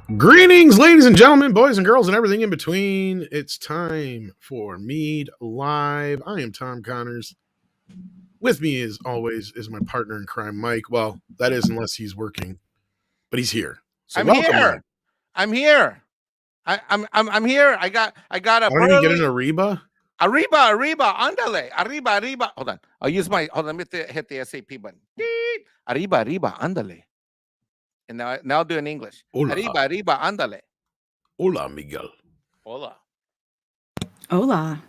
Greetings, ladies and gentlemen, boys and girls, and everything in between. It's time for MEAD Live. I am Tom Connors. With me, as always, is my partner in crime, Mike. Well, that is unless he's working, but he's here. So I'm welcome, here. Mike. I'm here. I'm here. I got a Why don't you get an Ariba? Arriba, andale, arriba. Hold on. I'll use my Let me hit the SAP button. Arriba, andale. And now I'll do it in English. Hola. Arriba, andale. Hola, Miguel. Hola. Hola.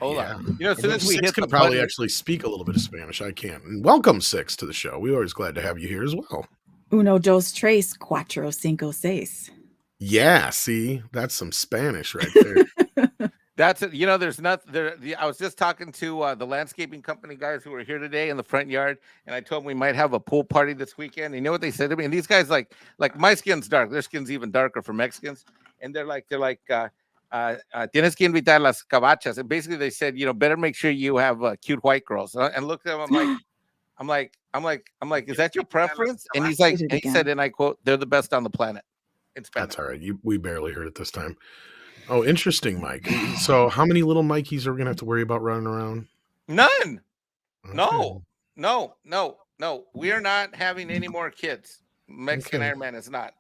Yeah. You know, as soon as we hit can the probably button, actually speak a little bit of Spanish. I can't. And welcome, Six, to the show. We're always glad to have you here as well. Uno, dos, tres, cuatro, cinco, seis. Yeah, see, that's some Spanish right there. That's it. You know, there's not there. I was just talking to the landscaping company guys who were here today in the front yard, and I told them we might have a pool party this weekend. And you know what they said to me? And these guys, like my skin's dark, their skin's even darker for Mexicans, and they're like, tienes que invitar las cabachas. And basically, they said, you know, better make sure you have cute white girls. And look at them, I'm like, is that your preference? And he's like, and he said, and I quote, they're the best on the planet. In Spanish. That's all right. We barely heard it this time. Oh, interesting, Mike. So how many little Mikeys are we going to have to worry about running around? None. Okay. No. We are not having any more kids. Mexican Iron Man is not.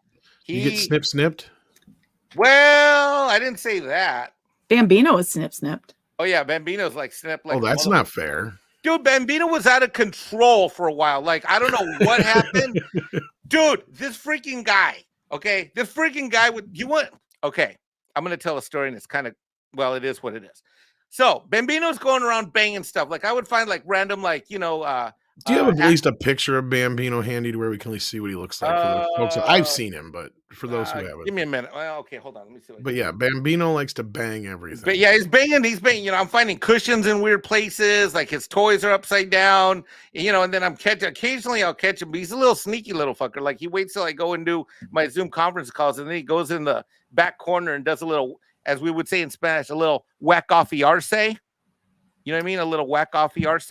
You get snipped? Well, I didn't say that. Bambino is snipped. Oh, yeah. Bambino's like snip. Like, oh, that's not fair. Dude, Bambino was out of control for a while. Like, I don't know what happened. Dude, this freaking guy. Okay. This freaking guy okay. I'm going to tell a story, and it's kind of, well, it is what it is. So Bambino's going around banging stuff. Like I would find like random, like, you know. Do you have at least a picture of Bambino handy to where we can at least see what he looks like? For the folks, I've seen him, but for those who haven't. Give me a minute. Well, okay, hold on. Let me see. But yeah, Bambino likes to bang everything. But yeah, he's banging. You know, I'm finding cushions in weird places. Like his toys are upside down. You know, and then occasionally I'll catch him. But he's a little sneaky little fucker. Like he waits till I go and do my Zoom conference calls, and then he goes in the back corner and does a little, as we would say in Spanish, a little whack off arse. You know what I mean? A little whack off arse.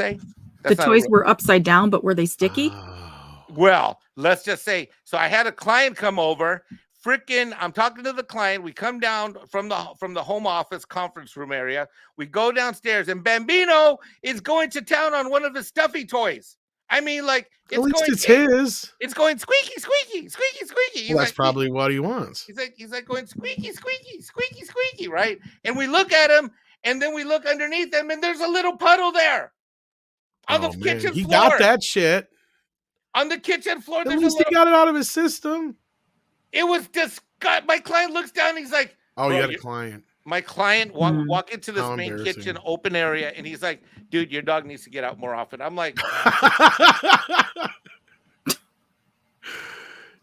The toys were upside down, but were they sticky? Well, let's just say, so I had a client come over. I'm talking to the client. We come down from the home office conference room area. We go downstairs, and Bambino is going to town on one of his stuffy toys. I mean, like it's his. It's going squeaky, squeaky, squeaky, squeaky. Well, that's probably what he wants. He's like going squeaky, squeaky, squeaky, squeaky, right? And we look at him, and then we look underneath him, and there's a little puddle there. On the kitchen floor. He got that shit. On the kitchen floor. At least he got it out of his system. It was disgusting. My client looks down and he's like, oh, you had a client. My client walk into this main kitchen open area, and he's like, dude, your dog needs to get out more often. I'm like,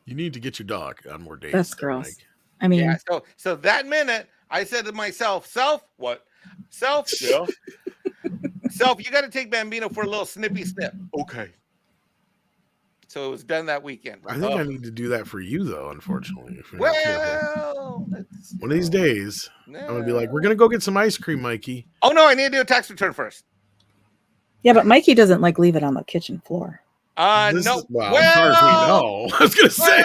you need to get your dog on more dates. That's gross. Mike. I mean, yeah, so that minute I said to myself, Self, you got to take Bambino for a little snippy snip. Okay. So it was done that weekend. I think I need to do that for you, though, unfortunately. Well, one of these days, I'm going to be like, we're going to go get some ice cream, Mikey. Oh, no, I need to do a tax return first. Yeah, but Mikey doesn't like leave it on the kitchen floor. No. As far as we know. I was going to say.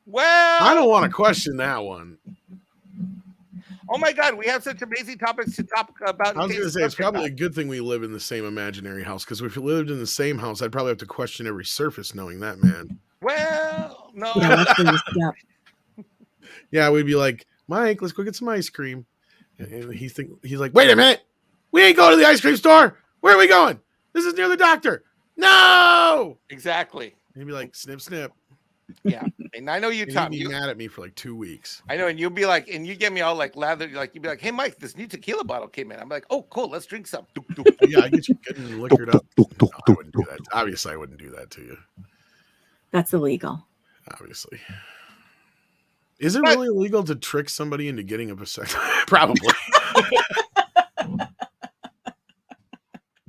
Well, I don't want to question that one. Oh my God, we have such amazing topics to talk about. I was going to say, it's probably a good thing we live in the same imaginary house, because if we lived in the same house, I'd probably have to question every surface knowing that man. Well, no. Yeah, we'd be like, Mike, let's go get some ice cream. And he's like, wait a minute. We ain't going to the ice cream store. Where are we going? This is near the doctor. No! Exactly. He'd be like, snip, snip. Yeah, and I know you, Tom. You'd be mad at me for like 2 weeks. I know, and you'll be like, and you get me all like lathered, like you'd be like, "Hey, Mike, this new tequila bottle came in." I'm like, "Oh, cool, let's drink some." Yeah, I get you getting liquored up. No, I wouldn't do that. Obviously, I wouldn't do that to you. That's illegal. Obviously, is it really illegal to trick somebody into getting a vasectomy? Probably.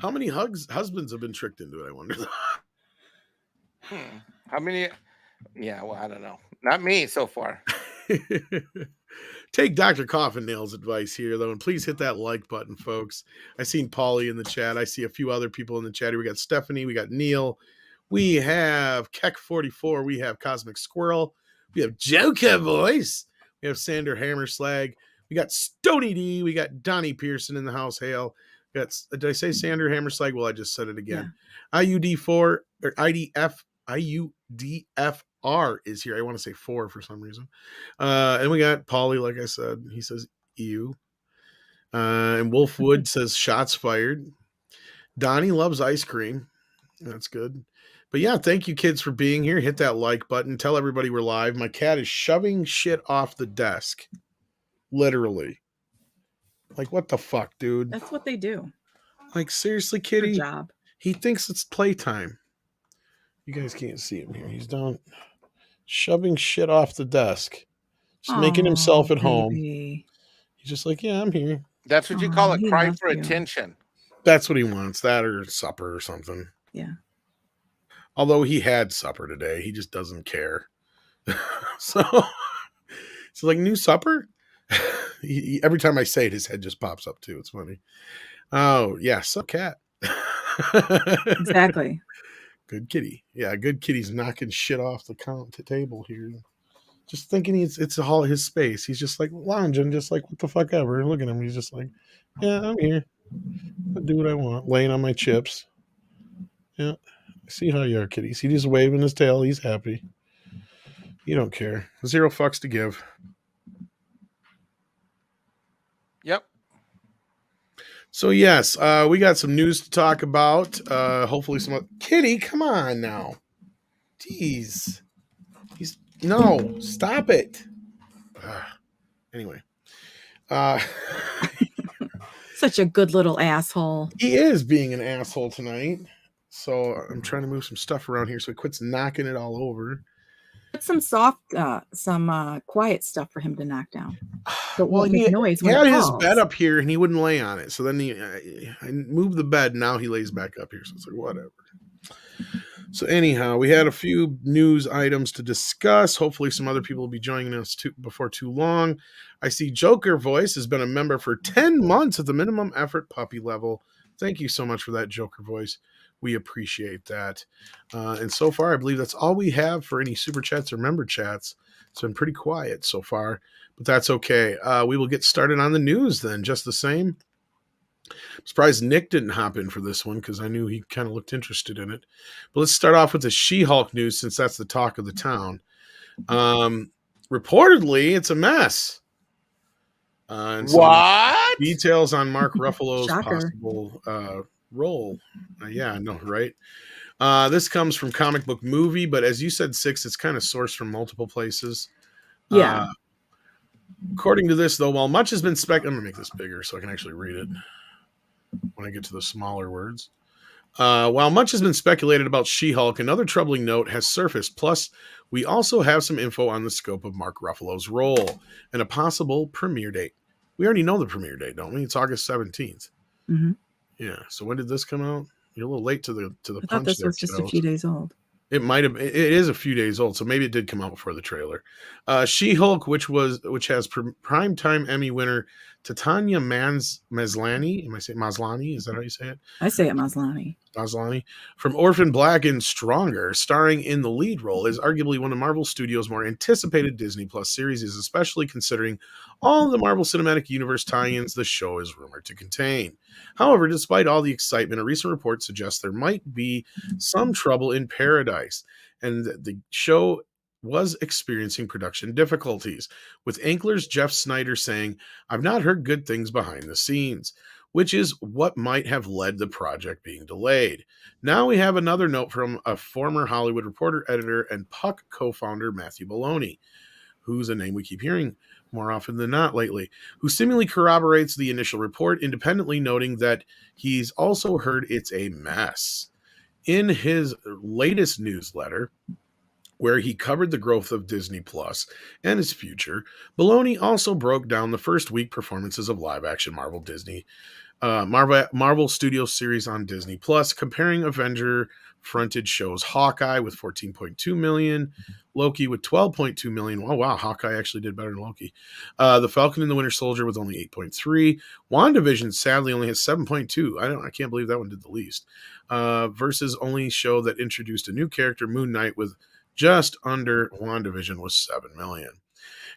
How many husbands have been tricked into it? I wonder. How many? Yeah, well, I don't know. Not me so far. Take Dr. Coffin-Nail's advice here, though, and please hit that like button, folks. I seen Paulie in the chat. I see a few other people in the chat. We got Stephanie. We got Neil. We have Keck44. We have Cosmic Squirrel. We have Joker Voice. We have Sander Hammerslag. We got Stony D. We got Donnie Pearson in the house. Hail. Did I say Sander Hammerslag? Well, I just said it again. Yeah. IUD4 or IUDFR is here. I want to say 4 for some reason. And we got Paulie, like I said. He says EU. And Wolfwood says shots fired. Donnie loves ice cream. That's good. But yeah, thank you kids for being here. Hit that like button. Tell everybody we're live. My cat is shoving shit off the desk. Literally. Like, what the fuck, dude? That's what they do. Like, seriously, kitty? Good job. He thinks it's playtime. You guys can't see him here. He's down shoving shit off the desk. Just making himself at home. He's just like, yeah, I'm here. That's what you call a cry for attention. That's what he wants. That or supper or something. Yeah. Although he had supper today. He just doesn't care. So like, new supper? Every time I say it, his head just pops up too. It's funny. Oh, yeah. Sup, cat. Exactly. Good kitty. Yeah, good kitty's knocking shit off the table here. Just thinking it's all his space. He's just like lounging, just like, what the fuck ever. Look at him. He's just like, yeah, I'm here. I'll do what I want. Laying on my chips. Yeah. I see how you are, kitty. See, he's waving his tail. He's happy. You don't care. 0 fucks to give. Yep. So yes, we got some news to talk about. Hopefully some kitty, come on now. Jeez. No, stop it. Anyway. Such a good little asshole. He is being an asshole tonight. So I'm trying to move some stuff around here so he quits knocking it all over. Put some soft, quiet stuff for him to knock down. So well, make noise he had his bed up here and he wouldn't lay on it. So then I moved the bed. And now he lays back up here. So it's like, whatever. So anyhow, we had a few news items to discuss. Hopefully some other people will be joining us before too long. I see Joker Voice has been a member for 10 months at the minimum effort puppy level. Thank you so much for that, Joker Voice. We appreciate that. And so far, I believe that's all we have for any super chats or member chats. It's been pretty quiet so far, but that's okay. We will get started on the news then, just the same. I'm surprised Nick didn't hop in for this one because I knew he kind of looked interested in it. But let's start off with the She-Hulk news since that's the talk of the town. Reportedly, it's a mess. And what? Details on Mark Ruffalo's possible role. Yeah, I know, right? This comes from Comic Book Movie, but as you said, Six, it's kind of sourced from multiple places. Yeah. According to this, though, while much has been I'm going to make this bigger so I can actually read it when I get to the smaller words. While much has been speculated about She-Hulk, another troubling note has surfaced. Plus, we also have some info on the scope of Mark Ruffalo's role and a possible premiere date. We already know the premiere date, don't we? It's August 17th. Mm-hmm. Yeah. So when did this come out? You're a little late to the I punch. thought this was just a few days old. It might have. It is a few days old, so maybe it did come out before the trailer. She-Hulk, which has primetime Emmy winner Tatiana Maslany. Am I saying Maslany? Is that how you say it? I say it Maslany. Maslany from Orphan Black and Stronger, starring in the lead role, is arguably one of Marvel Studios' more anticipated Disney Plus series, especially considering all the Marvel Cinematic Universe tie-ins the show is rumored to contain. However, despite all the excitement, a recent report suggests there might be some trouble in paradise, and the show was experiencing production difficulties, with Ankler's Jeff Snyder saying, "I've not heard good things behind the scenes," which is what might have led the project being delayed. Now we have another note from a former Hollywood Reporter editor and Puck co-founder Matthew Maloney, who's a name we keep hearing more often than not lately, who seemingly corroborates the initial report, independently noting that he's also heard it's a mess. In his latest newsletter, where he covered the growth of Disney Plus and its future, Maloney also broke down the first week performances of live-action Marvel Studios series on Disney Plus, comparing Avenger fronted shows Hawkeye with 14.2 million, Loki with 12.2 million. Oh wow, Hawkeye actually did better than Loki. The Falcon and the Winter Soldier with only 8.3. WandaVision sadly only has 7.2. I can't believe that one did the least. Versus only show that introduced a new character, Moon Knight, with just under WandaVision was 7 million.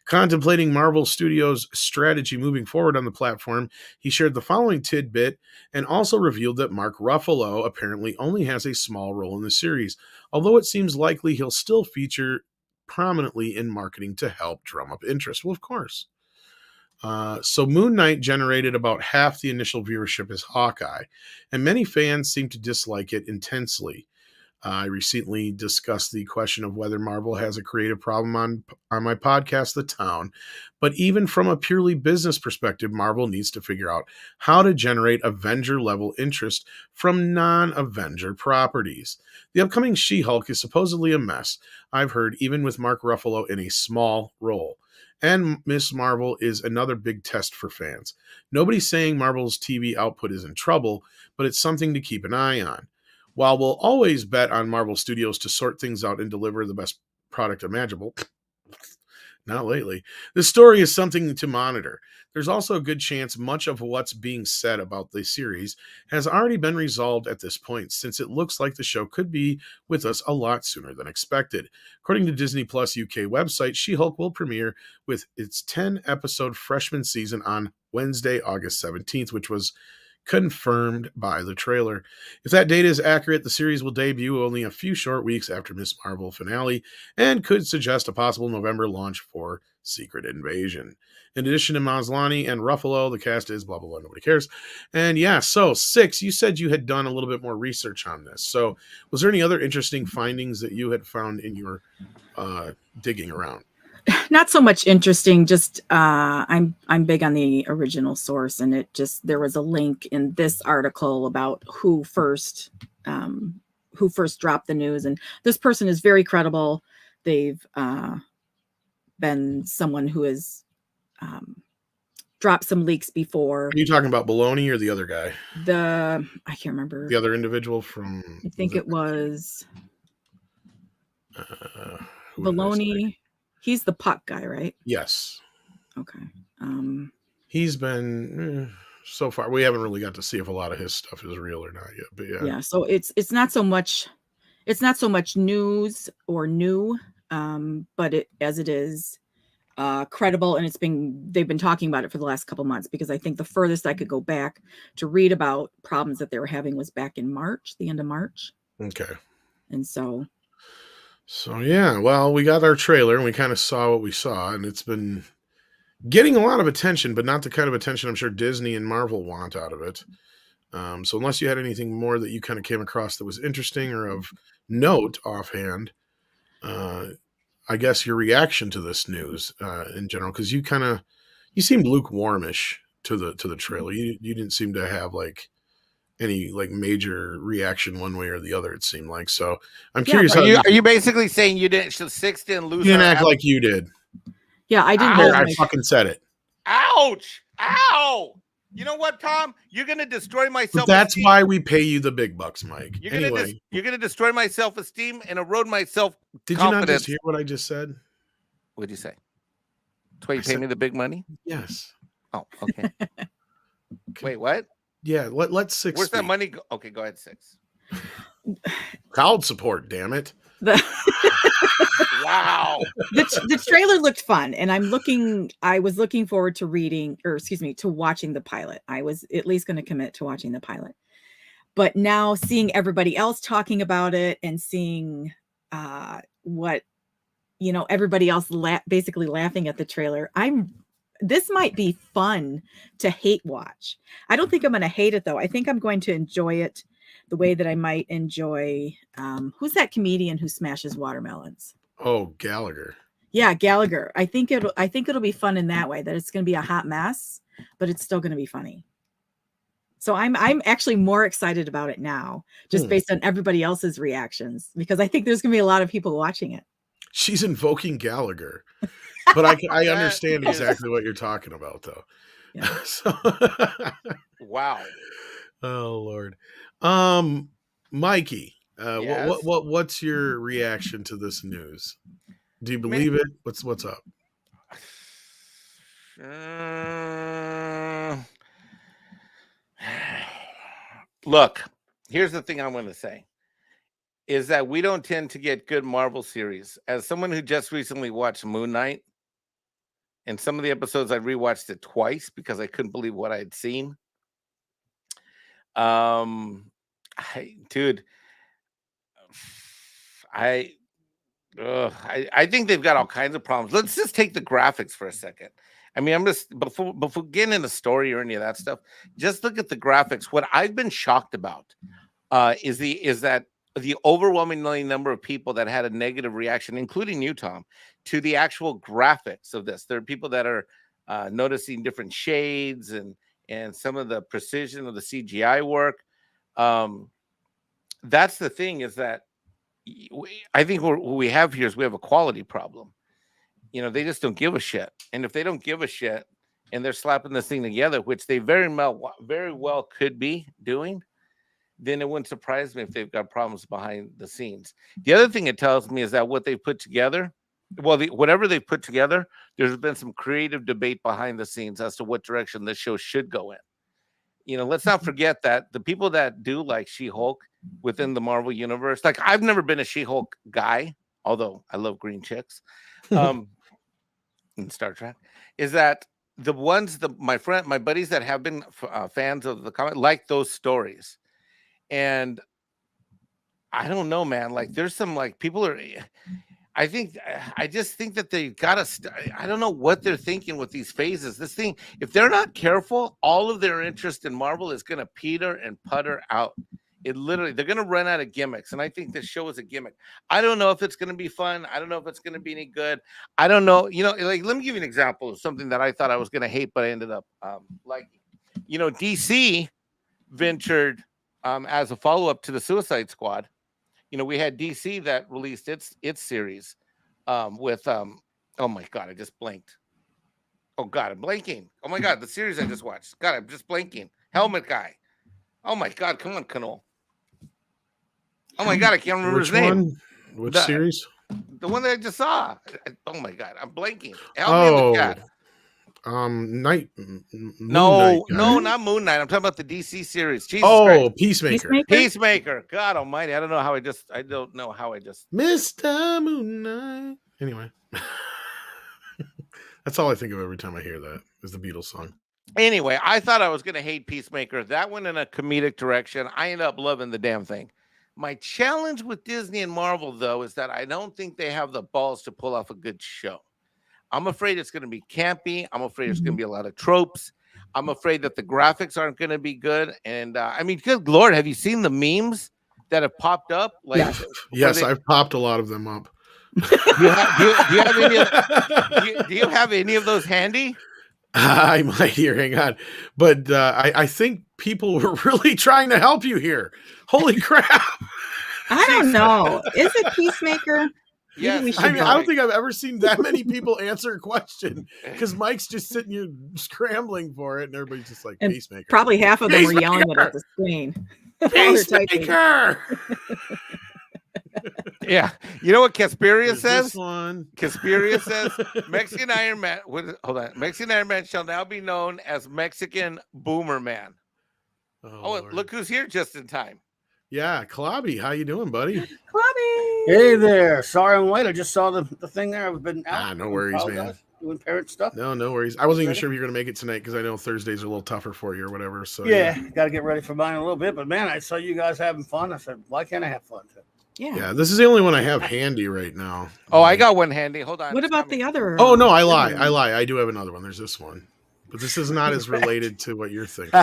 Contemplating Marvel Studios' strategy moving forward on the platform, he shared the following tidbit and also revealed that Mark Ruffalo apparently only has a small role in the series, although it seems likely he'll still feature prominently in marketing to help drum up interest. Well, of course. So Moon Knight generated about half the initial viewership as Hawkeye, and many fans seem to dislike it intensely. I recently discussed the question of whether Marvel has a creative problem on my podcast, The Town. But even from a purely business perspective, Marvel needs to figure out how to generate Avenger-level interest from non-Avenger properties. The upcoming She-Hulk is supposedly a mess, I've heard, even with Mark Ruffalo in a small role. And Ms. Marvel is another big test for fans. Nobody's saying Marvel's TV output is in trouble, but it's something to keep an eye on. While we'll always bet on Marvel Studios to sort things out and deliver the best product imaginable, not lately, this story is something to monitor. There's also a good chance much of what's being said about the series has already been resolved at this point, since it looks like the show could be with us a lot sooner than expected. According to Disney Plus UK website, She-Hulk will premiere with its 10-episode freshman season on Wednesday, August 17th, which was confirmed by the trailer. If that data is accurate, the series will debut only a few short weeks after Ms. Marvel finale and could suggest a possible November launch for Secret Invasion. In addition to Maslany and Ruffalo, the cast is blah, blah, blah, nobody cares. And yeah, so 6, you said you had done a little bit more research on this. So was there any other interesting findings that you had found in your digging around? Not so much interesting, just I'm big on the original source, and there was a link in this article about who first dropped the news, and this person is very credible. They've been someone who has dropped some leaks before. Are you talking about Baloney or the other guy? I can't remember. The other individual from... I think it was Baloney. He's the puck guy, right? Yes. Okay. He's been so far. We haven't really got to see if a lot of his stuff is real or not yet. But yeah. Yeah. So it's not so much news or new, but it is credible, and they've been talking about it for the last couple months, because I think the furthest I could go back to read about problems that they were having was back in March, the end of March. Okay. And so yeah, well, we got our trailer and we kind of saw what we saw, and it's been getting a lot of attention, but not the kind of attention I'm sure Disney and Marvel want out of it. So unless you had anything more that you kind of came across that was interesting or of note offhand, I guess your reaction to this news in general, because you seemed lukewarmish to the trailer. You didn't seem to have like any like major reaction one way or the other, it seemed like. So I'm curious. Are you basically saying you didn't? 6 didn't lose. You didn't act like you did. Yeah, I didn't. I fucking said it. Ouch! Ow! You know what, Tom? You're gonna destroy my self-esteem. That's why we pay you the big bucks, Mike. You're gonna destroy my self-esteem and erode my self-confidence. Did you not just hear what I just said? What'd you say? That's why you pay me the big money? Yes. Oh, okay. Wait, what? Yeah, let's 6. Where's that money go? Okay, go ahead, 6. Child support, damn it. Wow. The trailer looked fun, and I was looking forward to watching the pilot. I was at least going to commit to watching the pilot. But now seeing everybody else talking about it and seeing what everybody else basically laughing at the trailer, this might be fun to hate watch. I don't think I'm going to hate it, though. I think I'm going to enjoy it the way that I might enjoy. Who's that comedian who smashes watermelons? Oh, Gallagher. Yeah, Gallagher. I think it'll be fun in that way. That it's going to be a hot mess, but it's still going to be funny. So I'm actually more excited about it now, just based on everybody else's reactions, because I think there's going to be a lot of people watching it. She's invoking Gallagher. But I understand exactly what you're talking about, though. Yeah. So, wow. Oh, Lord. Mikey, Yes. What's your reaction to this news? Do you Man, believe it? What's up? Look, here's the thing I'm going to say is that we don't tend to get good Marvel series. As someone who just recently watched Moon Knight, and some of the episodes I rewatched it twice because I couldn't believe what I had seen. Dude, I think they've got all kinds of problems. Let's just take the graphics for a second. I mean, I'm just before getting into story or any of that stuff, just look at the graphics. What I've been shocked about is that the overwhelming number of people that had a negative reaction, including you, Tom, to the actual graphics of this. There are people that are noticing different shades and some of the precision of the CGI work. That's the thing, is that I think what we have here is we have a quality problem. You know, they just don't give a shit. And if they don't give a shit and they're slapping this thing together, which they very well could be doing, then it wouldn't surprise me if they've got problems behind the scenes. The other thing it tells me is that what they've put together, whatever they've put together, there's been some creative debate behind the scenes as to what direction this show should go in. You know, let's not forget that the people that do like She-Hulk within the Marvel universe, like I've never been a She-Hulk guy, although I love green chicks in Star Trek, is that the ones, my buddies that have been fans of the comic like those stories. And I don't know, man, like there's some like people are, I just think that they gotta. I don't know what they're thinking with these phases. This thing, if they're not careful, all of their interest in Marvel is gonna peter and putter out. They're gonna run out of gimmicks, and I think this show is a gimmick. I don't know if it's gonna be fun. I don't know if it's gonna be any good. I don't know. You know, like let me give you an example of something that I thought I was gonna hate, but I ended up liking. You know, DC ventured as a follow-up to the Suicide Squad. You know, we had DC that released its series with oh my god, I just blinked. Oh god, I'm blanking. Oh my god, the series I just watched. God, I'm just blanking. Helmet Guy. Oh my god, come on, Canol. Oh my god, I can't remember his name. Which series? The one that I just saw. Oh my god, I'm blanking. Help me in the chat. Moon Knight, not Moon Knight. I'm talking about the DC series. Jesus Christ. Peacemaker. God Almighty! I don't know how I just. Mr. Moon Knight. Anyway, that's all I think of every time I hear that is the Beatles song. Anyway, I thought I was going to hate Peacemaker. That went in a comedic direction. I ended up loving the damn thing. My challenge with Disney and Marvel, though, is that I don't think they have the balls to pull off a good show. I'm afraid it's going to be campy. I'm afraid there's going to be a lot of tropes. I'm afraid that the graphics aren't going to be good. And I mean, good Lord, have you seen the memes that have popped up? Like, yes, I've popped a lot of them up. Do you have any of those handy? I might here, hang on. But I think people were really trying to help you here. Holy crap. I don't know. Is it Peacemaker? Yes. I don't think I've ever seen that many people answer a question because Mike's just sitting here scrambling for it and everybody's just like, Peacemaker. Probably half of them were yelling it at the screen. Peacemaker! Yeah. You know what Casperia says? Casperia says Mexican Iron Man. Hold on. Mexican Iron Man shall now be known as Mexican Boomer Man. Oh look who's here just in time. Yeah, Klobby, how you doing, buddy? Klobby! Hey there. Sorry I'm late. I just saw the thing there. I've been out. No worries, man. Doing parent stuff. No worries. I wasn't even sure if you were going to make it tonight because I know Thursdays are a little tougher for you or whatever. So yeah. Got to get ready for mine a little bit. But man, I saw you guys having fun. I said, why can't I have fun too? Yeah, this is the only one I have handy right now. Oh, I got one handy. Hold on. What about the other? Oh, no, I lie. I do have another one. There's this one. But this is not as related to what you're thinking.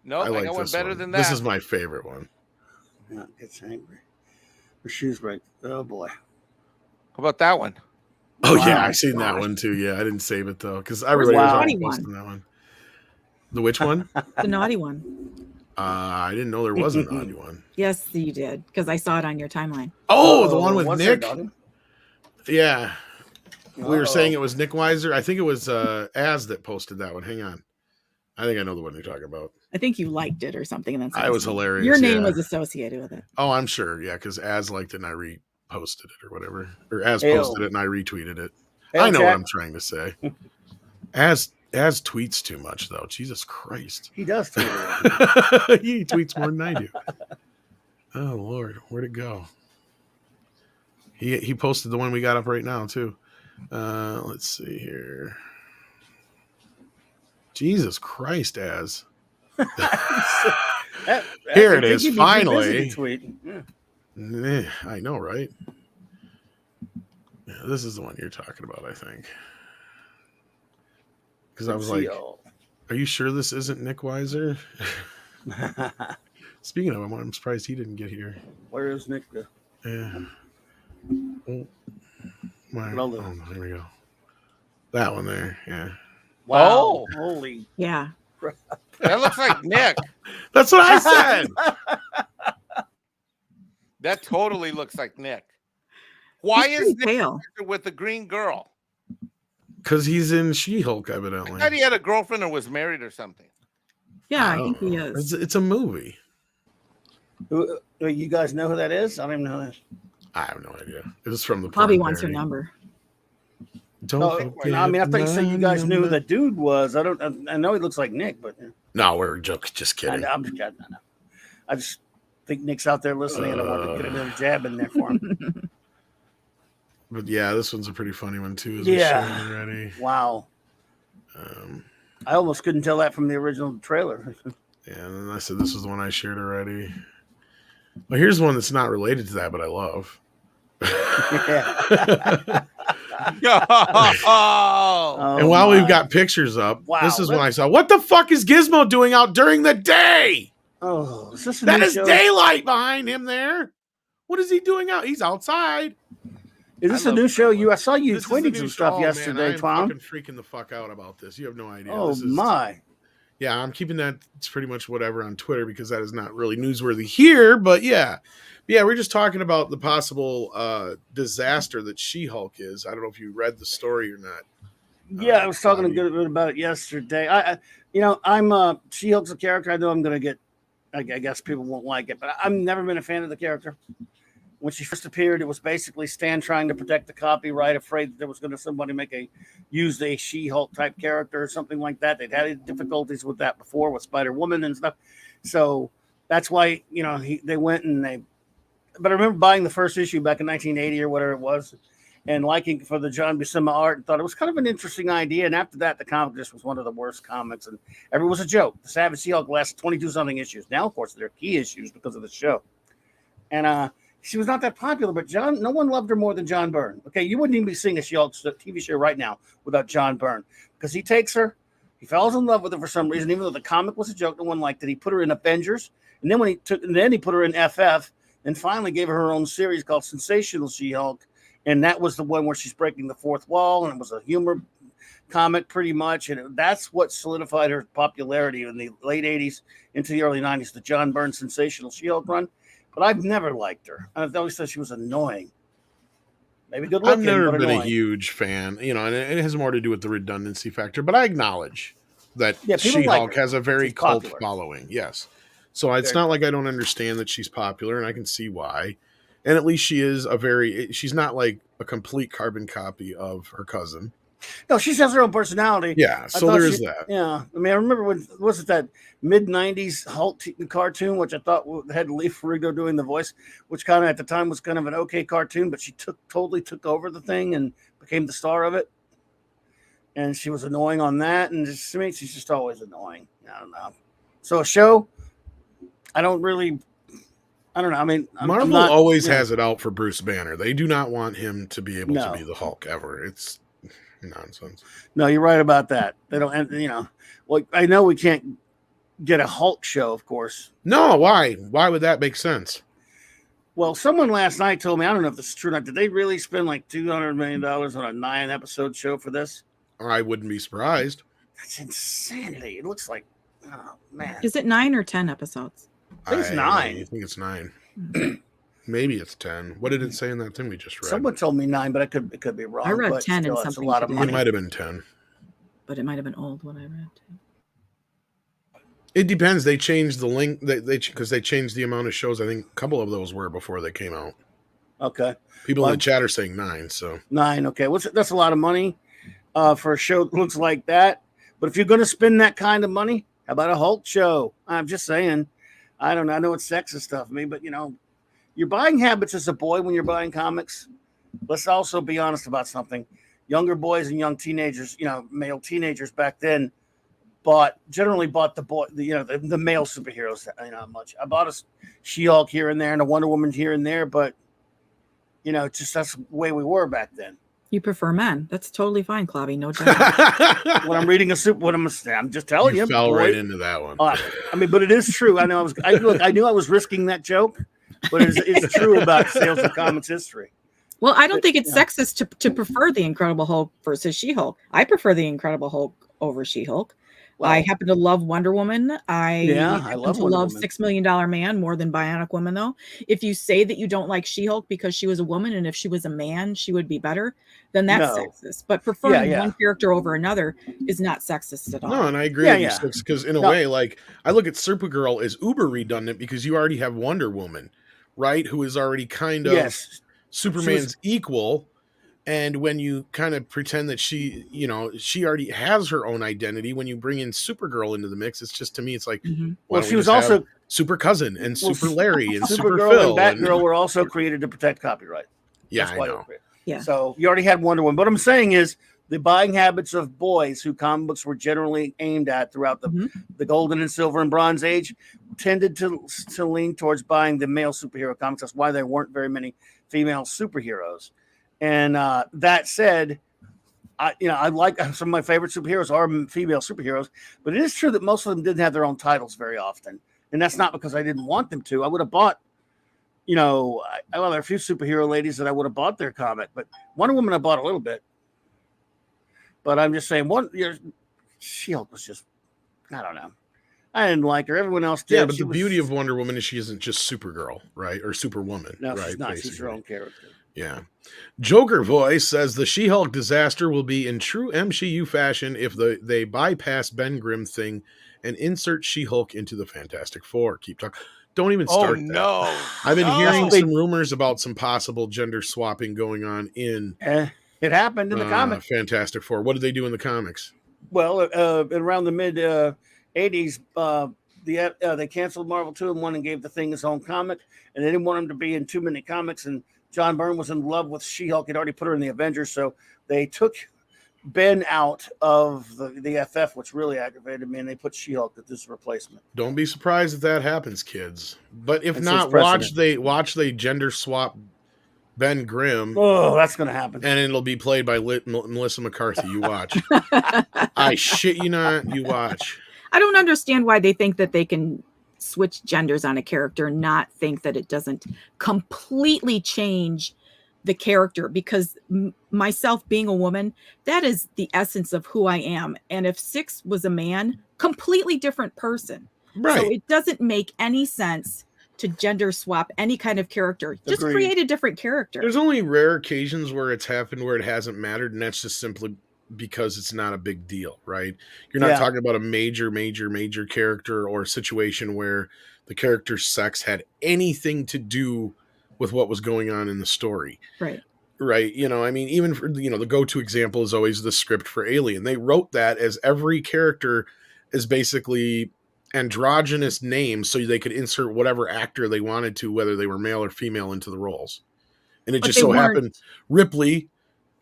No, I got one better than that. This is my favorite one. Yeah, gets angry. Her shoes break. Oh, boy. How about that one? Oh, wow, yeah, I've seen that one too. Yeah, I didn't save it, though, because everybody was already posting that one. The which one? The naughty one. I didn't know there was a naughty one. Yes, you did, because I saw it on your timeline. Oh, the one with Nick? Yeah. We were saying it was Nick Weiser. I think it was Az that posted that one. Hang on. I think I know the one you're talking about. I think you liked it or something. And that's I was hilarious. Your name yeah. was associated with it. Oh, I'm sure. Yeah, because Az liked it and I reposted it or whatever. Or Az Hail. posted it and I retweeted it. Hail, I know Jack. what I'm trying to say. Az tweets too much, though. Jesus Christ. He does tweet. He tweets more than I do. Oh, Lord. Where'd it go? He posted the one we got up right now, too. Let's see here. Jesus Christ, Az. Here it is, finally. Yeah. I know, right? Yeah, this is the one you're talking about, I think. Because I was like, are you sure this isn't Nick Weiser? Speaking of him, I'm surprised he didn't get here. Where is Nick? Yeah. Oh, here we go. That one there, yeah. Wow. Holy. Yeah. That looks like Nick. That's what I said. That totally looks like Nick. Why He's is pretty Nick pale. with the green girl? Because he's in She-Hulk, I evidently. thought he had a girlfriend or was married or something. Yeah, I don't think he know. is. It's a movie. You guys know who that is? I don't even know this. I have no idea. It was from the Probably porn wants her parody. number. Don't forget I mean, I thought you said you guys knew who my the dude was. I know he looks like Nick, but No, we're just kidding. I'm just kidding. I just think Nick's out there listening, and I want to get another jab in there for him. But yeah, this one's a pretty funny one too. As Yeah. we showed already. Wow. I almost couldn't tell that from the original trailer. Yeah, and then I said this was the one I shared already. Well, here's one that's not related to that, but I love. Yeah. Oh, And while we've got pictures up, Wow, this is when I saw, what the fuck is Gizmo doing out during the day? Oh, is this a That new is show? daylight behind him there. What is he doing out? He's outside. Is this I a new love- show? I saw you This is the tweeting new some show. stuff Oh, man, yesterday, I'm Tom. fucking freaking the fuck out about this. You have no idea. Oh, This is, my. Yeah, I'm keeping that. It's pretty much whatever on Twitter because that is not really newsworthy here. But yeah, we're just talking about the possible disaster that She-Hulk is. I don't know if you read the story or not. Yeah, I was talking a Bobby. good bit about it yesterday. I'm She-Hulk's a character. I know I'm going to get. I guess people won't like it, but I've never been a fan of the character. When she first appeared, it was basically Stan trying to protect the copyright, afraid that there was going to somebody use a She-Hulk type character or something like that. They'd had difficulties with that before with Spider-Woman and stuff. So that's why they went and But I remember buying the first issue back in 1980 or whatever it was, and liking for the John Buscema art, and thought it was kind of an interesting idea. And after that, the comic just was one of the worst comics, and it was a joke. The Savage She-Hulk lasted 22 something issues. Now, of course, they're key issues because of the show, and she was not that popular. But no one loved her more than John Byrne. Okay, you wouldn't even be seeing a She-Hulk TV show right now without John Byrne, because he takes her, he falls in love with her for some reason, even though the comic was a joke. No one liked it. He put her in Avengers, and then he put her in FF. And finally gave her own series called Sensational She-Hulk. And that was the one where she's breaking the fourth wall. And it was a humor comic pretty much. And that's what solidified her popularity in the late 80s into the early 90s, the John Byrne Sensational She-Hulk run. But I've never liked her. I've always said she was annoying. Maybe good looking, I've never but been annoying. a huge fan, and it has more to do with the redundancy factor. But I acknowledge that Yeah, people She-Hulk like her. has a very She's cult popular. following. Yes. So it's Very not like I don't understand that she's popular, and I can see why. And at least she is she's not like a complete carbon copy of her cousin. No, she has her own personality. Yeah, I so thought there is that. Yeah, I mean, I remember when was it that mid-90s Hulk cartoon, which I thought had Lee Ferrigno doing the voice, which kind of at the time was kind of an okay cartoon, but she totally took over the thing and became the star of it. And she was annoying on that, and to me, she's just always annoying. I don't know. So a show, I don't know. I mean, Marvel always has it out for Bruce Banner. They do not want him to be able No. to be the Hulk ever. It's nonsense. No, you're right about that. They don't, and well, I know we can't get a Hulk show, of course. No, why? Why would that make sense? Well, someone last night told me, I don't know if this is true or not, did they really spend like $200 million on a 9-episode show for this? I wouldn't be surprised. That's insanity. It looks like, oh, man. Is it 9 or 10 episodes? I think it's 9. I think it's 9. Maybe it's 10. What did it say in that thing we just read? Someone told me 9, but it could be wrong. I read but 10 still, and that's something a lot of today. It money. might have been 10. But it might have been old when I read too. It depends. They changed the link because they changed the amount of shows. I think a couple of those were before they came out. Okay. People in the chat are saying 9. So 9. Okay. That's a lot of money for a show that looks like that. But if you're going to spend that kind of money, how about a Hulk show? I'm just saying. I don't know. I know it's sexist stuff for me, but your buying habits as a boy when you're buying comics. Let's also be honest about something. Younger boys and young teenagers, male teenagers back then generally bought the male superheroes. Not much. I bought a She-Hulk here and there and a Wonder Woman here and there, but just that's the way we were back then. You prefer men. That's totally fine, Clobby. No judgment. When I'm reading I'm just telling you. Fell right into that one. But it is true. I know I knew I was risking that joke, but it's true about sales of comics history. Well, I don't think it's sexist to prefer the Incredible Hulk versus She-Hulk. I prefer the Incredible Hulk over She-Hulk. Well, I happen to love Wonder Woman. I love $6 Million Man more than Bionic Woman, though. If you say that you don't like She-Hulk because she was a woman, and if she was a man, she would be better, then that's sexist. But preferring one character over another is not sexist at all. No, and I agree with you, because in a way, like, I look at Supergirl as uber redundant because you already have Wonder Woman, right? Who is already kind of Superman's equal. And when you kind of pretend that she already has her own identity, when you bring in Supergirl into the mix, it's just, to me, it's like, well, she was also Super Cousin and Super Larry and Super Supergirl Phil and Batgirl were also created to protect copyright. Yeah, I know. Yeah. So you already had Wonder Woman. What I'm saying is the buying habits of boys who comic books were generally aimed at throughout the golden and silver and bronze age tended to lean towards buying the male superhero comics. That's why there weren't very many female superheroes. And that said, I like some of my favorite superheroes are female superheroes, but it is true that most of them didn't have their own titles very often. And that's not because I didn't want them to. I would have bought, there are a few superhero ladies that I would have bought their comic, but Wonder Woman I bought a little bit. But I'm just saying, She-Hulk was just, I don't know. I didn't like her. Everyone else did. Yeah, but the beauty of Wonder Woman is she isn't just Supergirl, right? Or Superwoman. No, right? She's not. Basically. She's her own character. Yeah. Joker Voice says the She-Hulk disaster will be in true MCU fashion if they bypass Ben Grimm thing and insert She-Hulk into the Fantastic Four. Keep talking. Don't even start that. No. I've been hearing some rumors about some possible gender swapping going on in it happened in the comics. Fantastic Four. What did they do in the comics? Well, around the mid 80s, they canceled Marvel 2 and 1 and gave the Thing his own comic, and they didn't want him to be in too many comics, and John Byrne was in love with She-Hulk. He'd already put her in the Avengers, so they took Ben out of the FF, which really aggravated me, and they put She-Hulk as this replacement. Don't be surprised if that happens, kids. But if not, watch they gender swap Ben Grimm. Oh, that's going to happen. And it'll be played by Melissa McCarthy. You watch. I shit you not. You watch. I don't understand why they think that they can switch genders on a character and not think that it doesn't completely change the character, because myself being a woman, that is the essence of who I am. And if Six was a man, completely different person. Right. So it doesn't make any sense to gender swap any kind of character. Just Agreed. create a different character. There's only rare occasions where it's happened where it hasn't mattered, and that's just simply because it's not a big deal, right? You're not talking about a major character or a situation where the character's sex had anything to do with what was going on in the story. Right. Right. I mean, even for, the go-to example is always the script for Alien. They wrote that as every character is basically androgynous names so they could insert whatever actor they wanted to, whether they were male or female, into the roles. And it just so happened Ripley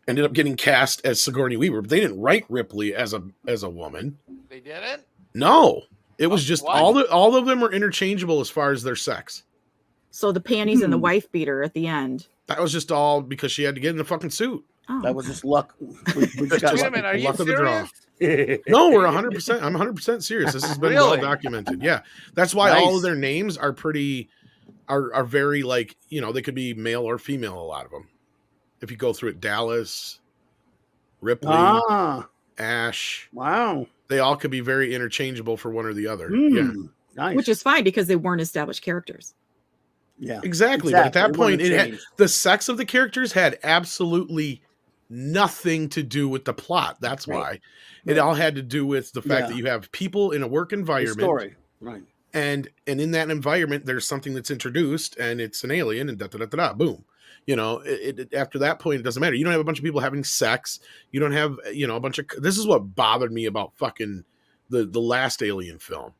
ended up getting cast as Sigourney Weaver, but they didn't write Ripley as a woman. They didn't? No. It was just all of them were interchangeable as far as their sex. So the panties and the wife beater at the end. That was just all because she had to get in the fucking suit. Oh. That was just luck. We just got Wait a minute, are you luck of the draw. serious? No, we're 100%. I'm 100% serious. This has been well documented. Yeah. That's why all of their names are are very like, they could be male or female, a lot of them. If you go through it, Dallas, Ripley, Ash. Wow. They all could be very interchangeable for one or the other. Yeah. Nice. Which is fine because they weren't established characters. Yeah. Exactly. But at that point, the sex of the characters had absolutely nothing to do with the plot. That's Right. why. It all had to do with the fact that you have people in a work The environment. story, right? And in that environment, there's something that's introduced, and it's an alien, and boom. You know, after that point, it doesn't matter. You don't have a bunch of people having sex. You don't have, you know, a bunch of. This is what bothered me about fucking the last Alien film,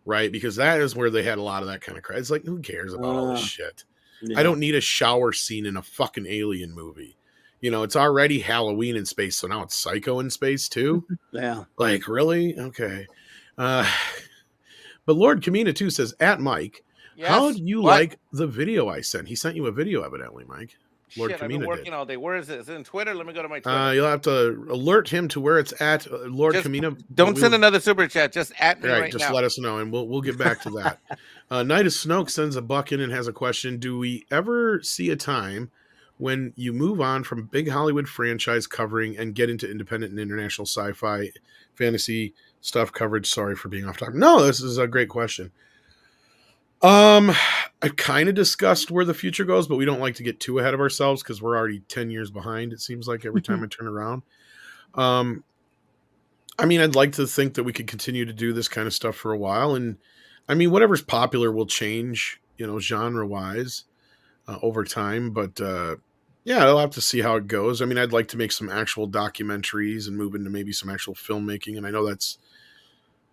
right? Because that is where they had a lot of that kind of crap. It's like, who cares about all this shit? Yeah. I don't need a shower scene in a fucking Alien movie. You know, it's already Halloween in space, so now it's Psycho in space too. Yeah. Like, really? Okay. But Lord Kamina too says, at Mike, Yes. how do you What? like the video I sent? He sent you a video, evidently, Mike. Lord Shit, I've been Kamina working did. all day. Where is it? Is it in Twitter? Let me go to my Twitter. You'll have to alert him to where it's at, Lord Just Kamina. Don't send another super chat. Just at me Right, right just now. let us know, and we'll get back to that. Night of Snoke sends a buck in and has a question. Do we ever see a time when you move on from big Hollywood franchise covering and get into independent and international sci-fi, fantasy stuff coverage? Sorry for being off topic. No, this is a great question. I've kind of discussed where the future goes, but we don't like to get too ahead of ourselves because we're already 10 years behind, it seems like, every time I turn around. I mean, I'd like to think that we could continue to do this kind of stuff for a while. And I mean, whatever's popular will change, you know, genre-wise over time. But yeah, I'll have to see how it goes. I mean, I'd like to make some actual documentaries and move into maybe some actual filmmaking. And I know that's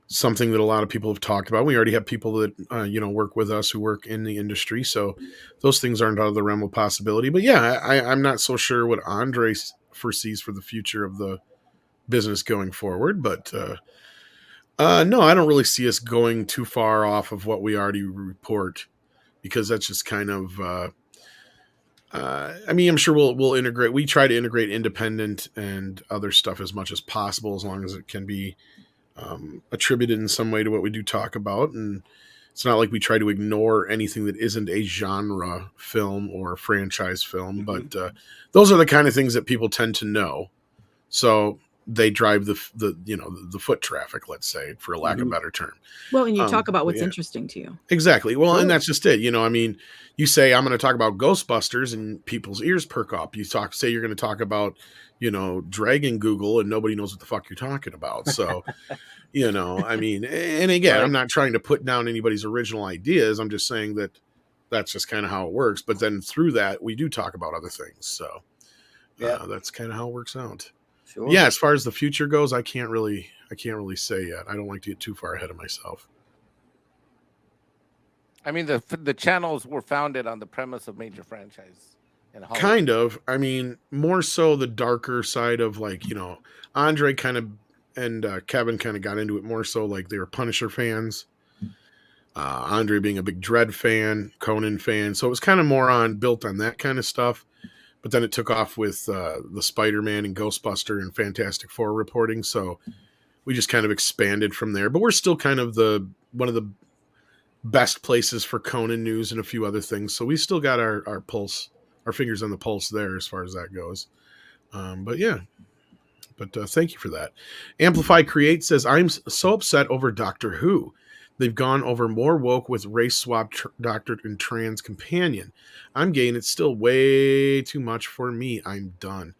something that a lot of people have talked about. We already have people that, you know, work with us who work in the industry. So those things aren't out of the realm of possibility. But yeah, I'm not so sure what Andre foresees for the future of the business going forward. But no, I don't really see us going too far off of what we already report, because that's just kind of, I mean, I'm sure we'll integrate. We try to integrate independent and other stuff as much as possible, as long as it can be attributed in some way to what we do talk about. And it's not like we try to ignore anything that isn't a genre film or franchise film, but those are the kind of things that people tend to know. So they drive the you know, the foot traffic, let's say, for a lack of a better term. Well, and you talk about what's yeah. interesting to you. Exactly. Well, Sure. and that's just it. You know, I mean, you say, I'm going to talk about Ghostbusters, and people's ears perk up. You say you're going to talk about, you know, Dragon Google, and nobody knows what the fuck you're talking about. So, you know, I mean, and again, Right. I'm not trying to put down anybody's original ideas. I'm just saying that that's just kind of how it works. But then through that, we do talk about other things. So that's kind of how it works out. Sure. Yeah, as far as the future goes, I can't really say yet. I don't like to get too far ahead of myself. I mean, the channels were founded on the premise of major franchise. In Hollywood. Kind of. I mean, more so the darker side of, like, you know, Andre kind of and Kevin kind of got into it more so like they were Punisher fans. Andre being a big Dredd fan, Conan fan. So it was kind of more built on that kind of stuff. But then it took off with the Spider-Man and Ghostbuster and Fantastic Four reporting. So we just kind of expanded from there. But we're still kind of one of the best places for Conan news and a few other things. So we still got our pulse, our fingers on the pulse there as far as that goes. But yeah. But thank you for that. Amplify Create says, I'm so upset over Doctor Who. They've gone over more woke with race swap doctor and trans companion. I'm gay and it's still way too much for me. I'm done.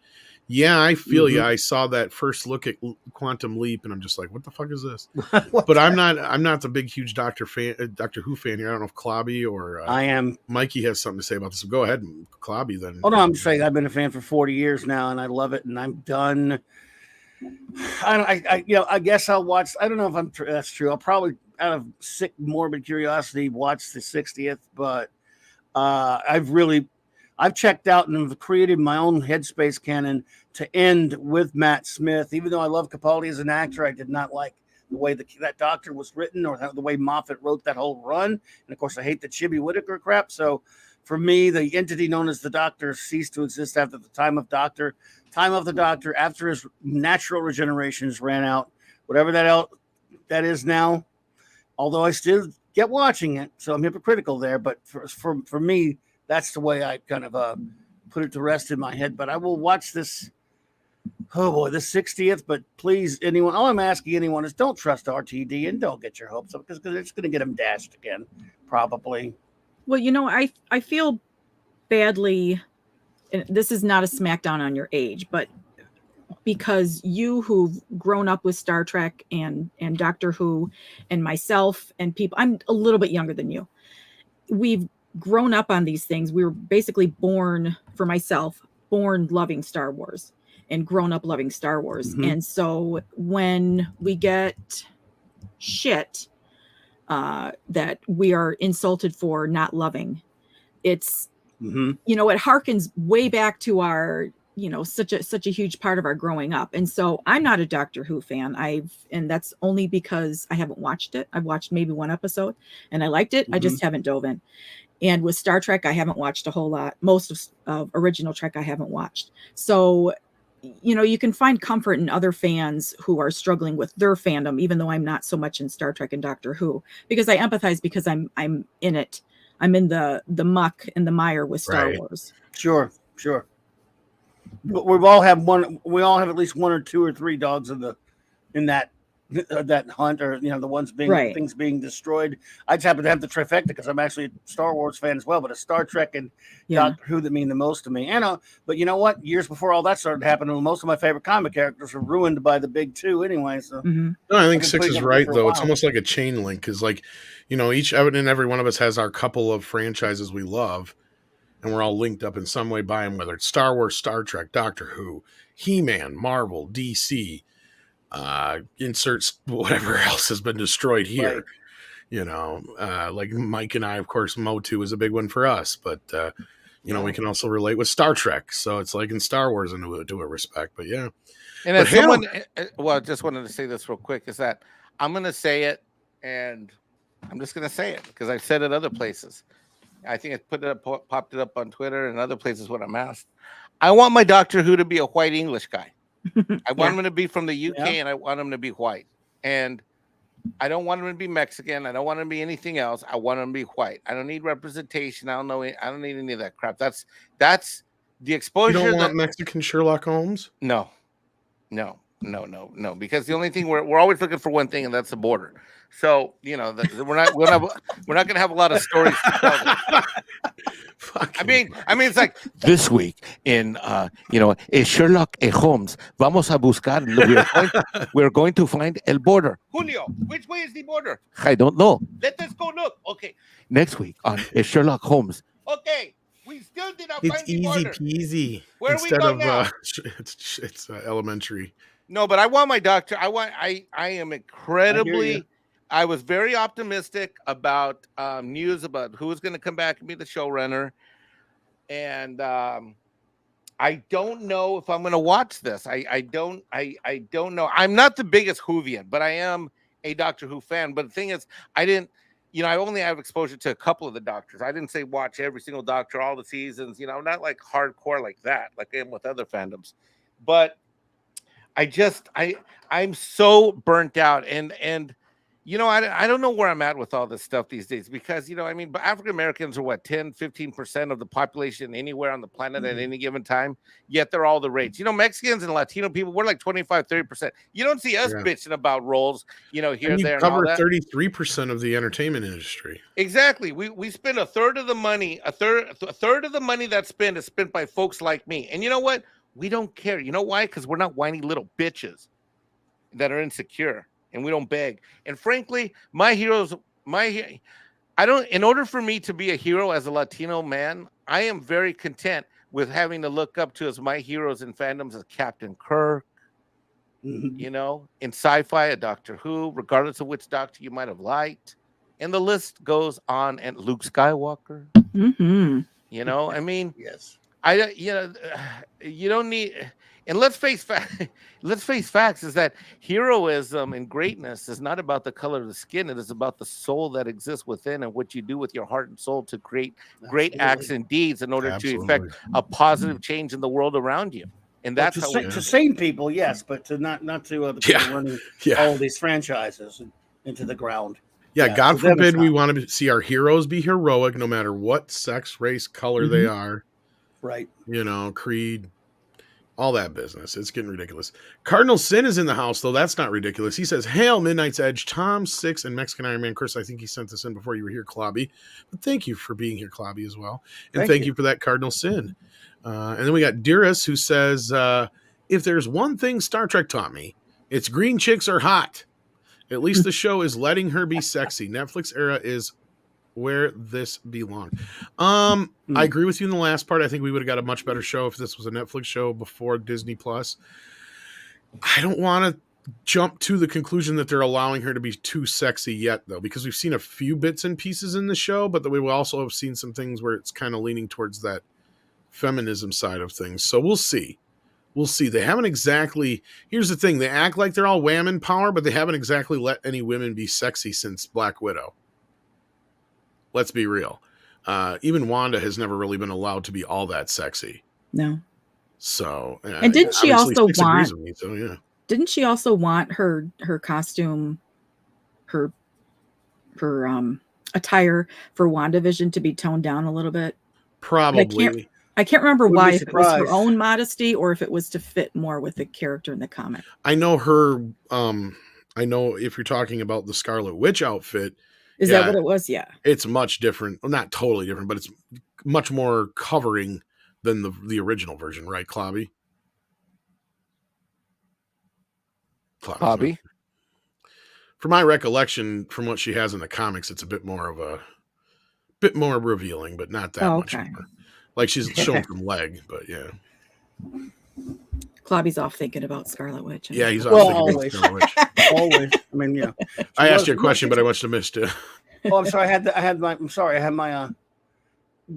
Yeah, I feel you. I saw that first look at Quantum Leap and I'm just like, what the fuck is this? But I'm not the big, huge Doctor Who fan here. I don't know if Klobby or I am. Mikey has something to say about this. So go ahead, Klobby, then. Oh no, I'm saying I've been a fan for 40 years now, and I love it, and I'm done. I guess I'll watch. I don't know if that's true. I'll probably, out of sick morbid curiosity, watch the 60th. But I've checked out and have created my own headspace canon to end with Matt Smith. Even though I love Capaldi as an actor, I did not like the way that Doctor was written or the way Moffat wrote that whole run. And of course, I hate the Chibi Whittaker crap. So for me, the entity known as the Doctor ceased to exist after the time of the Doctor, after his natural regenerations ran out, whatever that is now. Although I still get watching it, so I'm hypocritical there. But for me, that's the way I kind of put it to rest in my head. But I will watch this. Oh boy, the 60th. But please, anyone, all I'm asking anyone is don't trust RTD and don't get your hopes up because it's going to get them dashed again, probably. Well, you know, I feel badly, and this is not a smackdown on your age, but because you who've grown up with Star Trek and Doctor Who and myself and people, I'm a little bit younger than you. We've grown up on these things. We were basically born, for myself, born loving Star Wars and grown up loving Star Wars. Mhm. And so when we get shit that we are insulted for not loving, it's, Mhm. you know, it harkens way back to our, you know, such a huge part of our growing up. And so I'm not a Doctor Who fan. And that's only because I haven't watched it. I've watched maybe one episode and I liked it. I just haven't dove in. And with Star Trek, I haven't watched a whole lot. Most of original Trek I haven't watched. So, you know, you can find comfort in other fans who are struggling with their fandom, even though I'm not so much in Star Trek and Doctor Who, because I empathize because I'm in it. I'm in the muck and the mire with Star Right. Wars. Sure. But we all have at least one or two or three dogs in that hunt, or you know, the ones being Right. things being destroyed. I just happen to have the trifecta because I'm actually a Star Wars fan as well, but a Star Trek and Yeah. Doctor Who that mean the most to me. And but you know what? Years before all that started happening, most of my favorite comic characters were ruined by the big two anyway. So Mhm. No, I think I've been Six putting is up with it right for a though. It's while. almost like a chain link because, like, you know, each and every one of us has our couple of franchises we love, and we're all linked up in some way by them. Whether it's Star Wars, Star Trek, Doctor Who, He-Man, Marvel, DC, inserts whatever else has been destroyed here. Right. You know, like Mike and I, of course, Motu is a big one for us, but you know, we can also relate with Star Trek. So it's like in Star Wars to a respect. But yeah. And But as someone, well, I just wanted to say this real quick, is that I'm going to say it, and I'm just going to say it because I've said it other places. I think I popped it up on Twitter and other places when I'm asked. I want my Doctor Who to be a white English guy. I want him to be from the UK, and I want him to be white. And I don't want him to be Mexican. I don't want him to be anything else. I want him to be white. I don't need representation. I don't need any of that crap. That's the exposure. You don't want Mexican Sherlock Holmes? No. Because the only thing we're always looking for one thing, and that's the border. So you know we're not going to have a lot of stories to tell. I mean, it's like this week in a Sherlock Holmes. Vamos a buscar. We're going to find el border. Julio, which way is the border? I don't know. Let us go look. Okay. Next week on a Sherlock Holmes. Okay. We still did not find the border. It's easy peasy. Where instead we go of now? it's elementary. No, but I want my doctor. I am incredibly. I was very optimistic about news about who was going to come back and be the showrunner, and I don't know if I'm going to watch this. I don't know. I'm not the biggest Whovian, but I am a Doctor Who fan. But the thing is, I only have exposure to a couple of the Doctors. I didn't say watch every single Doctor, all the seasons. You know, not like hardcore like that, like I am with other fandoms. But I'm so burnt out, and you know, I don't know where I'm at with all this stuff these days because, you know, I mean, but African Americans are what, 10-15% of the population anywhere on the planet at any given time, yet they're all the rage. You know, Mexicans and Latino people, we're like 25-30%. You don't see us bitching about roles, you know, here, and there, you cover and all that. 33% of the entertainment industry. Exactly. We spend a third of the money, a third of the money that's spent is spent by folks like me. And you know what? We don't care. You know why? Because we're not whiny little bitches that are insecure. And we don't beg. And frankly, in order for me to be a hero as a Latino man, I am very content with having to look up to as my heroes in fandoms as Captain Kirk, you know, in sci-fi, a Doctor Who, regardless of which Doctor you might have liked. And the list goes on. And Luke Skywalker, you know, I mean, yes. You don't need, and let's face facts is that heroism and greatness is not about the color of the skin. It is about the soul that exists within and what you do with your heart and soul to create great acts and deeds in order to effect a positive change in the world around you. And that's to sane people, yes, but to not to the people running all of these franchises into the ground. Yeah, God forbid we want to see our heroes be heroic no matter what sex, race, color they are. Right. You know, creed, all that business. It's getting ridiculous. Cardinal Sin is in the house, though. That's not ridiculous. He says, Hail, Midnight's Edge, Tom, Six, and Mexican Iron Man. Chris, I think he sent this in before you were here, Clobby. But thank you for being here, Clobby, as well. And thank you for that, Cardinal Sin. And then we got Dearest, who says, if there's one thing Star Trek taught me, it's green chicks are hot. At least the show is letting her be sexy. Netflix era is where this belonged. I agree with you in the last part. I think we would have got a much better show if this was a Netflix show before Disney Plus. I don't want to jump to the conclusion that they're allowing her to be too sexy yet, though, because we've seen a few bits and pieces in the show, but we will also have seen some things where it's kind of leaning towards that feminism side of things. So we'll see. We'll see. They haven't exactly. Here's the thing: they act like they're all wham in power, but they haven't exactly let any women be sexy since Black Widow. Let's be real. Even Wanda has never really been allowed to be all that sexy. No. So, and didn't she also want? Me, so yeah. Didn't she also want her costume, her attire for WandaVision to be toned down a little bit? Probably. I can't remember why, if it was her own modesty or if it was to fit more with the character in the comic. I know her. I know if you're talking about the Scarlet Witch outfit. Is that what it was? Yeah. It's much different. Well, not totally different, but it's much more covering than the original version, right, Clobby? Clobby? From my recollection, from what she has in the comics, it's a bit more revealing, but not that much more. Like she's shown from leg, but yeah. Clobby's off thinking about Scarlet Witch. Yeah, he's off thinking always. about Scarlet Witch. Always. I mean, yeah. I asked you a question, but I must have missed it. Oh, I'm sorry.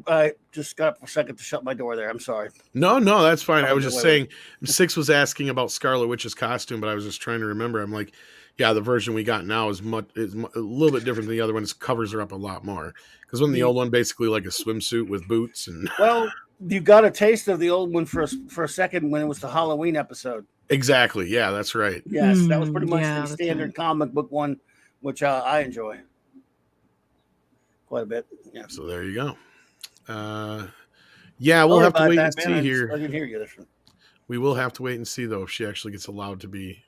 I just got up for a second to shut my door there. I'm sorry. No, that's fine. I was just saying, Six was asking about Scarlet Witch's costume, but I was just trying to remember. I'm like, yeah, the version we got now is a little bit different than the other one. It covers her up a lot more. Because when the old one basically like a swimsuit with boots and. Well, you got a taste of the old one for a second when it was the Halloween episode. Exactly. Yeah, that's right. Yes, that was pretty much the standard comic book one, which I enjoy quite a bit. Yeah. So there you go. We'll have to wait and see here. I didn't hear you. We will have to wait and see, though, if she actually gets allowed to be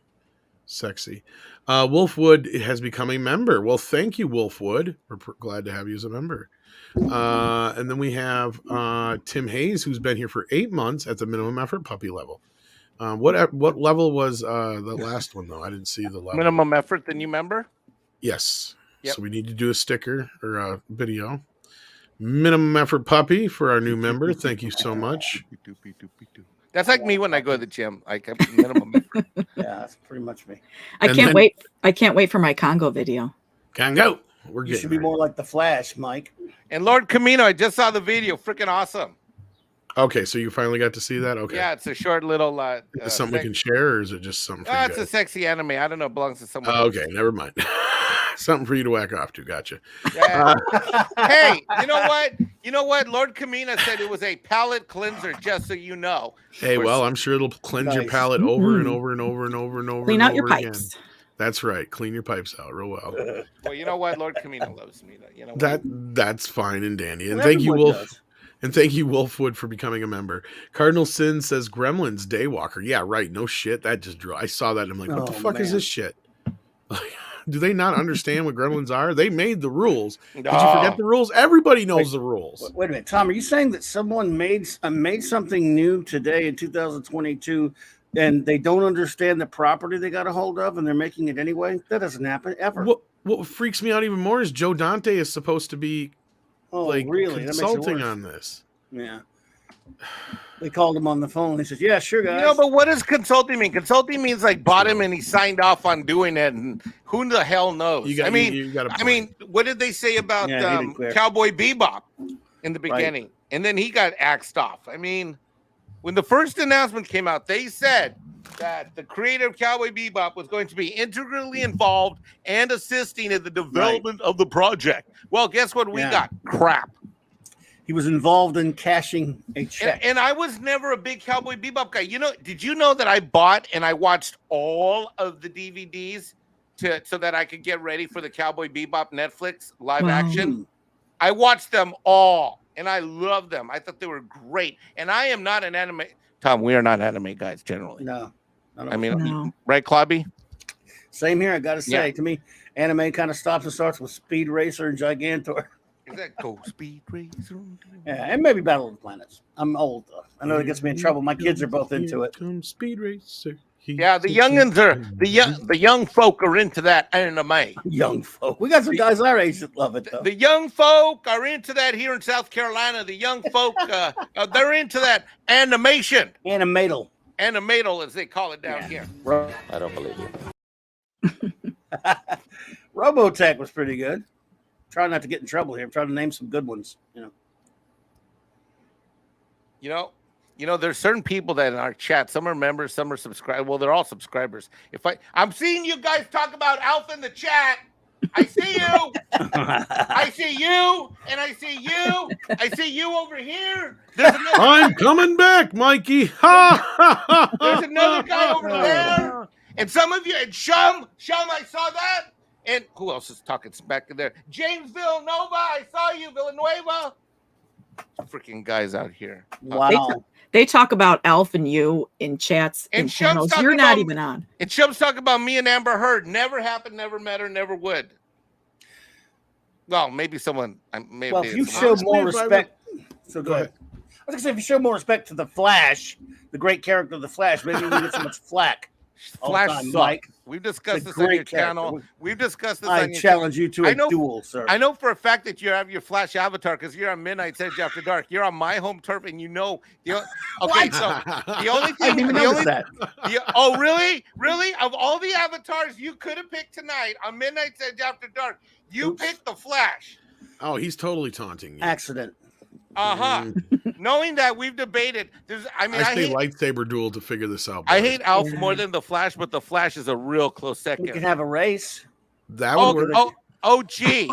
sexy. Wolfwood has become a member. Well, thank you, Wolfwood. We're glad to have you as a member. And then we have Tim Hayes, who's been here for 8 months at the minimum effort puppy level. What level was the last one, though? I didn't see the level. Minimum effort, the new member? Yes. Yep. So we need to do a sticker or a video. Minimum effort puppy for our new member. Thank you so much. That's like me when I go to the gym. I kept minimum effort. Yeah, that's pretty much me. I can't wait for my Congo video. Congo. You should be more like the Flash, Mike. And Lord Camino, I just saw the video. Freaking awesome. Okay, so you finally got to see that? Okay. Yeah, it's a short little. Is something we can share, or is it just something? It's a sexy anime. I don't know. It belongs to someone. Okay, never mind. Something for you to whack off to. Gotcha. Yeah. Hey, you know what? Lord Kamina said it was a palate cleanser, just so you know. Hey, well, I'm sure it'll cleanse your palate over and over and over and over and over. Clean out your pipes. Again. That's right. Clean your pipes out real well. Well, you know what? Lord Kamina loves me. You know that's fine and dandy. And thank you, Wolf. And thank you, Wolfwood, for becoming a member. Cardinal Sin says Gremlins Daywalker. Yeah, right. No shit. That just drew. I saw that and I'm like, what the fuck is this shit? Do they not understand what Gremlins are? They made the rules. Did you forget the rules? Everybody knows the rules. Wait a minute, Tom. Are you saying that someone made something new today in 2022 and they don't understand the property they got a hold of and they're making it anyway? That doesn't happen ever. What freaks me out even more is Joe Dante is supposed to be really consulting on this. Yeah. They called him on the phone. He says, "Yeah, sure, guys." No, but what does consulting mean? Consulting means like bought him and he signed off on doing it, and who the hell knows? I mean, what did they say about Cowboy Bebop in the beginning? Right. And then he got axed off. I mean, when the first announcement came out, they said that the creator of Cowboy Bebop was going to be integrally involved and assisting in the development of the project. Well, guess what? We got crap. He was involved in cashing a check. And I was never a big Cowboy Bebop guy. Did you know that I bought and I watched all of the DVDs so that I could get ready for the Cowboy Bebop Netflix live action? I watched them all, and I loved them. I thought they were great. And I am not an anime. Tom, we are not anime guys generally. No. Right, Clobby? Same here. I got to say, to me, anime kind of stops and starts with Speed Racer and Gigantor. Is that Go Speed Racer? Yeah, and maybe Battle of the Planets. I'm old though. I know that gets me in trouble. My kids are both into it. Speed Racer. Yeah, the youngins are the young folk are into that anime. Young folk. We got some guys our age that love it though. The young folk are into that here in South Carolina. The young folk, they're into that animation. Animatal, as they call it down here. I don't believe you. Robotech was pretty good. Trying not to get in trouble here. I'm trying to name some good ones. You know, there's certain people that in our chat, some are members, some are subscribers. Well, they're all subscribers. I'm seeing you guys talk about Alpha in the chat. I see you. I see you, and I see you. I see you over here. I'm coming back, Mikey. There's another guy over there. And some of you, and Shum, I saw that. And who else is talking back there? James Villanova, I saw you, Villanueva. Freaking guys out here. Wow. They talk about Alf and you in chats and channels you're not even on. And Shum's talking about me and Amber Heard. Never happened, never met her, never would. Well, maybe someone. Well, if you show more respect. So go ahead. I was going to say, if you show more respect to the Flash, the great character of the Flash, maybe you won't get so much flack. Flash sucks. We've discussed this on your channel. We've discussed this on your challenge you to a duel, sir. I know for a fact that you have your Flash avatar because you're on Midnight's Edge After Dark. You're on my home turf, and you know. Okay, so the only thing. I didn't even notice that. Oh, really? Really? Of all the avatars you could have picked tonight on Midnight's Edge After Dark, you picked the Flash. Oh, he's totally taunting you. Accident. Knowing that we've debated, I hate lightsaber duel to figure this out. I hate Alf more than the Flash, but the Flash is a real close second. We can have a race. That would work. Gee.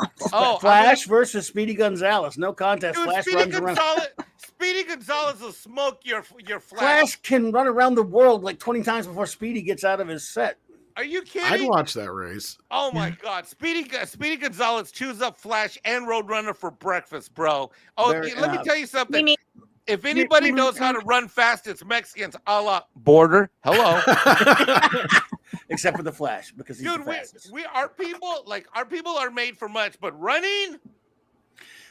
Flash versus Speedy Gonzalez. No contest. Dude, Flash Speedy runs Gonzalez, around. Speedy Gonzalez will smoke your Flash. Flash can run around the world like 20 times before Speedy gets out of his set. Are you kidding? I'd watch that race. Oh my God, Speedy Gonzalez chews up Flash and Roadrunner for breakfast, bro. Let me tell you something. If anybody knows how to run fast, it's Mexicans, a la Border. Hello. Except for the Flash, because he's the fastest. Our people are made for much, but running.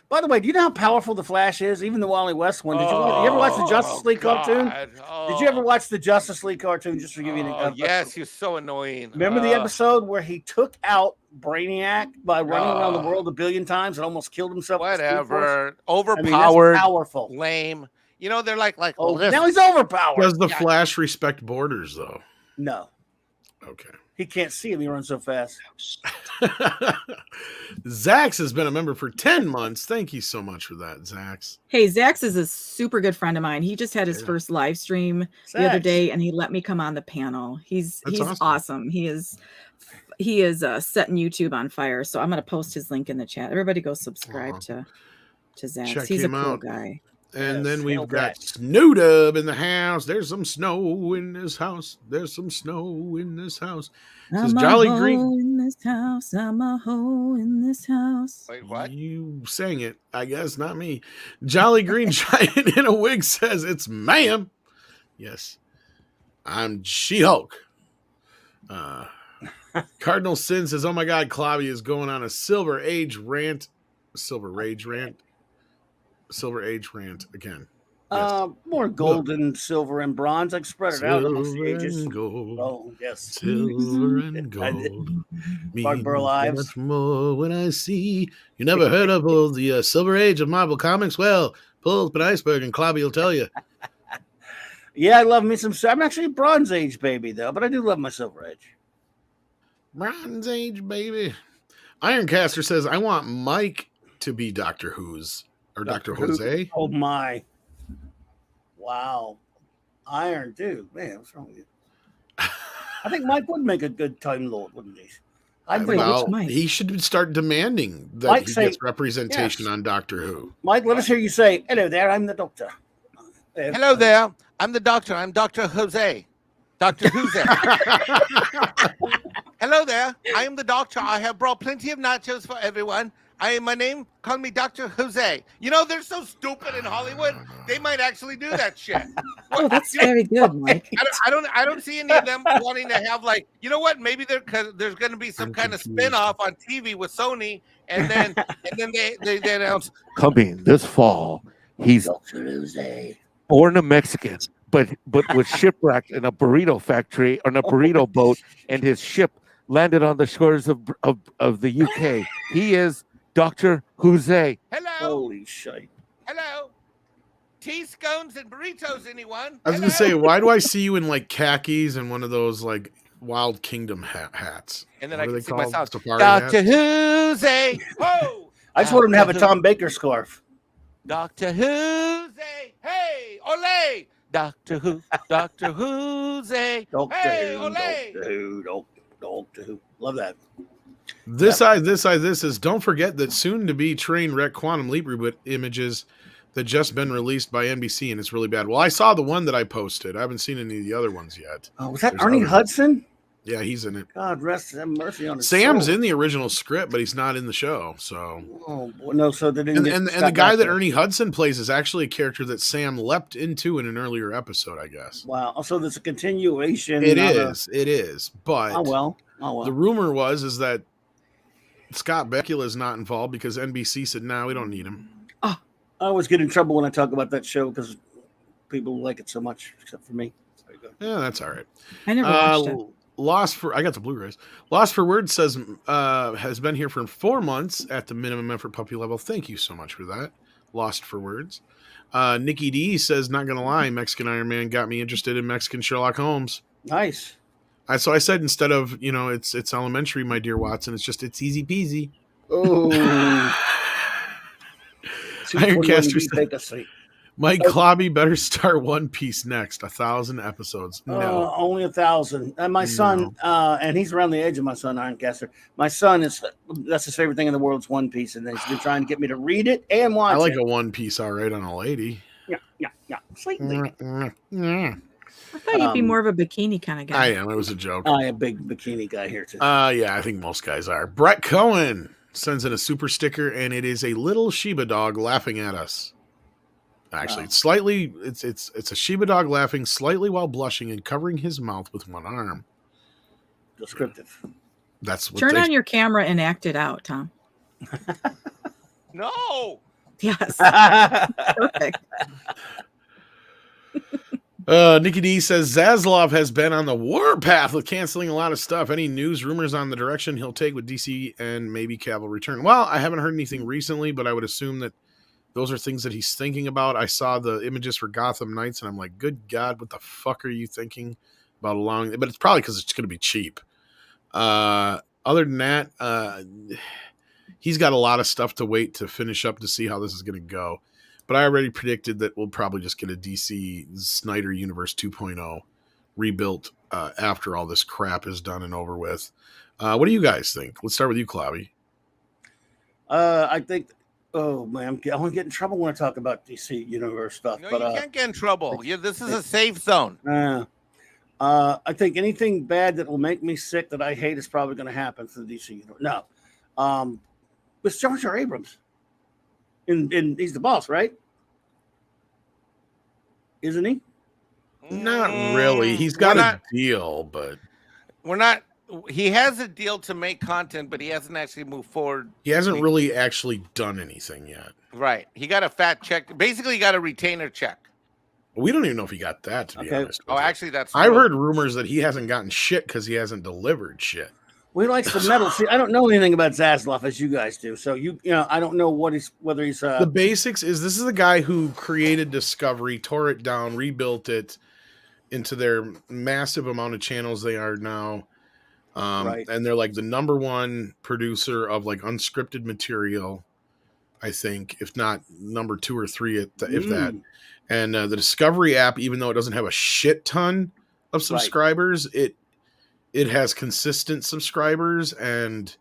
By the way, do you know how powerful the Flash is? Even the Wally West one. Did you ever watch the Justice League cartoon? Did you ever watch the Justice League cartoon? Just to give you an example. Yes, he's so annoying. Remember the episode where he took out Brainiac by running around the world 1 billion times and almost killed himself? Whatever. Overpowered. Powerful. Lame. You know, they're like now he's overpowered. Does the Flash respect borders, though? No. Okay. He can't see him. He runs so fast. Zax has been a member for 10 months. Thank you so much for that, Zax. Hey, Zax is a super good friend of mine. He just had his first live stream the other day, and he let me come on the panel. He's awesome. He is setting YouTube on fire. So I'm going to post his link in the chat. Everybody go subscribe to Zax. He's a cool guy. And then we've got Snowdub in the house. There's some snow in this house. There's some snow in this house. Says Jolly Green in this house. I'm a hoe in this house. Wait, what? You sang it, I guess, not me. Jolly Green Giant in a wig says it's ma'am. Yes, I'm She-Hulk. Cardinal Sin says, "Oh my God, Claudia is going on a Silver Age rant again." Yes. More gold and silver and bronze. Like spread it out amongst the Silver ages. and gold. Oh yes, Silver and gold. Mark Burr Lives. Much more when I see. You never heard of the Silver Age of Marvel Comics? Well, pull up an iceberg and Clobby will tell you. Yeah, I love me some. I'm actually a Bronze Age baby though, but I do love my Silver Age. Bronze Age baby. Ironcaster says, "I want Mike to be Doctor Who's or Dr. Jose." Oh my! Wow, Iron dude, man, what's wrong with you? I think Mike would make a good Time Lord, wouldn't he? He should start demanding that Mike he gets representation on Doctor Who. Mike, let us hear you say, "Hello there, I'm the Doctor." Hello there, I'm the Doctor. I'm Dr. Jose. Dr. Jose. Hello there, I am the Doctor. I have brought plenty of nachos for everyone. my name, call me Dr. Jose. You know, they're so stupid in Hollywood. They might actually do that shit. Oh, that's very good, Mike. I don't see any of them wanting to have like, you know what? Maybe there's going to be some kind of spin-off on TV with Sony, and then they announce coming this fall. He's born a Mexican, but was shipwrecked in a burrito factory on a burrito boat, and his ship landed on the shores of the UK. He is Dr. Jose. Hello. Holy shit. Hello. Tea, scones, and burritos, anyone? I was going to say, why do I see you in like khakis and one of those like Wild Kingdom hats? And then What I are can they see called? myself. Safari Dr. hats? Jose. Ho. I just want him to have a Tom Baker scarf. Dr. Jose. Hey, ole. Dr. Who. Dr. Jose. Doctor Hey, Who, ole. Doctor Who, Doctor Who. Love that. This is don't forget that soon to be train wreck Quantum Leap reboot images that just been released by NBC, and it's really bad. Well, I saw the one that I posted. I haven't seen any of the other ones yet. Oh, was that There's Ernie other- Hudson? Yeah, he's in it. God rest have mercy on his Sam's soul. in the original script, but he's not in the show. So, Oh boy, no, so they didn't. and the guy that Ernie Hudson plays is actually a character that Sam leapt into in an earlier episode, I guess. Wow. So there's a continuation. It not is. But Oh the well. rumor is that Scott Bakula is not involved because NBC said, "No, we don't need him." I always get in trouble when I talk about that show because people like it so much, except for me. Very good. Yeah, that's all right. I never watched it. I got the Blu-rays. Lost for Words says has been here for 4 months at the minimum effort puppy level. Thank you so much for that. Lost for Words. Nikki D says, not gonna lie, Mexican Iron Man got me interested in Mexican Sherlock Holmes. Nice. So I said, instead of it's elementary, my dear Watson, it's easy peasy. Oh. Ironcaster said, Take a seat. Mike Clobby better start One Piece next. 1,000 episodes. No. Only 1,000. And my son, and he's around the age of my son, Ironcaster. My son that's his favorite thing in the world is One Piece, and he's been trying to get me to read it and watch it. I like a One Piece all right on a lady. Yeah. Slightly. Yeah. I thought you'd be more of a bikini kind of guy. I am. It was a joke. I am a big bikini guy here too. Yeah, I think most guys are. Brett Cohen sends in a super sticker, and it is a little Shiba dog laughing at us. Actually, it's slightly. It's a Shiba dog laughing slightly while blushing and covering his mouth with one arm. Descriptive. That's what Turn on your camera and act it out, Tom. No. Yes. Perfect. Nikki D says Zaslav has been on the warpath with canceling a lot of stuff. Any news, rumors on the direction he'll take with DC and maybe Cavill return? Well, I haven't heard anything recently, but I would assume that those are things that he's thinking about. I saw the images for Gotham Knights, and I'm like, good God, what the fuck are you thinking about allowing? But it's probably because it's going to be cheap. Other than that, he's got a lot of stuff to wait to finish up to see how this is going to go. But I already predicted that we'll probably just get a DC Snyder Universe 2.0 rebuilt after all this crap is done and over with. What do you guys think? Let's start with you, Clobby. I think. Oh man, I want to get in trouble when I talk about DC Universe stuff. No, but you can't get in trouble. This is a safe zone. I think anything bad that will make me sick that I hate is probably going to happen to the DC Universe. No, it's Jar Jar Abrams. And he's the boss, right? Isn't he? Not really. He's got a deal, but we're not. He has a deal to make content, but he hasn't actually moved forward. He hasn't really actually done anything yet. Right. He got a fat check. Basically, he got a retainer check. We don't even know if he got that, to be honest. Oh, actually, that's. I've heard rumors that he hasn't gotten shit because he hasn't delivered shit. Well, he likes the metal. See, I don't know anything about Zaslav as you guys do. So I don't know whether he's the basics is this is the guy who created Discovery, tore it down, rebuilt it into their massive amount of channels they are now. Right. And they're like the number one producer of like unscripted material, I think, if not number 2 or 3 if that. And the Discovery app, even though it doesn't have a shit ton of subscribers, it has consistent subscribers, and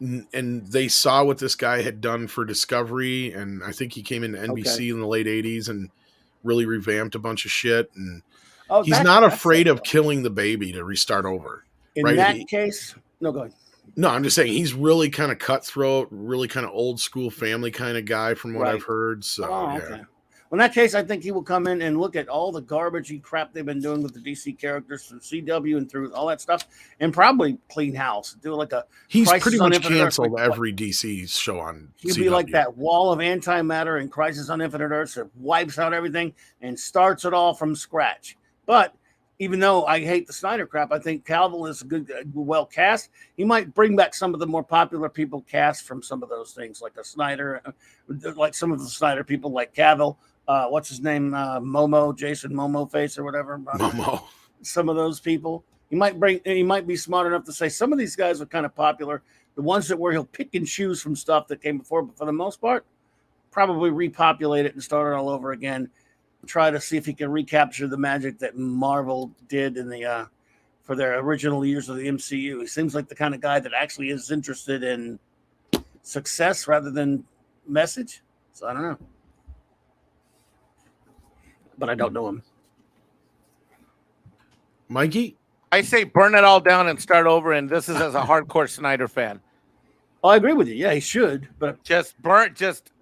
they saw what this guy had done for Discovery, and I think he came into NBC in the late 80s and really revamped a bunch of shit, and he's not afraid of killing the baby to restart over. In that case, no, go ahead. No, I'm just saying he's really kind of cutthroat, really kind of old school family kind of guy from what Right. I've heard. So yeah. Okay. Well, in that case, I think he will come in and look at all the garbagey crap they've been doing with the DC characters through CW and through all that stuff, and probably clean house. Do like a He's Crisis pretty on much Infinite Earth, canceled like, every DC show on he'll CW. be like that wall of antimatter in Crisis on Infinite Earths that wipes out everything and starts it all from scratch. But even though I hate the Snyder crap, I think Cavill is a good, well cast. He might bring back some of the more popular people cast from some of those things, like a Snyder, like some of the Snyder people, like Cavill. What's his name? Jason Momo Face or whatever. Momo. Some of those people. He might be smart enough to say some of these guys are kind of popular. The ones that where he'll pick and choose from stuff that came before, but for the most part, probably repopulate it and start it all over again. Try to see if he can recapture the magic that Marvel did in the for their original years of the MCU. He seems like the kind of guy that actually is interested in success rather than message. So I don't know. But I don't know him. Mikey? I say burn it all down and start over. And this is as a hardcore Snyder fan. Oh, I agree with you. Yeah, he should. But Just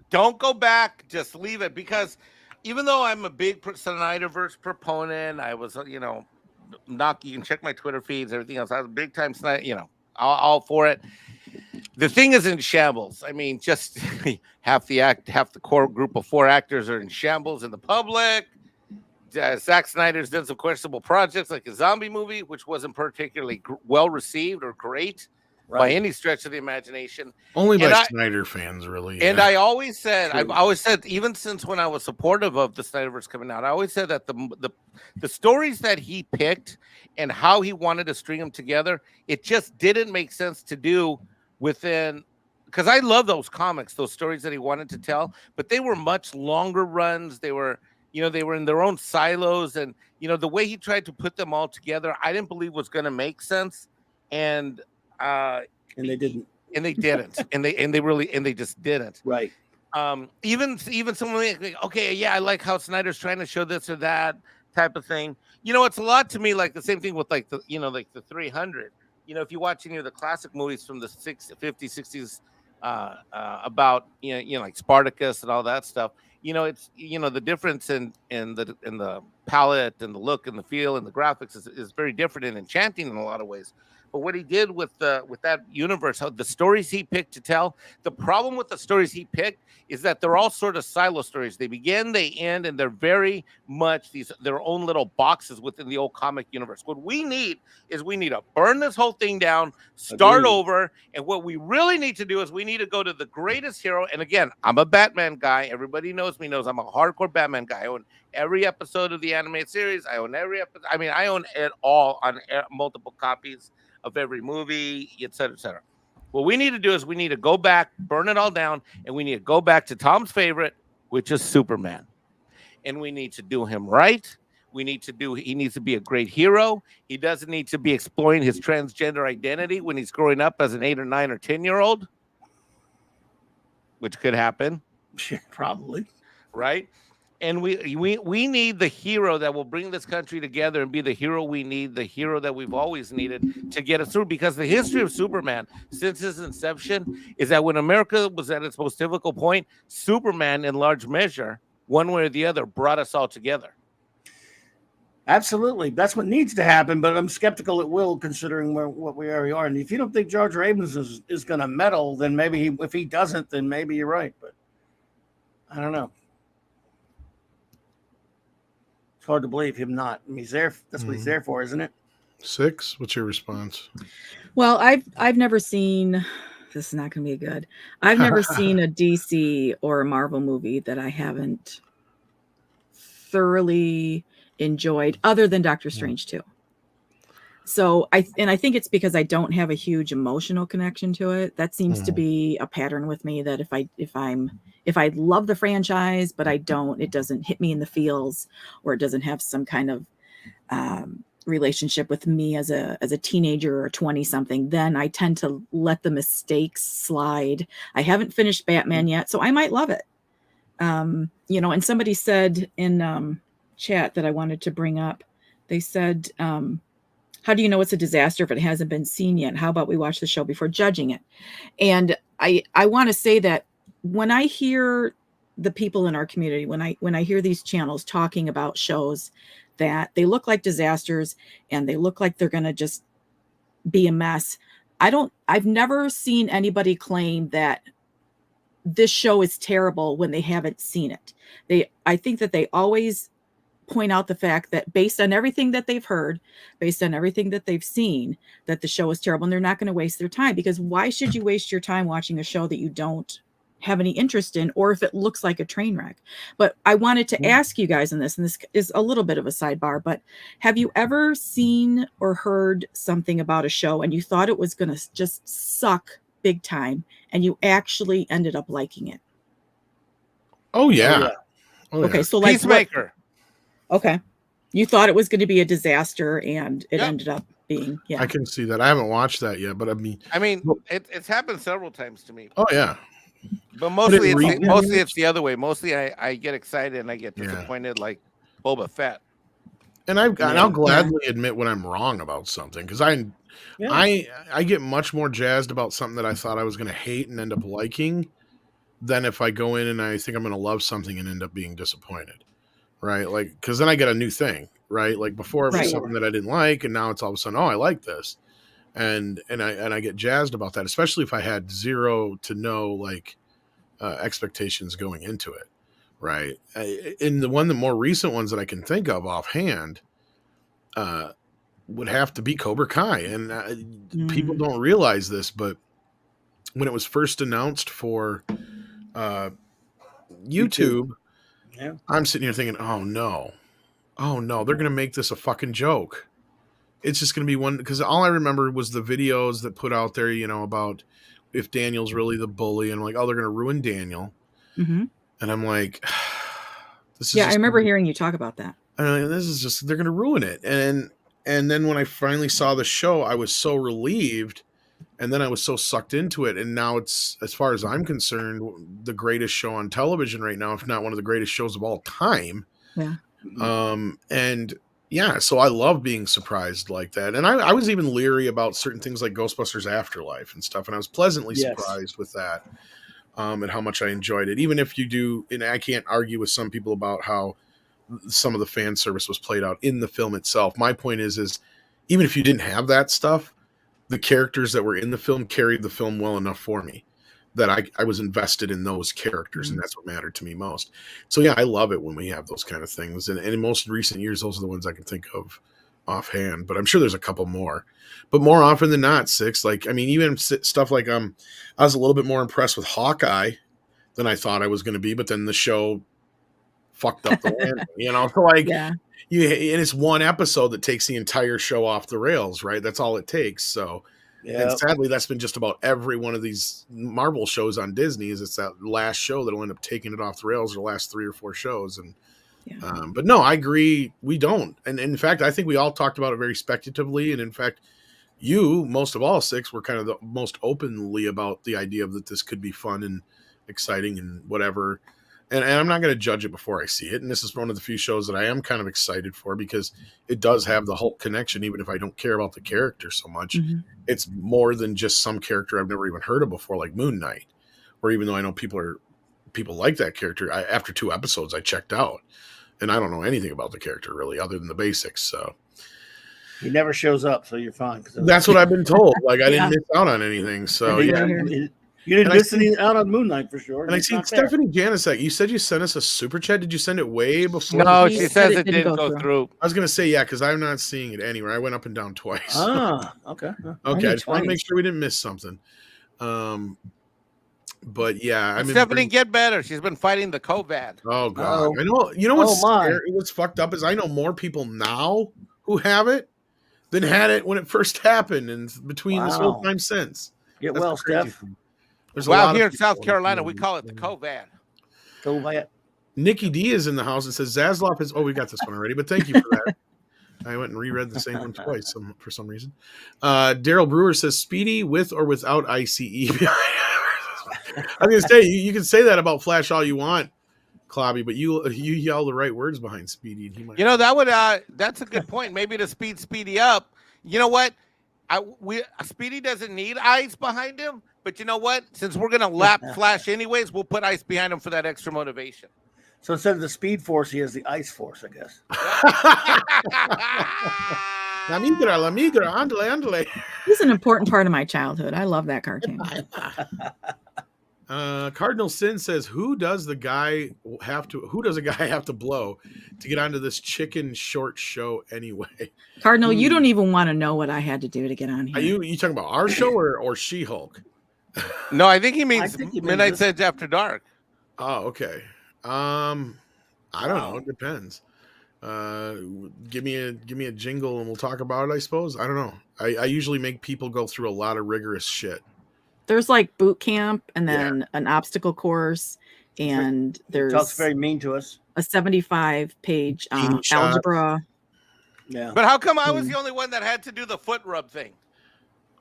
don't go back. Just leave it, because even though I'm a big Snyderverse proponent, I was, you can check my Twitter feeds, everything else. I was a big time Snyder, all for it. The thing is in shambles. I mean, just half the core group of 4 actors are in shambles in the public. Zack Snyder's done some questionable projects like a zombie movie, which wasn't particularly well received or great by any stretch of the imagination. Only by Snyder fans, really. And I've always said, even since when I was supportive of the Snyderverse coming out, I always said that the stories that he picked and how he wanted to string them together, it just didn't make sense to do within. Because I love those comics, those stories that he wanted to tell, but they were much longer runs. They were in their own silos, and the way he tried to put them all together, I didn't believe was going to make sense, and they didn't, and they didn't, and they just didn't. Right. Even someone like, okay, yeah, I like how Snyder's trying to show this or that type of thing. It's a lot to me like the same thing with like the 300. If you watch any of the classic movies from the 50s, 60s, about like Spartacus and all that stuff. It's the difference in the palette and the look and the feel and the graphics is very different and enchanting in a lot of ways. But what he did with that universe, how the stories he picked to tell, the problem with the stories he picked is that they're all sort of silo stories. They begin, they end, and they're very much their own little boxes within the old comic universe. What we need to burn this whole thing down, start over, and what we really need to do is we need to go to the greatest hero. And again, I'm a Batman guy. Everybody knows I'm a hardcore Batman guy. I own every episode of the animated series. I own every episode. I mean, I own it all on multiple copies of every movie, et cetera, et cetera. What we need to do is we need to go back, burn it all down, and we need to go back to Tom's favorite, which is Superman. And we need to do him right. He needs to be a great hero. He doesn't need to be exploring his transgender identity when he's growing up as an 8 or 9 or 10-year-old, which could happen. Probably. Right? And we need the hero that will bring this country together and be the hero we need, the hero that we've always needed to get us through. Because the history of Superman since his inception is that when America was at its most difficult point, Superman, in large measure, one way or the other, brought us all together. Absolutely. That's what needs to happen, but I'm skeptical it will, considering what we already are. And if you don't think George Abrams is going to meddle, then maybe if he doesn't, then maybe you're right. But I don't know. It's hard to believe him not. I mean, he's there. That's what he's there for, isn't it? 6. What's your response? Well, I've never seen. This is not going to be good. I've never seen a DC or a Marvel movie that I haven't thoroughly enjoyed, other than Doctor Strange 2. So I think it's because I don't have a huge emotional connection to it. That seems to be a pattern with me, that if I love the franchise, but it doesn't hit me in the feels, or it doesn't have some kind of relationship with me as a teenager or 20 something, then I tend to let the mistakes slide. I haven't finished Batman yet, so I might love it. And somebody said in chat that I wanted to bring up, they said, How do you know it's a disaster if it hasn't been seen yet? How about we watch the show before judging it? And I want to say that when I hear the people in our community, when I hear these channels talking about shows that they look like disasters and they look like they're going to just be a mess, I've never seen anybody claim that this show is terrible when they haven't seen it. I think that they always point out the fact that based on everything that they've heard, based on everything that they've seen, that the show is terrible, and they're not going to waste their time, because why should you waste your time watching a show that you don't have any interest in, or if it looks like a train wreck? But I wanted to ask you guys on this, and this is a little bit of a sidebar, but have you ever seen or heard something about a show and you thought it was going to just suck big time and you actually ended up liking it? Oh yeah. Okay, so like Peacemaker. Okay. You thought it was going to be a disaster and it ended up being, I can see that. I haven't watched that yet, but I mean it's happened several times to me. Oh yeah. But mostly it's the other way. Mostly I get excited and I get disappointed like Boba Fett. And I'll gladly admit when I'm wrong about something, because I get much more jazzed about something that I thought I was going to hate and end up liking than if I go in and I think I'm going to love something and end up being disappointed. Right? Like, because then I get a new thing, right? Like before it was something that I didn't like, and now it's all of a sudden, oh, I like this. And I get jazzed about that, especially if I had zero to no like expectations going into it. Right. In the more recent ones that I can think of offhand, would have to be Cobra Kai. And people don't realize this, but when it was first announced for YouTube, I'm sitting here thinking, oh no, they're going to make this a fucking joke. It's just going to be one, because all I remember was the videos that put out there, about if Daniel's really the bully, and I'm like, oh, they're going to ruin Daniel. Mm-hmm. And I'm like, this is I remember hearing you talk about that. This is just, they're going to ruin it. And then when I finally saw the show, I was so relieved. And then I was so sucked into it. And now it's, as far as I'm concerned, the greatest show on television right now, if not one of the greatest shows of all time. Yeah. So I love being surprised like that. And I was even leery about certain things like Ghostbusters Afterlife and stuff. And I was pleasantly surprised with that. And how much I enjoyed it. Even if you do, and I can't argue with some people about how some of the fan service was played out in the film itself. My point is even if you didn't have that stuff, the characters that were in the film carried the film well enough for me that I was invested in those characters, and that's what mattered to me most. So yeah, I love it when we have those kind of things. And in most recent years, those are the ones I can think of offhand, but I'm sure there's a couple more. But more often than not, like, I mean, even stuff like I was a little bit more impressed with Hawkeye than I thought I was going to be, but then the show fucked up the landing, so like and it's one episode that takes the entire show off the rails, right? That's all it takes. So and sadly, that's been just about every one of these Marvel shows on Disney. It's that last show that'll end up taking it off the rails, or the last 3 or 4 shows. And but no, I agree, we don't. And in fact, I think we all talked about it very speculatively. And in fact, you, most of all 6, were kind of the most openly about the idea of that this could be fun and exciting and whatever. And I'm not going to judge it before I see it. And this is one of the few shows that I am kind of excited for, because it does have the Hulk connection, even if I don't care about the character so much. Mm-hmm. It's more than just some character I've never even heard of before, like Moon Knight, where even though I know people like that character, after 2 episodes, I checked out. And I don't know anything about the character really, other than the basics. So he never shows up, so you're fine. That's what I've been told. Like I didn't miss out on anything. So you didn't miss any out on Moon Knight for sure. And I see Stephanie Janicek. You said you sent us a super chat. Did you send it way before? No, she says it didn't go through. I was gonna say because I'm not seeing it anywhere. I went up and down twice. Okay. Okay, I just want to make sure we didn't miss something. But yeah, I mean, Stephanie, get better. She's been fighting the COVID. Oh god, I know. You know what's scary? What's fucked up is I know more people now who have it than had it when it first happened, and between this whole time since. Get well, Steph. Here in South Carolina, we call it the COVID. COVID. Nikki D is in the house and says Zaslav is. Oh, we got this one already, but thank you for that. I went and reread the same one twice for some reason. Daryl Brewer says Speedy with or without ICE. I was gonna say you can say that about Flash all you want, Clobby, but you yell the right words behind Speedy, and he might. That would that's a good point. Maybe to speed Speedy up, You know what? Speedy doesn't need ice behind him, but you know what? Since we're gonna lap Flash anyways, we'll put ice behind him for that extra motivation. So instead of the Speed Force, he has the Ice Force, I guess. La migra, andale. He's an important part of my childhood. I love that cartoon. Cardinal Sin says, who does a guy have to blow to get onto this chicken short show anyway? Cardinal, you don't even want to know what I had to do to get on here. Are you talking about our show or She-Hulk? No, I think he means Midnight Edge After Dark. Oh, okay. I don't know. It depends. Give me a jingle and we'll talk about it, I suppose. I don't know. I usually make people go through a lot of rigorous shit. There's like boot camp and then an obstacle course, and there's talks very mean to us. A 75-page algebra. Yeah. But how come I was the only one that had to do the foot rub thing?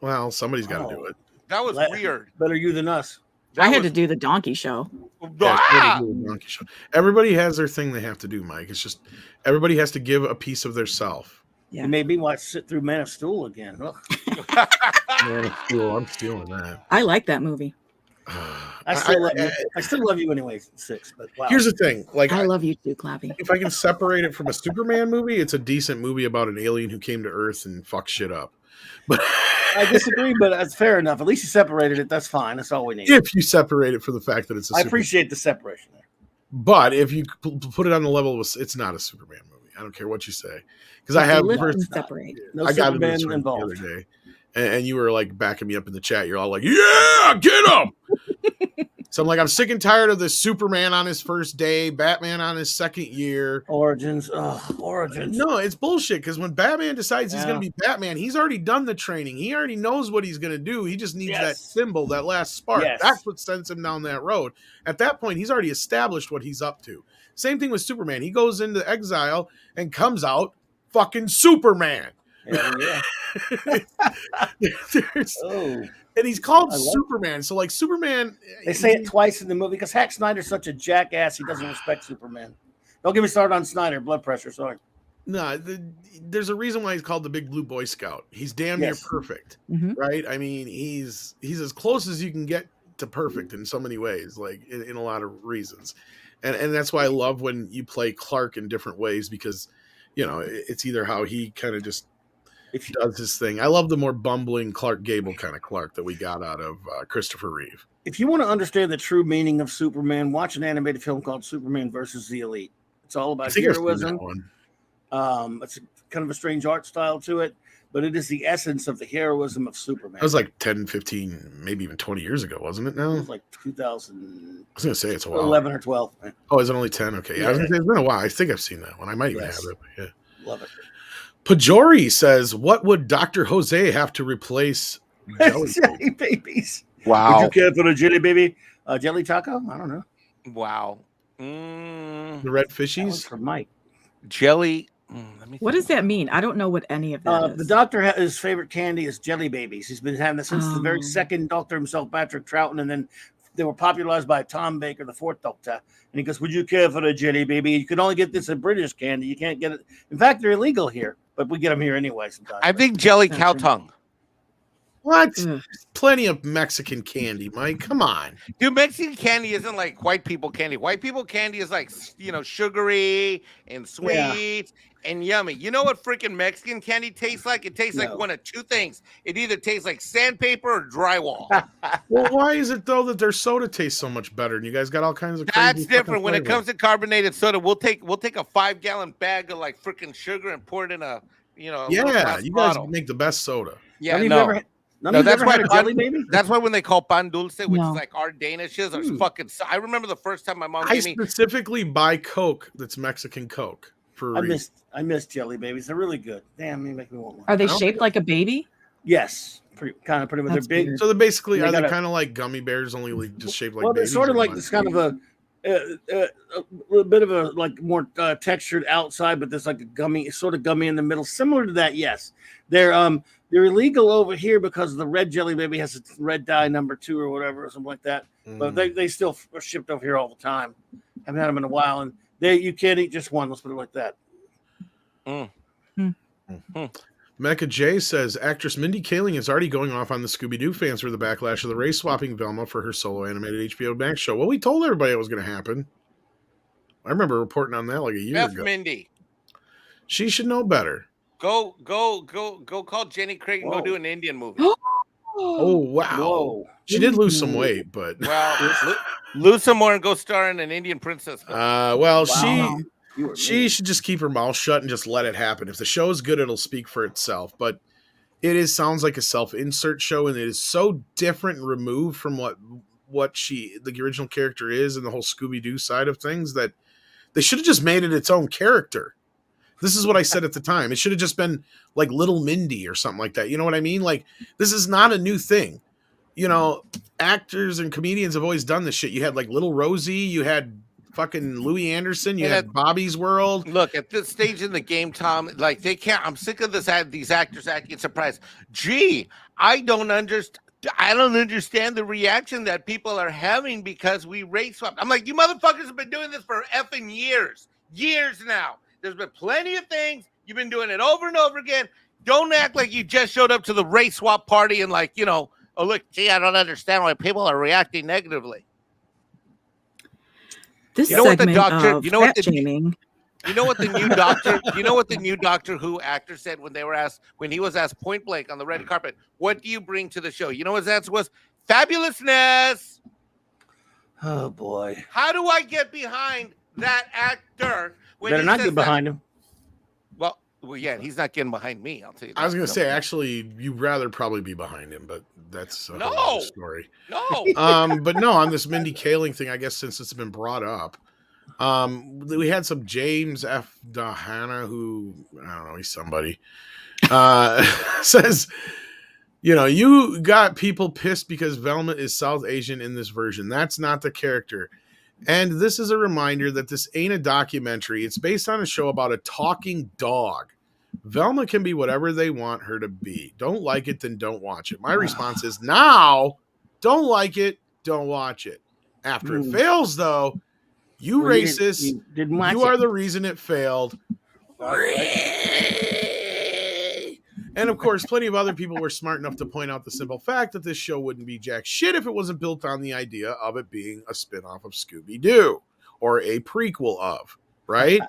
Well, somebody's got to do it. That was weird. Better you than us. I had to do the donkey show. Donkey show. Everybody has their thing they have to do, Mike. It's just everybody has to give a piece of their self. Yeah. You made me sit through Man of Steel again. Man of Steel, I'm stealing that. I like that movie. I still love you anyway, 6. But wow. Here's the thing. Like I love you too, Clappy. If I can separate it from a Superman movie, it's a decent movie about an alien who came to Earth and fucked shit up. But I disagree, but that's fair enough. At least you separated it. That's fine. That's all we need. If you separate it from the fact that it's a I appreciate the separation there. But if you put it on the level of it's not a Superman movie. I don't care what you say. Because I have separate. No I got Superman it involved. the other day. And you were like backing me up in the chat. You're all like, yeah, get him. So I'm like, I'm sick and tired of this Superman on his first day, Batman on his second year. Origins. No, it's bullshit. Because when Batman decides he's going to be Batman, he's already done the training. He already knows what he's going to do. He just needs that symbol, that last spark. Yes. That's what sends him down that road. At that point, he's already established what he's up to. Same thing with Superman. He goes into exile and comes out fucking Superman. Yeah. And he's called Superman. So, like, Superman. They say it twice in the movie because Zack Snyder's such a jackass. He doesn't respect Superman. Don't get me started on Snyder. Blood pressure. Sorry. No, there's a reason why he's called the Big Blue Boy Scout. He's damn near perfect, right? I mean, he's as close as you can get to perfect in so many ways, like in a lot of reasons. And that's why I love when you play Clark in different ways because, you know, it's either how he kind of just does his thing. I love the more bumbling Clark Gable kind of Clark that we got out of Christopher Reeve. If you want to understand the true meaning of Superman, watch an animated film called Superman versus the Elite. It's all about heroism. It's kind of a strange art style to it, but it is the essence of the heroism of Superman. That was like 10, 15, maybe even 20 years ago, wasn't it now? It was like 2000. I was going to say it's a while. 11 or 12. Oh, is it only 10? Okay. Yeah, I was going to say it's been a while. I think I've seen that one. I might even have it. Yeah. Love it. Pajori says, what would Dr. Jose have to replace jelly babies? Wow. Would you care for a jelly baby? Jelly taco? I don't know. Wow. The red fishies? For Mike. Jelly. What does that mean? I don't know what any of that is. The doctor, his favorite candy is jelly babies. He's been having it since the very second doctor himself, Patrick Troughton, and then they were popularized by Tom Baker, the fourth doctor. And he goes, would you care for a jelly baby? You can only get this at British candy. You can't get it. In fact, they're illegal here, but we get them here anyway sometimes. I think jelly cow tongue. What? Plenty of Mexican candy, Mike. Come on. Dude, Mexican candy isn't like white people candy. White people candy is like, you know, sugary and sweet and yummy. You know what freaking Mexican candy tastes like? It tastes like one of two things. It either tastes like sandpaper or drywall. Well, why is it, though, that their soda tastes so much better? And you guys got all kinds of crazy That's different. When it comes to carbonated soda, we'll take a 5-gallon bag of like freaking sugar and pour it in a, you know, you guys bottle. make the best soda. Yeah, that's why jelly baby? That's why when they call pan dulce, which is like our Danishes, are fucking. I remember the first time my mom gave me. I specifically buy Coke that's Mexican Coke. I miss jelly babies. They're really good. Damn, you make me want one. Are they shaped like a baby? Yes, pretty much. They're big. Weird. So they're basically are they kind of like gummy bears, only like just shaped like? Well, they're sort of like this kind of a little bit of a like more textured outside, but there's like a gummy in the middle, similar to that. Yes, they're illegal over here because the red jelly baby has a red dye number 2 or whatever or something like that. But they still are shipped over here all the time. Haven't had them in a while, and you can't eat just one. Let's put it like that. Mecca J says actress Mindy Kaling is already going off on the Scooby-Doo fans for the backlash of the race swapping Velma for her solo animated HBO Max show. Well, we told everybody it was going to happen. I remember reporting on that like a year ago. Mindy. She should know better. Go call Jenny Craig and go do an Indian movie. Oh, wow. Whoa. She did lose some weight, but... Well, lose some more and go star in an Indian princess film. Well, Wow. she should just keep her mouth shut and just let it happen. If the show is good, it'll speak for itself. But sounds like a self-insert show, and it is so different and removed from what the original character is and the whole Scooby-Doo side of things that they should have just made it its own character. This is what I said at the time. It should have just been like Little Mindy or something like that. You know what I mean? Like, this is not a new thing. You know, actors and comedians have always done this shit. You had like Little Rosie, you had fucking Louis Anderson, you had Bobby's World. Look, at this stage in the game, Tom, like they can't. I'm sick of these actors acting surprised. Gee, I don't understand the reaction that people are having because we race swapped. I'm like, you motherfuckers have been doing this for effing years now. There's been plenty of things. You've been doing it over and over again. Don't act like you just showed up to the race swap party and like, you know, oh, look, gee, I don't understand why people are reacting negatively. This you know what the segment doctor, of you know what the, shaming. you know what the new doctor, you know what the new Doctor Who actor said when he was asked point blank on the red carpet, what do you bring to the show? You know his answer was fabulousness. Oh boy. How do I get behind that actor? Better not get behind him. Well, yeah, he's not getting behind me. I'll tell you that. I was going to say, actually, you'd rather probably be behind him, but that's a whole other story. No. But no, on this Mindy Kaling thing, I guess since it's been brought up, we had some James F. Dahana, who, I don't know, he's somebody, says, you know, you got people pissed because Velma is South Asian in this version. That's not the character. And this is a reminder that this ain't a documentary. It's based on a show about a talking dog. Velma can be whatever they want her to be. Don't like it, then don't watch it. My response is now, don't like it, don't watch it. After it fails, though, you racist, you are the reason it failed. And of course, plenty of other people were smart enough to point out the simple fact that this show wouldn't be jack shit if it wasn't built on the idea of it being a spinoff of Scooby-Doo or a prequel of, right?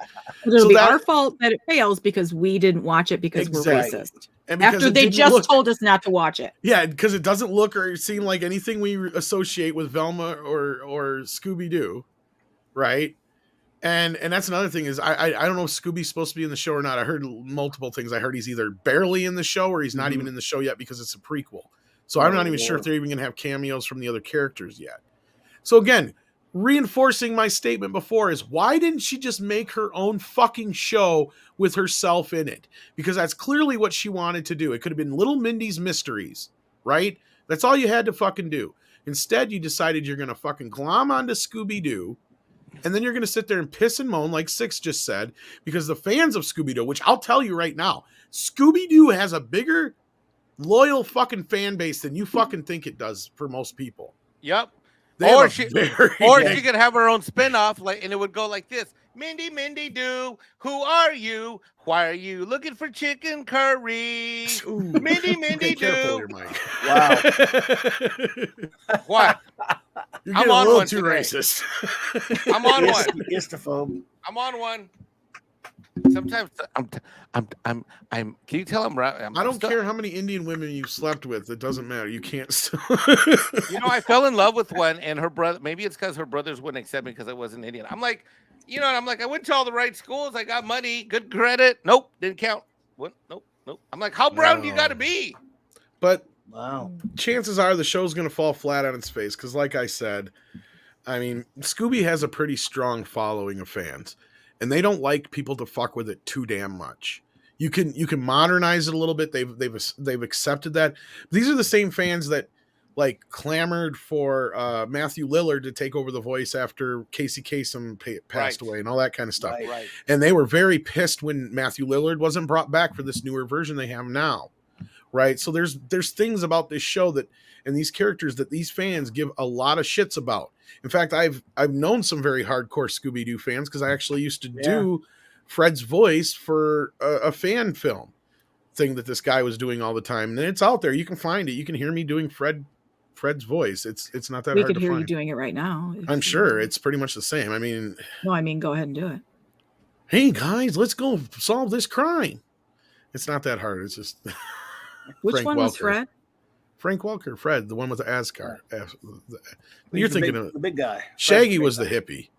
It'll be our fault that it fails because we didn't watch it because we're racist. And because after they just told us not to watch it. Yeah, because it doesn't look or seem like anything we associate with Velma or Scooby-Doo, right? And that's another thing is I don't know if Scooby's supposed to be in the show or not. I heard multiple things. I heard he's either barely in the show or he's not even in the show yet because it's a prequel. So I'm not even sure if they're even going to have cameos from the other characters yet. So again, reinforcing my statement before is why didn't she just make her own fucking show with herself in it? Because that's clearly what she wanted to do. It could have been Little Mindy's Mysteries, right? That's all you had to fucking do. Instead, you decided you're going to fucking glom onto Scooby-Doo. And then you're going to sit there and piss and moan like Six just said, because the fans of Scooby-Doo, which I'll tell you right now, Scooby-Doo has a bigger, loyal fucking fan base than you fucking think it does for most people. Yep. Or she could have her own spinoff, and it would go like this: Mindy, Mindy Doo, who are you? Why are you looking for chicken curry? Ooh. Mindy, Mindy Doo. Wow. What? You're getting a little too racist. I'm on one. Istophobe. I'm on one. Sometimes I'm. Can you tell I'm right? I don't care how many Indian women you've slept with. It doesn't matter. You can't still. You know, I fell in love with one, and her brother. Maybe it's because her brothers wouldn't accept me because I wasn't Indian. I'm like, you know, I'm like, I went to all the right schools. I got money, good credit. Nope, didn't count. What? Nope. I'm like, how brown do you got to be? But wow, chances are the show's going to fall flat on its face because, like I said, I mean, Scooby has a pretty strong following of fans, and they don't like people to fuck with it too damn much. You can modernize it a little bit. They've accepted that. These are the same fans that like clamored for Matthew Lillard to take over the voice after Casey Kasem passed away and all that kind of stuff. Right. And they were very pissed when Matthew Lillard wasn't brought back for this newer version they have now. Right. So there's things about this show that and these characters that these fans give a lot of shits about. In fact, I've known some very hardcore Scooby-Doo fans because I actually used to do Fred's voice for a fan film. thing that this guy was doing all the time. And it's out there. You can find it. You can hear me doing Fred's voice. It's not that We hard could to hear find. you doing it right now. I'm sure it's pretty much the same. I mean, no, I mean, go ahead and do it. hey guys, let's go solve this crime. It's not that hard. It's just Which Frank one was Welker. Fred? Frank Welker, Fred, the one with the Ascar. You're thinking of the big guy. Shaggy was the hippie.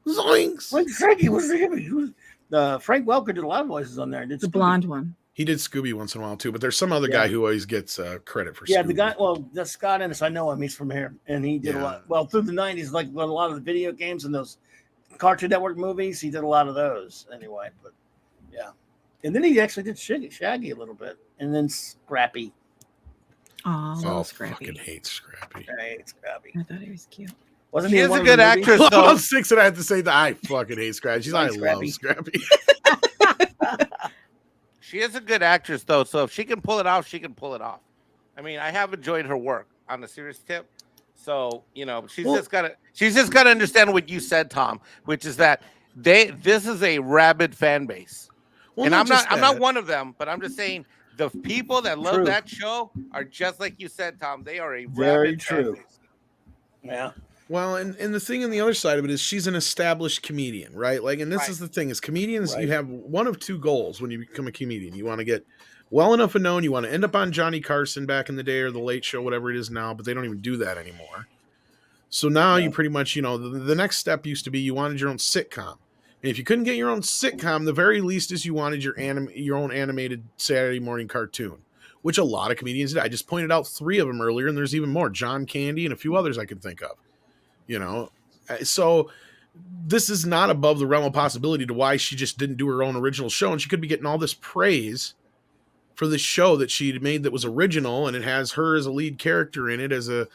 Zoinks! Shaggy was the hippie. Frank Welker did a lot of voices on there. The blonde one. He did Scooby once in a while too, but there's some other guy who always gets credit for Yeah, Scooby. the guy, well, that's Scott Ennis. I know him. He's from here. And he did a lot. Well, through the 90s, like a lot of the video games and those Cartoon Network movies, he did a lot of those anyway. But yeah. And then he actually did Shaggy a little bit. And then Scrappy. Oh, I Scrappy. fucking hate Scrappy. I hate Scrappy. I thought he was cute. Wasn't She he is in one a of the good movies? actress, Well, though. I'm 6 and I have to say that I fucking hate Scrappy. She's Like I love Scrappy. Scrappy. She is a good actress, though. So if she can pull it off, she can pull it off. I mean, I have enjoyed her work on a serious tip. So, you know, she's just got to understand what you said, Tom, which is that this is a rabid fan base. Well, and I'm not that. one of them, but I'm just saying the people that love True. that show are just like you said, Tom. They are a Very rabid true. fan base. Yeah. Well, and the thing on the other side of it is she's an established comedian, right? Like, and this is the thing is comedians, you have one of two goals when you become a comedian. You want to get well enough known, you want to end up on Johnny Carson back in the day or the Late Show, whatever it is now, but they don't even do that anymore. So now you pretty much, you know, the next step used to be you wanted your own sitcom. And if you couldn't get your own sitcom, the very least is you wanted your own animated Saturday morning cartoon, which a lot of comedians did. I just pointed out 3 of them earlier, and there's even more. John Candy and a few others I can think of. You know, so this is not above the realm of possibility to why she just didn't do her own original show. And she could be getting all this praise for this show that she made that was original. And it has her as a lead character in it as a,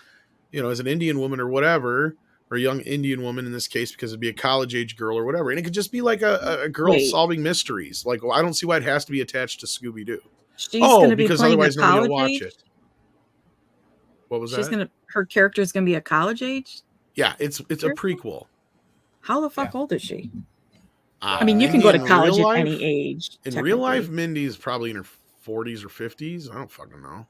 you know, as an Indian woman or whatever, or a young Indian woman in this case, because it'd be a college age girl or whatever. And it could just be like a girl solving mysteries. Like, well, I don't see why it has to be attached to Scooby-Doo. She's going to be because playing otherwise a nobody college will watch age? it. What was that? Her character is going to be a college age? Yeah, it's a prequel. How the fuck old is she? I mean, you can go to college at any age. In real life, Mindy's probably in her 40s or 50s. I don't fucking know.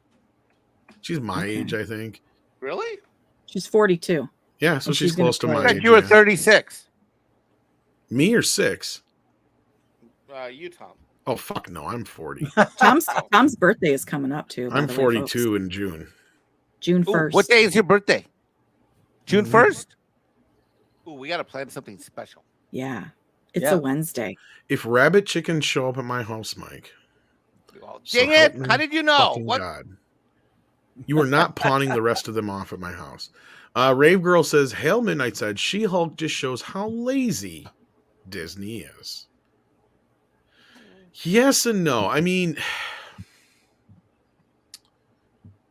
She's my age, I think. Really? She's 42. Yeah, so she's close to my age. You were 36. Me or 6? You, Tom. Oh, fuck no, I'm 40. Tom's birthday is coming up, too. I'm 42 in June. June 1st. What day is your birthday? June 1st? Ooh, we got to plan something special. Yeah. It's a Wednesday. If rabbit chickens show up at my house, Mike. Dang it. How did you know? What? God. You are not pawning the rest of them off at my house. Rave Girl says, Hail Midnight said, She-Hulk just shows how lazy Disney is. Yes and no. I mean,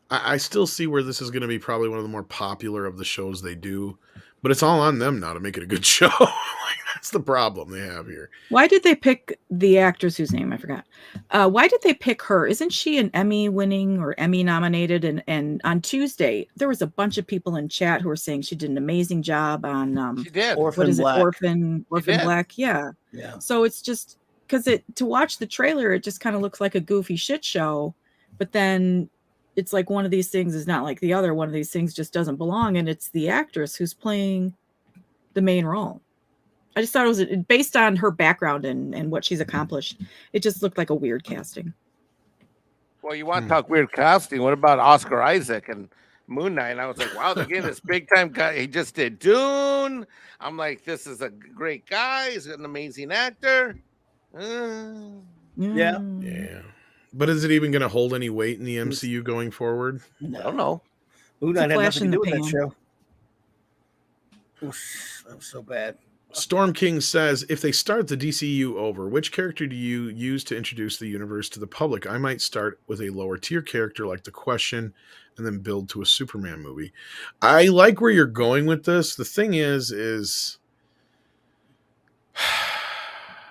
I still see where this is going to be probably one of the more popular of the shows they do, but it's all on them now to make it a good show. Like, that's the problem they have here. Why did they pick the actress whose name I forgot? Why did they pick her? Isn't she an Emmy winning or Emmy nominated? And on Tuesday, there was a bunch of people in chat who were saying she did an amazing job on she did. Orphan Black. Yeah. So it's just because to watch the trailer, it just kind of looks like a goofy shit show, but then it's like one of these things is not like the other. One of these things just doesn't belong, and it's the actress who's playing the main role. I just thought it was based on her background and what she's accomplished. It just looked like a weird casting. Well, you want to talk weird casting? What about Oscar Isaac and Moon Knight? And I was like, wow, they're getting this big time guy. He just did Dune. I'm like, this is a great guy. He's an amazing actor. Yeah. But is it even going to hold any weight in the MCU going forward? I don't know. Moon Knight had nothing to do with that show. Oof, that was so bad. Storm King says, if they start the DCU over, which character do you use to introduce the universe to the public? I might start with a lower tier character like The Question and then build to a Superman movie. I like where you're going with this. The thing is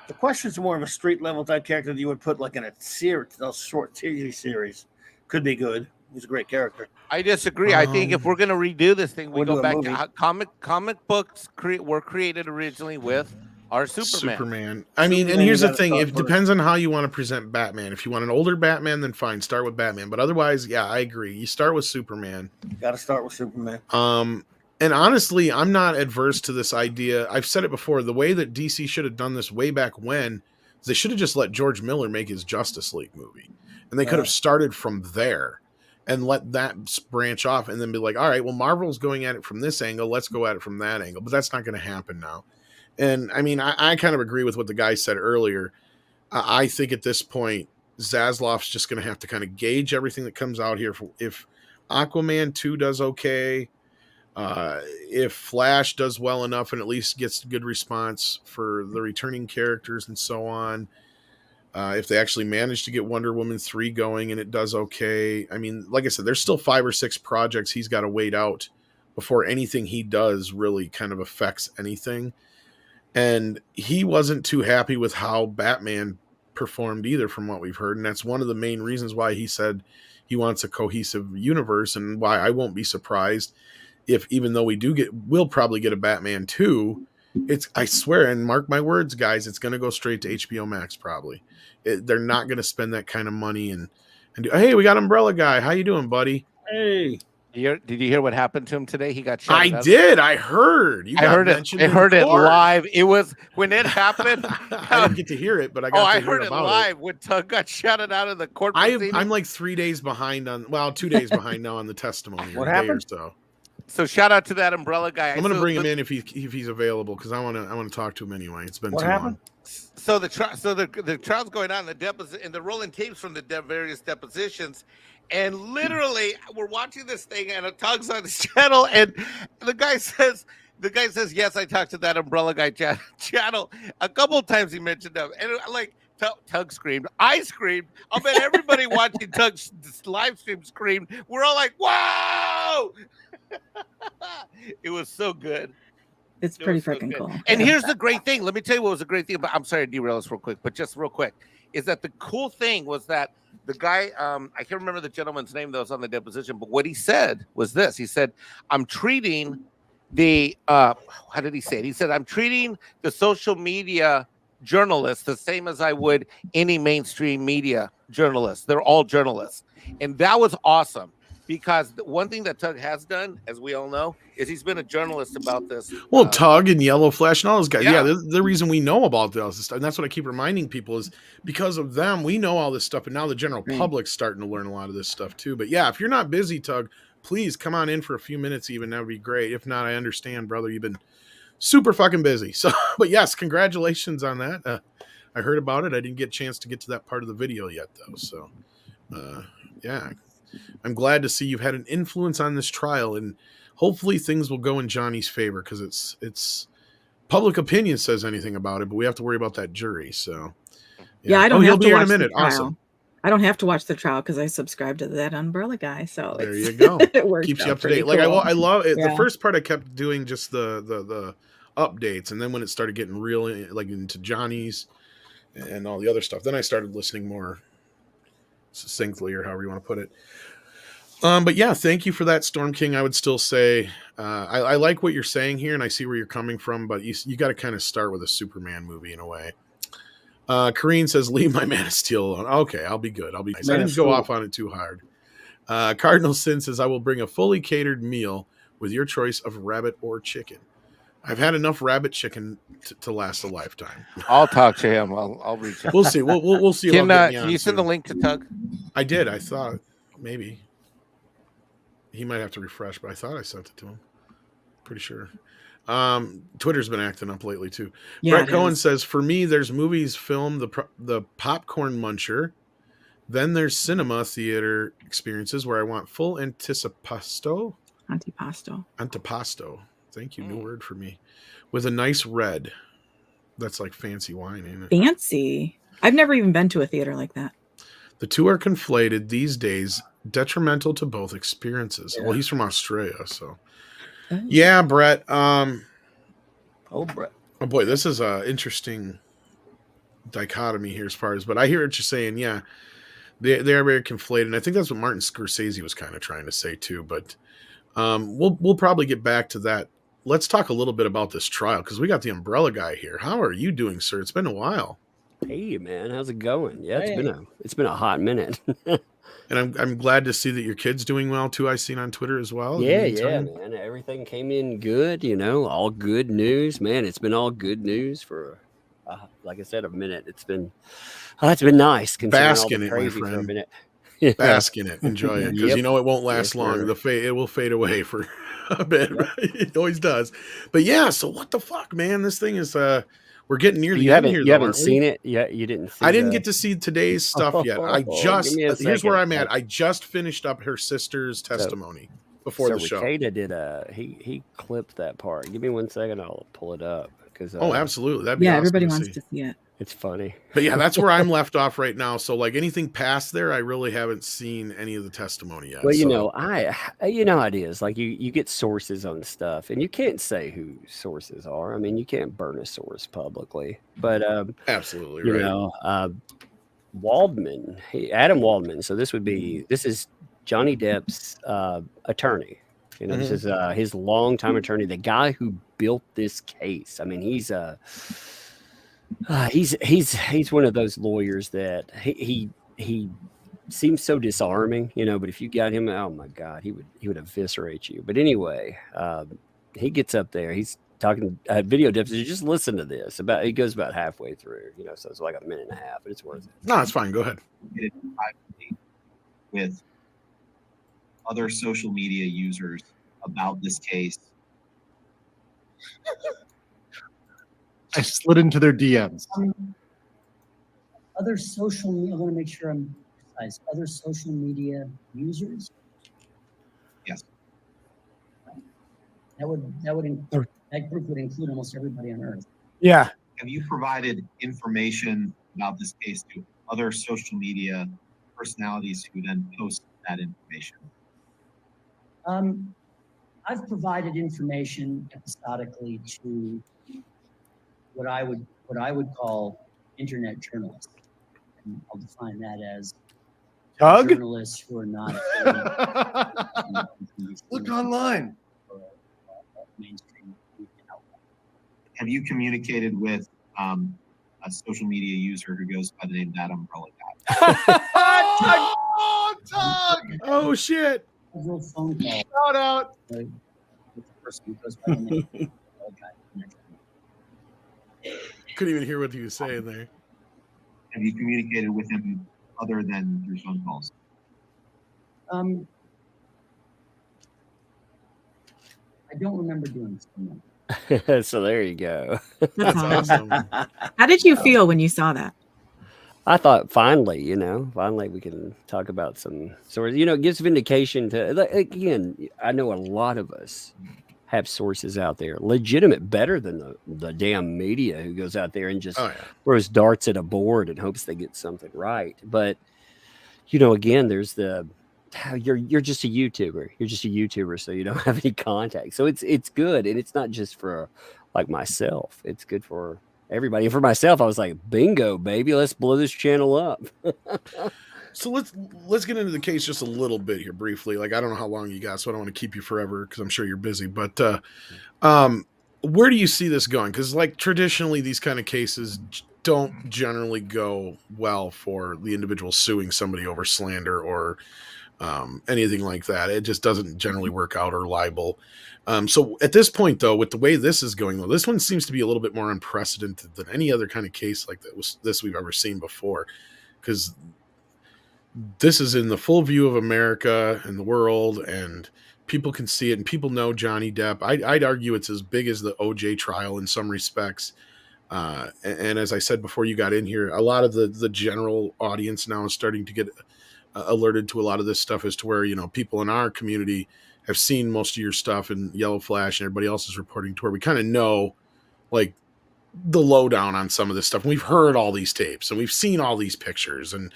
The Question's more of a street level type character that you would put like in a series, a short TV series. Could be good. He's a great character. I disagree. I think if we're going to redo this thing, we We'll go do a back movie. to how comic books were created originally with Or Superman. Superman. I mean, and Superman, here's you the gotta thing. start It first. depends on how you want to present Batman. If you want an older Batman, then fine, start with Batman. But otherwise, yeah, I agree. You start with Superman. Got to start with Superman. And honestly, I'm not adverse to this idea. I've said it before. The way that DC should have done this way back when, is they should have just let George Miller make his Justice League movie. And they could have started from there and let that branch off and then be like, all right, well, Marvel's going at it from this angle. Let's go at it from that angle. But that's not going to happen now. And I mean, I kind of agree with what the guy said earlier. I think at this point, Zaslav's just going to have to kind of gauge everything that comes out here. If Aquaman 2 does okay, if Flash does well enough and at least gets a good response for the returning characters and so on, if they actually manage to get Wonder Woman 3 going and it does okay. I mean, like I said, there's still 5 or 6 projects he's got to wait out before anything he does really kind of affects anything. And he wasn't too happy with how Batman performed either, from what we've heard. And that's one of the main reasons why he said he wants a cohesive universe, and why I won't be surprised if, even though we'll probably get a Batman 2, I swear, and mark my words, guys, it's going to go straight to HBO Max probably. They're not going to spend that kind of money and do, hey, we got Umbrella Guy. How you doing, buddy? Hey. Did you hear what happened to him today? He got shot. I did. I heard. I heard it live. It was when it happened. I didn't get to hear it, but I heard it live when Tug got shouted out of the court. I'm like 3 days behind 2 days behind now on the testimony. What happened? So shout out to that Umbrella Guy. I'm going to bring him in if he's available, because I want to talk to him anyway. It's been What too happened? long. So the trial's going on, the rolling tapes from the various depositions, and literally we're watching this thing, and a Tug's on the channel, and the guy says, yes, I talked to that Umbrella Guy channel a couple of times. He mentioned them, and like Tug screamed, I screamed. I'll bet everybody watching Tug's live stream screamed. We're all like, "Whoa!" It was so good. It's pretty freaking cool. And here's the great thing. Let me tell you what was a great thing. But I'm sorry to derail this real quick, but just real quick, is that the cool thing was that the guy, I can't remember the gentleman's name that was on the deposition, but what he said was this. He said, I'm treating the, how did he say it? He said, I'm treating the social media journalists the same as I would any mainstream media journalist. They're all journalists. And that was awesome. Because one thing that Tug has done, as we all know, is he's been a journalist about this. Well, Tug and Yellow Flash and all those guys. Yeah. Yeah, the reason we know about all this stuff, and that's what I keep reminding people, is because of them, we know all this stuff, and now the general public's starting to learn a lot of this stuff too. But yeah, if you're not busy, Tug, please come on in for a few minutes even. That would be great. If not, I understand, brother. You've been super fucking busy. So, but yes, congratulations on that. I heard about it. I didn't get a chance to get to that part of the video yet, though. So, yeah. I'm glad to see you've had an influence on this trial, and hopefully things will go in Johnny's favor, because it's public opinion says anything about it, but we have to worry about that jury. So yeah, I don't have to watch in a minute. The trial. Awesome. I don't have to watch the trial because I subscribe to that Umbrella Guy. So there you go. It works. Keeps you up to pretty date. Like cool. I love it. Yeah. The first part I kept doing just the updates, and then when it started getting real, like into Johnny's and all the other stuff, then I started listening more succinctly, or however you want to put it. But yeah, thank you for that, Storm King. I would still say I like what you're saying here, and I see where you're coming from, but you got to kind of start with a Superman movie in a way. Kareen says, leave my Man of Steel alone. Okay, I'll be good. I'll be nice. I didn't go off on it too hard. Cardinal Sin says, I will bring a fully catered meal with your choice of rabbit or chicken. I've had enough rabbit chicken to last a lifetime. I'll talk to him. I'll reach out. We'll see. We'll see. Can you send the link to Tug? I did. I thought maybe. He might have to refresh, but I thought I sent it to him. Pretty sure. Twitter's been acting up lately too. Yeah, Brett Cohen says, for me, there's movies filmed, the popcorn muncher. Then there's cinema theater experiences where I want full antipasto. Thank you. New word for me. With a nice red. That's like fancy wine, ain't it? Fancy. I've never even been to a theater like that. The two are conflated these days, detrimental to both experiences. Yeah. Well, he's from Australia, so. Yeah, Brett. Brett. Oh boy, this is a interesting dichotomy here as far as, but I hear what you're saying. Yeah, they are very conflated. And I think that's what Martin Scorsese was kind of trying to say too. But we'll probably get back to that let's talk a little bit about this trial because we got the umbrella guy here. How are you doing, sir? It's been a while. Hey man, how's it going? Yeah, it's been a hot minute. And I'm glad to see that your kid's doing well too. I seen on Twitter as well. Yeah, man. Everything came in good, all good news, man. It's been all good news for, like I said, a minute. It's been nice. Bask in all the it, my crazy for a friend. minute. Bask in it, enjoy it, because it won't last long. It will fade away for a bit. Right? It always does. But yeah, so what the fuck, man? This thing is we're getting near the end here. You haven't seen it yet? You didn't see I didn't get to see today's stuff yet. I just here's where I'm at. I just finished up her sister's testimony before the show. Ricada did he clipped that part. Give me 1 second, I'll pull it up. Because absolutely. That'd be awesome everybody to wants see. to see it. It's funny. But yeah, that's where I'm left off right now. So like anything past there, I really haven't seen any of the testimony yet. Well, how it is. Like you get sources on stuff, and you can't say who sources are. I mean, you can't burn a source publicly. But absolutely, right. Waldman, Adam Waldman. So this is Johnny Depp's attorney. This is his longtime attorney, the guy who built this case. I mean, he's one of those lawyers that he seems so disarming, but if you got him, oh my God, he would eviscerate you. But anyway, he gets up there, he's talking video deposition. Just listen to this. It goes about halfway through, so it's like a minute and a half, but it's worth it. No, it's fine. Go ahead. With other social media users about this case. I slid into their DMs. Other social media, I want to make sure I'm precise. Other social media users? Yes. That group would include almost everybody on Earth. Yeah. Have you provided information about this case to other social media personalities who then post that information? I've provided information episodically to what I would call internet journalists, and I'll define that as journalists who are not look online. Mainstream outlet. Have you communicated with a social media user who goes by the name That Umbrella Guy? Doug! Oh shit! Several phone calls. Shout out. With the person who goes by the name Umbrella Guy. Couldn't even hear what he was saying there. Have you communicated with him other than through phone calls? I don't remember doing this. So there you go. That's awesome. How did you feel when you saw that? I thought finally we can talk about some sort of, it gives vindication to, again, I know a lot of us have sources out there, legitimate, better than the damn media who goes out there and just throws darts at a board and hopes they get something right. But, again, there's you're just a YouTuber. You're just a YouTuber, so you don't have any contact. So it's good, and it's not just for like myself. It's good for everybody. And for myself, I was like, bingo, baby, let's blow this channel up. So let's get into the case just a little bit here briefly. Like, I don't know how long you got, so I don't want to keep you forever because I'm sure you're busy. But where do you see this going? Because like traditionally, these kind of cases don't generally go well for the individual suing somebody over slander or anything like that. It just doesn't generally work out, or libel. So at this point, though, with the way this is going, though, this one seems to be a little bit more unprecedented than any other kind of case like this we've ever seen before, because this is in the full view of America and the world, and people can see it, and people know Johnny Depp. I'd argue it's as big as the OJ trial in some respects. And as I said before you got in here, a lot of the general audience now is starting to get alerted to a lot of this stuff, as to where, people in our community have seen most of your stuff in Yellow Flash and everybody else is reporting, to where we kind of know like the lowdown on some of this stuff. And we've heard all these tapes and we've seen all these pictures and,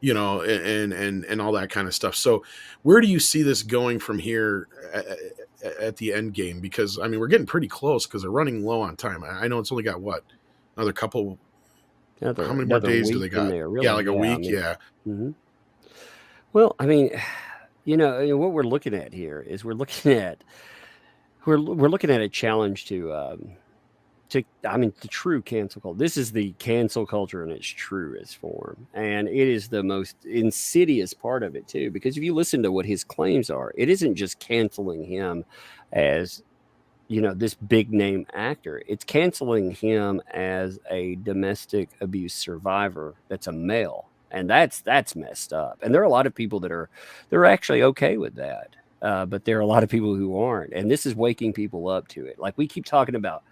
and all that kind of stuff. So where do you see this going from here at the end game? Because I mean, we're getting pretty close because they're running low on time. I know it's only got another couple. How many more days do they got? Really? Yeah, like a week. Mm-hmm. Well, I mean, what we're looking at here is we're looking at we're looking at a challenge to the true cancel culture. This is the cancel culture in its truest form, and it is the most insidious part of it too. Because if you listen to what his claims are, it isn't just canceling him as this big name actor. It's canceling him as a domestic abuse survivor that's a male, and that's messed up. And there are a lot of people they're actually okay with that, but there are a lot of people who aren't, and this is waking people up to it. Like we talk about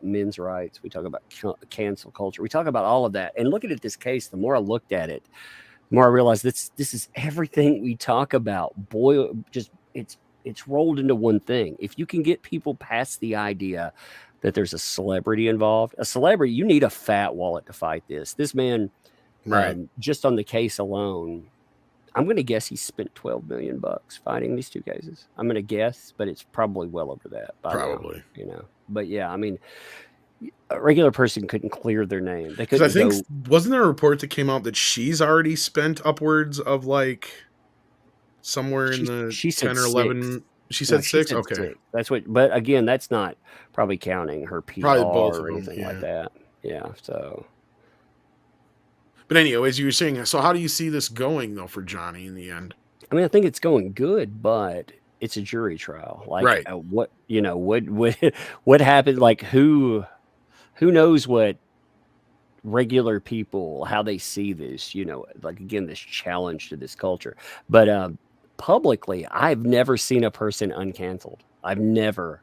men's rights, we talk about cancel culture, we talk about all of that. And looking at this case, the more I looked at it, the more I realized this is everything we talk about. Boy, just it's rolled into one thing. If you can get people past the idea that there's a celebrity involved, you need a fat wallet to fight this. This man, Right. Just on the case alone, I'm going to guess he spent $12 million fighting these two cases. I'm going to guess, but it's probably well over that. Probably. Now, But yeah, I mean, a regular person couldn't clear their name. They Because couldn't. I think wasn't there a report that came out that she's already spent upwards of like somewhere in the she said 10 or 11. 6. She said No, 6. said Okay. 6. That's what. But again, that's not probably counting her PR Probably both or of them, anything yeah. like that. Yeah. So. But anyway, as you were saying, so how do you see this going though for Johnny in the end? I mean, I think it's going good, but it's a jury trial. Like, Right. what happened? Like, who knows what regular people, how they see this? Like again, this challenge to this culture. But publicly, I've never seen a person uncanceled. I've never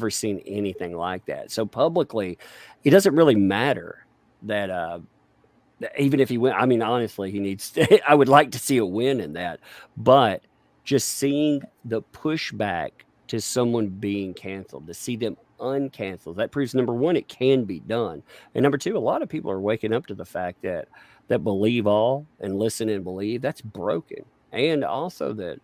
seen anything like that. So publicly, it doesn't really matter that. Even if he win, I mean, honestly, he needs I would like to see a win in that, but just seeing the pushback to someone being canceled, to see them uncanceled, that proves, number one, it can be done. And number two, a lot of people are waking up to the fact that believe all and listen and believe, that's broken. And also that,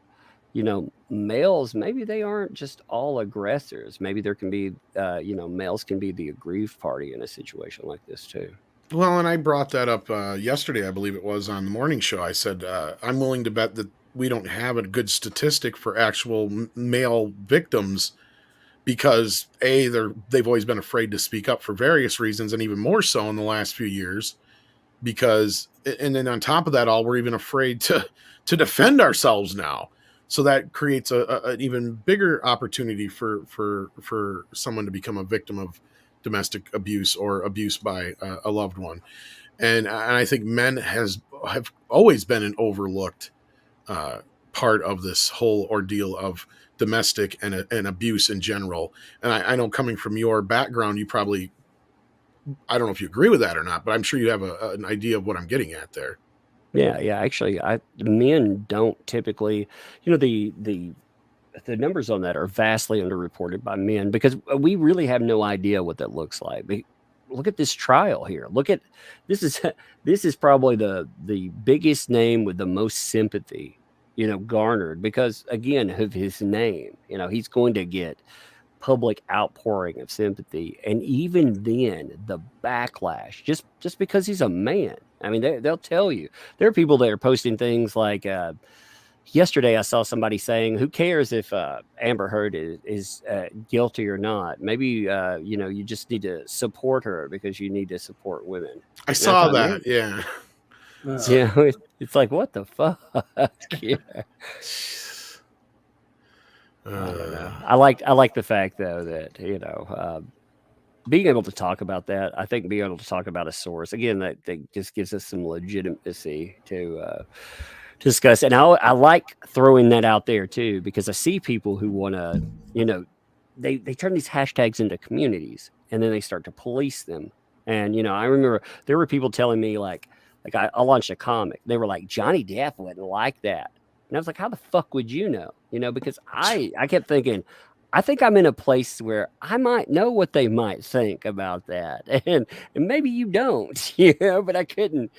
males, maybe they aren't just all aggressors. Maybe there can be, males can be the aggrieved party in a situation like this too. Well, and I brought that up yesterday, I believe it was on the morning show. I said, I'm willing to bet that we don't have a good statistic for actual male victims because they've always been afraid to speak up for various reasons, and even more so in the last few years. And then on top of that all, we're even afraid to defend ourselves now. So that creates an even bigger opportunity for someone to become a victim of domestic abuse or abuse by a loved one. And I think men have always been an overlooked part of this whole ordeal of domestic and abuse in general. And I know coming from your background, you probably, I don't know if you agree with that or not, but I'm sure you have an idea of what I'm getting at there. Yeah. Actually, men don't typically, the numbers on that are vastly underreported by men because we really have no idea what that looks like. Look at this trial here. Look at this is probably the biggest name with the most sympathy, garnered because again of his name. He's going to get public outpouring of sympathy, and even then, the backlash just because he's a man. I mean, they'll tell you there are people that are posting things like. Yesterday, I saw somebody saying, "Who cares if Amber Heard is guilty or not? Maybe you just need to support her because you need to support women." I saw that. Yeah. Yeah, it's like what the fuck. Yeah. I don't know. I like the fact though that being able to talk about that. I think being able to talk about a source again that just gives us some legitimacy to discuss. And I like throwing that out there too, because I see people who want to, they turn these hashtags into communities and then they start to police them. And, I remember there were people telling me like I launched a comic. They were like, Johnny Depp wouldn't like that. And I was like, how the fuck would you know? Because I kept thinking, I think I'm in a place where I might know what they might think about that. And maybe you don't, but I couldn't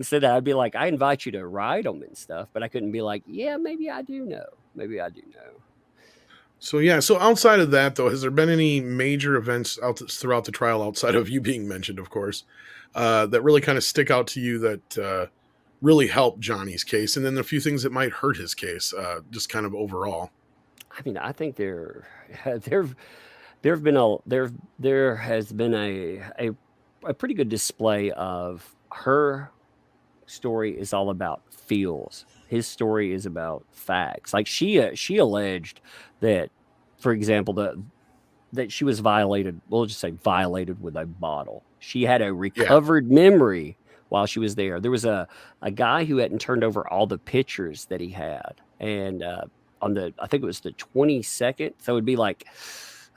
say that. I'd be like, I invite you to ride them and stuff, but I couldn't be like, yeah, maybe I do know. Maybe I do know. So, yeah. So outside of that, though, has there been any major events throughout the trial outside of you being mentioned, of course, that really kind of stick out to you that really help Johnny's case? And then a few things that might hurt his case, just kind of overall. I mean, I think there has been a pretty good display of her story is all about feels. His story is about facts. Like she alleged that, for example, that she was violated. We'll just say violated with a bottle. She had a recovered memory while she was there. There was a guy who hadn't turned over all the pictures that he had, and I think it was the 22nd. So it'd be like,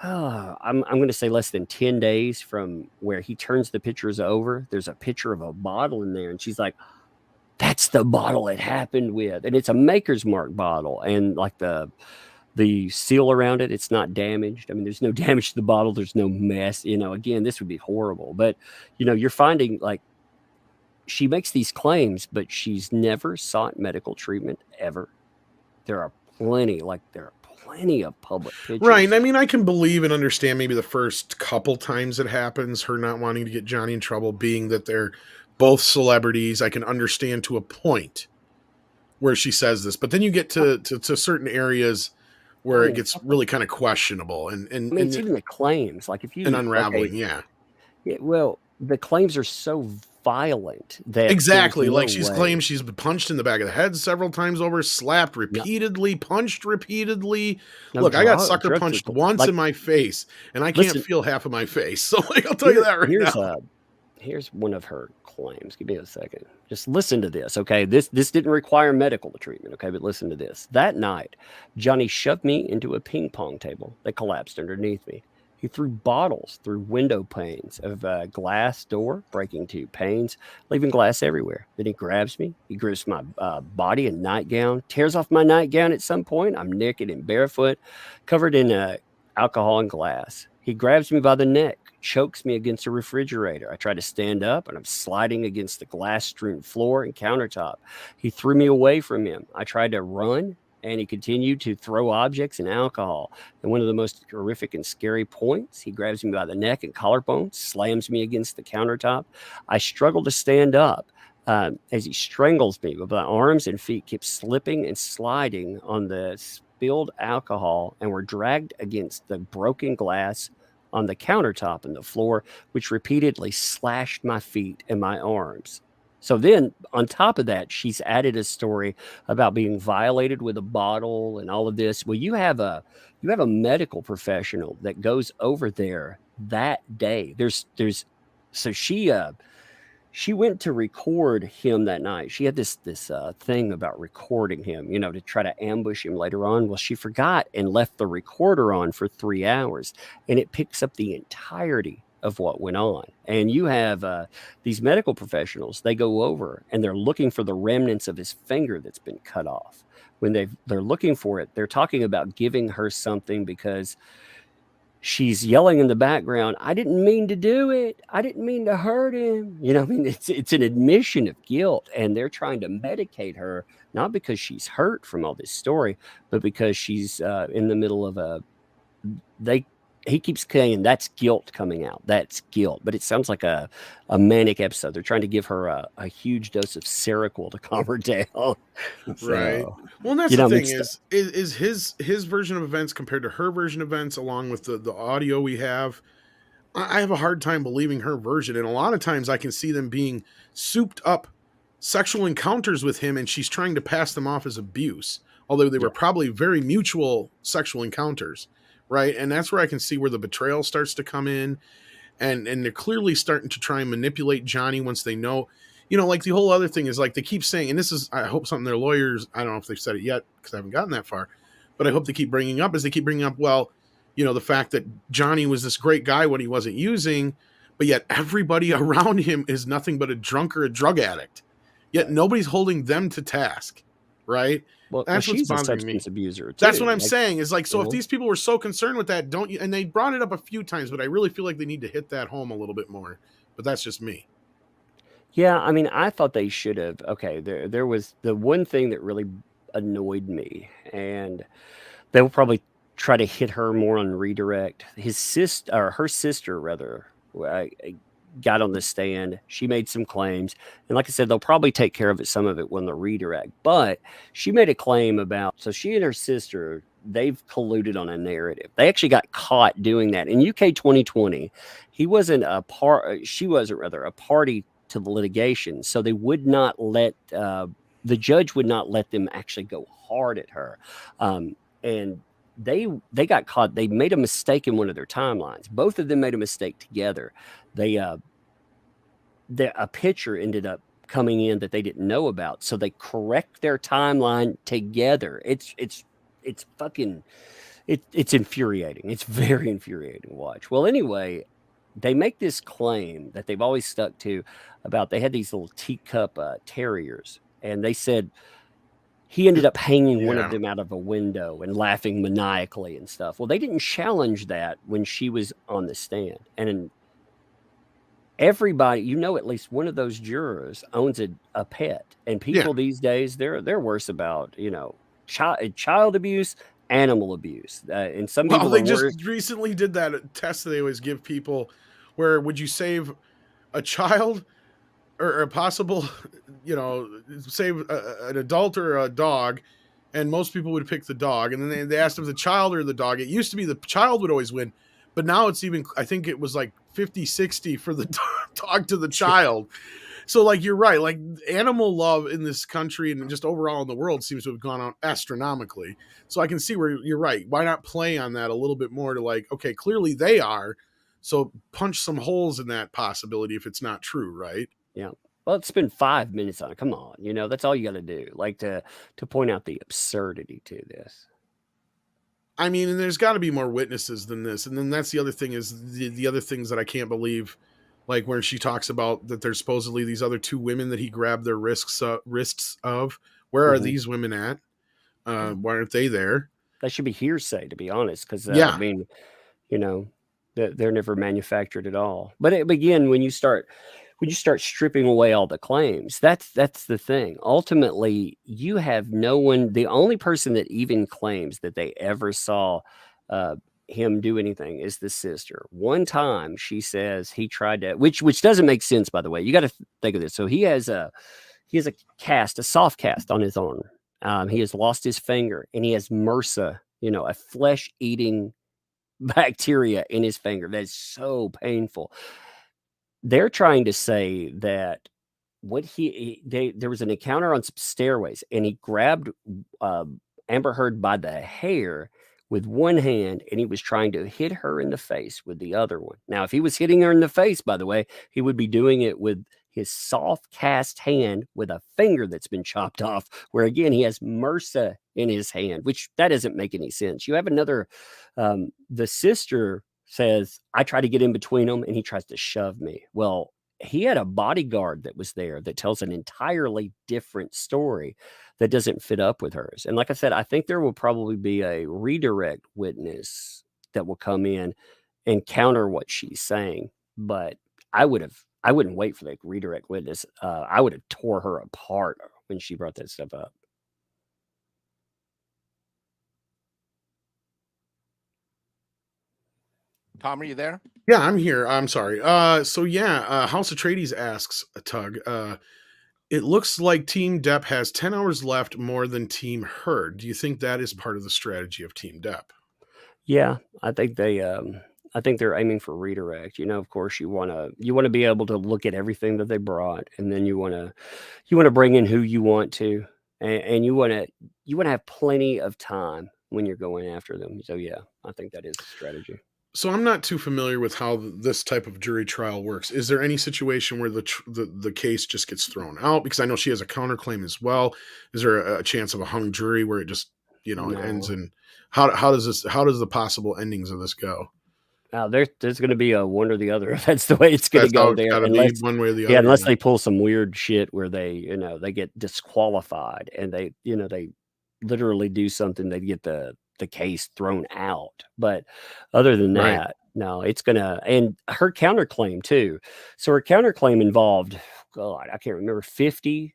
I'm going to say less than 10 days from where he turns the pictures over. There's a picture of a bottle in there, and she's like, that's the bottle it happened with. And it's a Maker's Mark bottle. And like the seal around it, it's not damaged. I mean, there's no damage to the bottle. There's no mess. Again, this would be horrible. But, you're finding like she makes these claims, but she's never sought medical treatment ever. There are plenty of public pictures. Right. I mean, I can believe and understand maybe the first couple times it happens, her not wanting to get Johnny in trouble, being that they're both celebrities. I can understand to a point where she says this, but then you get to certain areas where it gets really kind of questionable and I mean, it's even the claims, like if you and unraveling. Yeah, well, the claims are so violent that exactly, like she's claimed she's been punched in the back of the head several times over, slapped repeatedly, punched repeatedly. Look, I got sucker punched once in my face, and I can't feel half of my face. So I'll tell you that right now. Here's one of her claims. Give me a second. Just listen to this, okay? This didn't require medical treatment, okay? But listen to this. That night, Johnny shoved me into a ping pong table that collapsed underneath me. He threw bottles through window panes of a glass door, breaking 2 panes, leaving glass everywhere. Then he grabs me. He grips my body and nightgown, tears off my nightgown at some point. I'm naked and barefoot, covered in alcohol and glass. He grabs me by the neck, chokes me against a refrigerator. I try to stand up, and I'm sliding against the glass-strewn floor and countertop. He threw me away from him. I tried to run, and he continued to throw objects and alcohol. And one of the most horrific and scary points, he grabs me by the neck and collarbone, slams me against the countertop. I struggle to stand up as he strangles me, but my arms and feet keep slipping and sliding on the spilled alcohol, and were dragged against the broken glass on the countertop and the floor, which repeatedly slashed my feet and my arms. So then, on top of that, she's added a story about being violated with a bottle and all of this. Well, you have a medical professional that goes over there that day. So she went to record him that night. She had this thing about recording him, to try to ambush him later on. Well, she forgot and left the recorder on for 3 hours, and it picks up the entirety of what went on. And you have these medical professionals, they go over and they're looking for the remnants of his finger that's been cut off. When they're looking for it, they're talking about giving her something because she's yelling in the background, I didn't mean to do it. I didn't mean to hurt him. It's an admission of guilt, and they're trying to medicate her, not because she's hurt from all this story, but because she's in the middle of he keeps saying that's guilt coming out. That's guilt. But it sounds like a manic episode. They're trying to give her a huge dose of Seroquel to calm her down. Right. Well, and that's the thing is his version of events compared to her version of events, along with the audio we have. I have a hard time believing her version. And a lot of times I can see them being souped up sexual encounters with him, and she's trying to pass them off as abuse, although they were probably very mutual sexual encounters. Right. And that's where I can see where the betrayal starts to come in. And they're clearly starting to try and manipulate Johnny once they know, like the whole other thing is like they keep saying, and this is, I hope something their lawyers, I don't know if they've said it yet because I haven't gotten that far, but I hope they keep bringing up well, the fact that Johnny was this great guy when he wasn't using, but yet everybody around him is nothing but a drunk or a drug addict. Yet nobody's holding them to task. Right. Well, that's what's she's bothering a substance abuser. That's what I'm saying is like, so if these people were so concerned with that, and they brought it up a few times, but I really feel like they need to hit that home a little bit more, but that's just me. Yeah. I mean, I thought they should have, there was the one thing that really annoyed me, and they'll probably try to hit her more on redirect. Her sister rather, got on the stand. She made some claims, and like I said, they'll probably take care of some of it when the redirect, but she made a claim about, so she and her sister they've colluded on a narrative. They actually got caught doing that in UK 2020. He wasn't a part. She wasn't rather a party to the litigation, so they would not let the judge would not let them actually go hard at her, and they got caught. They made a mistake in one of their timelines. Both of them made a mistake together. They a picture ended up coming in that they didn't know about, so they correct their timeline together. It's fucking it's infuriating. It's very infuriating to watch. Well, anyway, they make this claim that they've always stuck to about they had these little teacup terriers, and they said he ended up hanging one of them out of a window and laughing maniacally and stuff. Well, they didn't challenge that when she was on the stand. And everybody, at least one of those jurors owns a pet. And people these days, they're worse about, child abuse, animal abuse. And some people they just recently did that test that they always give people where would you save a child or a possible, save an adult or a dog, and most people would pick the dog. And then they asked if the child or the dog. It used to be the child would always win, but now it's even, I think it was like 50-60 for the dog to the child. So like, you're right. Like animal love in this country and just overall in the world seems to have gone on astronomically. So I can see where you're right. Why not play on that a little bit more to like, okay, clearly they are. So punch some holes in that possibility if it's not true, right? Yeah. Well, it's been 5 minutes on it. Come on. That's all you got to do. Like to point out the absurdity to this. I mean, and there's got to be more witnesses than this. And then that's the other thing is the other things that I can't believe, like where she talks about that there's supposedly these other two women that he grabbed their wrists of. Where are these women at? Why aren't they there? That should be hearsay, to be honest. Because, I mean, they're never manufactured at all. But again, when you start stripping away all the claims, that's the thing. Ultimately, you have no one. The only person that even claims that they ever saw him do anything is the sister. One time, she says he tried to, which doesn't make sense, by the way. You got to think of this. So he has a soft cast on his arm. He has lost his finger, and he has MRSA, a flesh-eating bacteria in his finger. That's so painful. They're trying to say that there was an encounter on some stairways, and he grabbed Amber Heard by the hair with one hand, and he was trying to hit her in the face with the other one. Now, if he was hitting her in the face, by the way, he would be doing it with his soft cast hand with a finger that's been chopped off, where again, he has MRSA in his hand, which that doesn't make any sense. You have another, the sister says, I try to get in between them and he tries to shove me. Well, he had a bodyguard that was there that tells an entirely different story that doesn't fit up with hers. And like I said, I think there will probably be a redirect witness that will come in and counter what she's saying. But I wouldn't wait for the redirect witness. I would have tore her apart when she brought that stuff up. Tom, are you there? Yeah, I'm here. I'm sorry. House Atreides asks Tug, it looks like Team Depp has 10 hours left more than Team Heard. Do you think that is part of the strategy of Team Depp? Yeah, I think they're aiming for redirect. Of course, you want to be able to look at everything that they brought, and then you want to bring in who you want to, and you want to have plenty of time when you're going after them. So yeah, I think that is a strategy. So I'm not too familiar with how this type of jury trial works. Is there any situation where the case just gets thrown out? Because I know she has a counterclaim as well. Is there a chance of a hung jury where it just No. it ends in how does the possible endings of this go? There's going to be a one or the other. That's the way it's going to go there. Unless, one way or the other. Yeah, unless they pull some weird shit where they get disqualified and they literally do something, they get the case thrown out. But other than that, no, it's gonna. And her counterclaim too. So her counterclaim involved, God, I can't remember, 50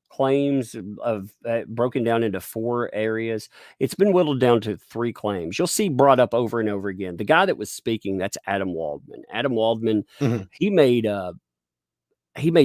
claims of broken down into 4 areas. It's been whittled down to 3 claims. You'll see brought up over and over again. The guy that was speaking, that's Adam Waldman. Adam Waldman, he made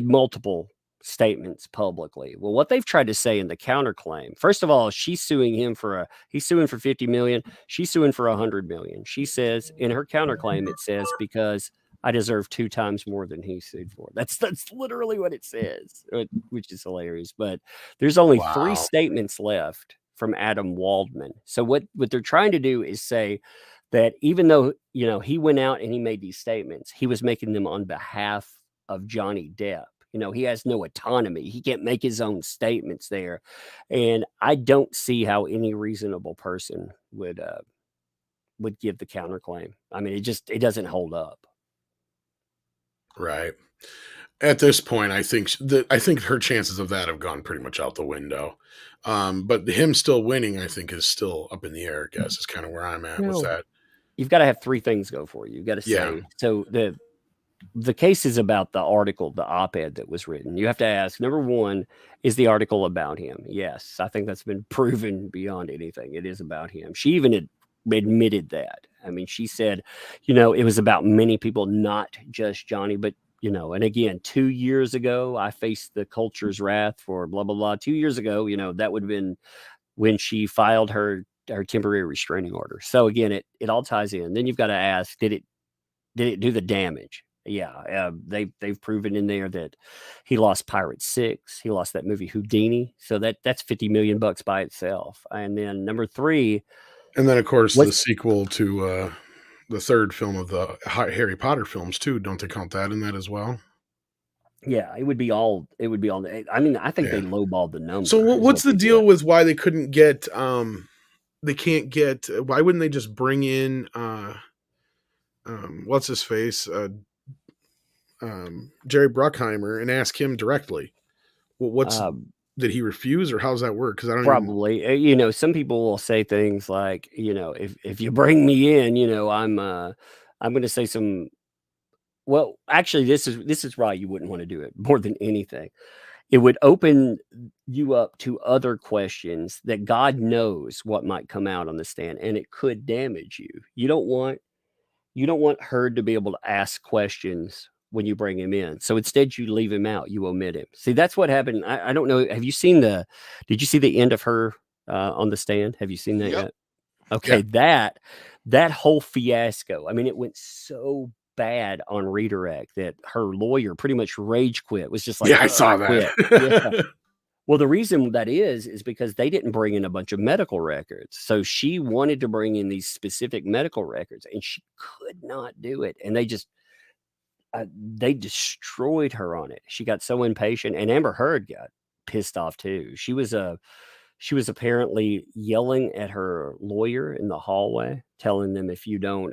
multiple statements publicly. Well, what they've tried to say in the counterclaim, first of all, he's suing for 50 million. She's suing for 100 million. She says in her counterclaim, it says, because I deserve 2 times more than he sued for. That's literally what it says, which is hilarious. But there's only 3 statements left from Adam Waldman. So what they're trying to do is say that even though, he went out and he made these statements, he was making them on behalf of Johnny Depp. He has no autonomy. He can't make his own statements there. And I don't see how any reasonable person would give the counterclaim. I mean, it doesn't hold up. Right. At this point, I think her chances of that have gone pretty much out the window. But him still winning, I think, is still up in the air, I guess, is kind of where I'm at with that. You've got to have 3 things go for you. You've got to say, so the case is about the article, the op-ed that was written. You have to ask, number 1, is the article about him? Yes, I think that's been proven beyond anything. It is about him. She even admitted that. I mean, she said, it was about many people, not just Johnny, but, and again, 2 years ago, I faced the culture's wrath for blah, blah, blah. 2 years ago, that would have been when she filed her temporary restraining order. So again, it all ties in. Then you've got to ask, did it do the damage? Yeah, they've proven in there that he lost Pirate 6. He lost that movie Houdini. So that's $50 million by itself. And then number 3, and then of course the sequel to the 3rd film of the Harry Potter films too. Don't they count that in that as well? Yeah, it would be all. I mean, I think they lowballed the number. So what's the deal with why they couldn't get? They can't get. Why wouldn't they just bring in? What's his face? Jerry Bruckheimer and ask him directly. Well, did he refuse, or how's that work? Because I don't probably. Some people will say things like, if you bring me in, I'm going to say some. Well, actually, this is why you wouldn't want to do it more than anything. It would open you up to other questions that God knows what might come out on the stand, and it could damage you. You don't want Heard to be able to ask questions when you bring him in. So instead you leave him out, you omit him. See, that's what happened. I don't know. Did you see the end of her on the stand? Have you seen that yet? Okay. Yeah. That whole fiasco. I mean, it went so bad on redirect that her lawyer pretty much rage quit. Was just like, I saw that. Yeah. Well, the reason that is because they didn't bring in a bunch of medical records. So she wanted to bring in these specific medical records and she could not do it. And they destroyed her on it. She got so impatient, and Amber Heard got pissed off too. She was apparently yelling at her lawyer in the hallway, telling them, if you don't,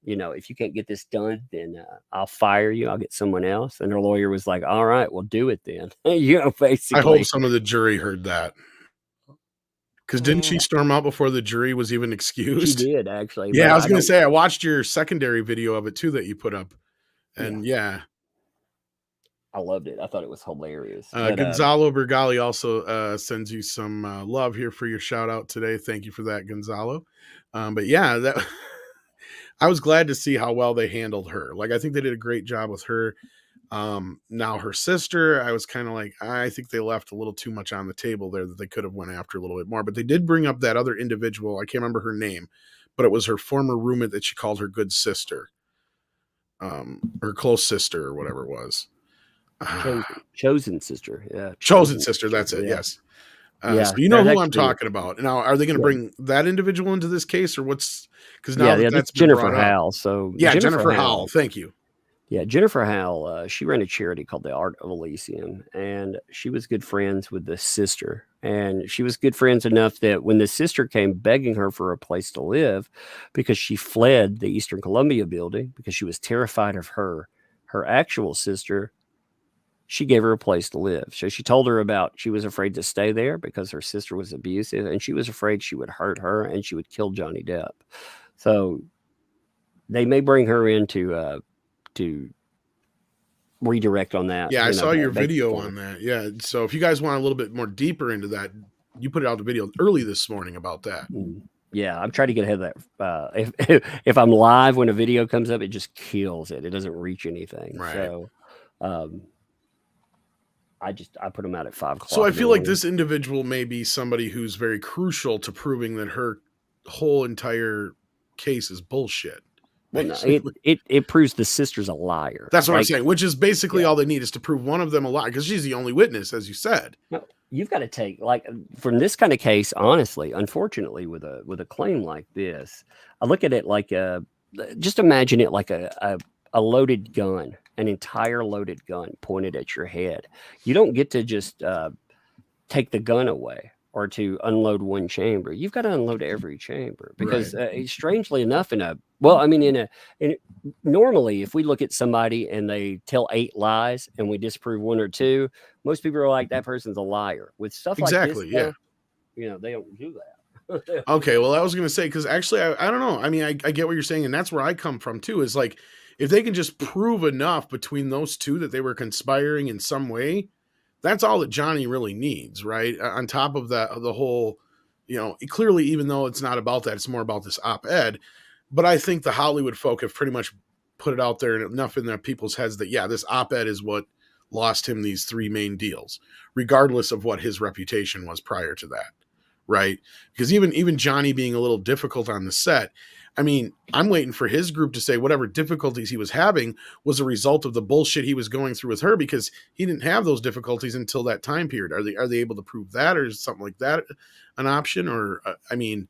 if you can't get this done, then I'll fire you. I'll get someone else. And her lawyer was like, all right, well, do it then. Basically. I hope some of the jury heard that. Because didn't she storm out before the jury was even excused? She did, actually. Yeah, I was going to say, I watched your secondary video of it too that you put up. And I loved it. I thought it was hilarious. Gonzalo Bergali also sends you some love here for your shout out today. Thank you for that, Gonzalo. But yeah, I was glad to see how well they handled her. Like, I think they did a great job with her. Now her sister, I was kind of like, I think they left a little too much on the table there that they could have went after a little bit more. But they did bring up that other individual. I can't remember her name, but it was her former roommate that she called her good sister. Her close sister or whatever it was. Chosen sister. Yeah. Chosen sister. That's it. Yeah. Yes. So you know who I'm talking about. Now, are they going to bring that individual into this case, or what's, because now that's Jennifer Howell. So Jennifer Howell. Thank you. Yeah, Jennifer Howell, she ran a charity called the Art of Elysium, and she was good friends with the sister. And she was good friends enough that when the sister came begging her for a place to live, because she fled the Eastern Columbia building because she was terrified of her actual sister, she gave her a place to live. So she told her she was afraid to stay there because her sister was abusive, and she was afraid she would hurt her and she would kill Johnny Depp. So they may bring her in to redirect on that. Yeah, I saw your video on that. Yeah. So if you guys want a little bit more deeper into that, you put out the video early this morning about that. Yeah, I'm trying to get ahead of that. If I'm live when a video comes up, it just kills it. It doesn't reach anything. Right. So I put them out at 5 o'clock. So I in the feel like morning. this individual may be somebody who's very crucial to proving that her whole entire case is bullshit. Well, no, it proves the sister's a liar. That's what I'm Like, saying, which is basically yeah. all they need is to prove one of them a liar, because she's the only witness, as you said. No, you've got to take, like, from this kind of case, honestly, unfortunately, with a claim like this, I look at it like just imagine it like a loaded gun, an entire loaded gun pointed at your head. You don't get to just take the gun away or to unload one chamber. You've got to unload every chamber, because strangely enough, normally if we look at somebody and they tell 8 lies and we disprove 1 or 2, most people are like, that person's a liar. With stuff like this, Yeah. They don't do that. Okay, well, I was gonna say, because actually, I don't know. I mean, I get what you're saying, and that's where I come from too. Is like, if they can just prove enough between those two that they were conspiring in some way, that's all that Johnny really needs, right? On top of that, the whole, clearly, even though it's not about that, it's more about this op-ed. But I think the Hollywood folk have pretty much put it out there enough in their people's heads that, yeah, this op-ed is what lost him these 3 main deals, regardless of what his reputation was prior to that. Right? Because even Johnny being a little difficult on the set, I mean, I'm waiting for his group to say whatever difficulties he was having was a result of the bullshit he was going through with her, because he didn't have those difficulties until that time period. Are they able to prove that, or is something like that an option? Or I mean,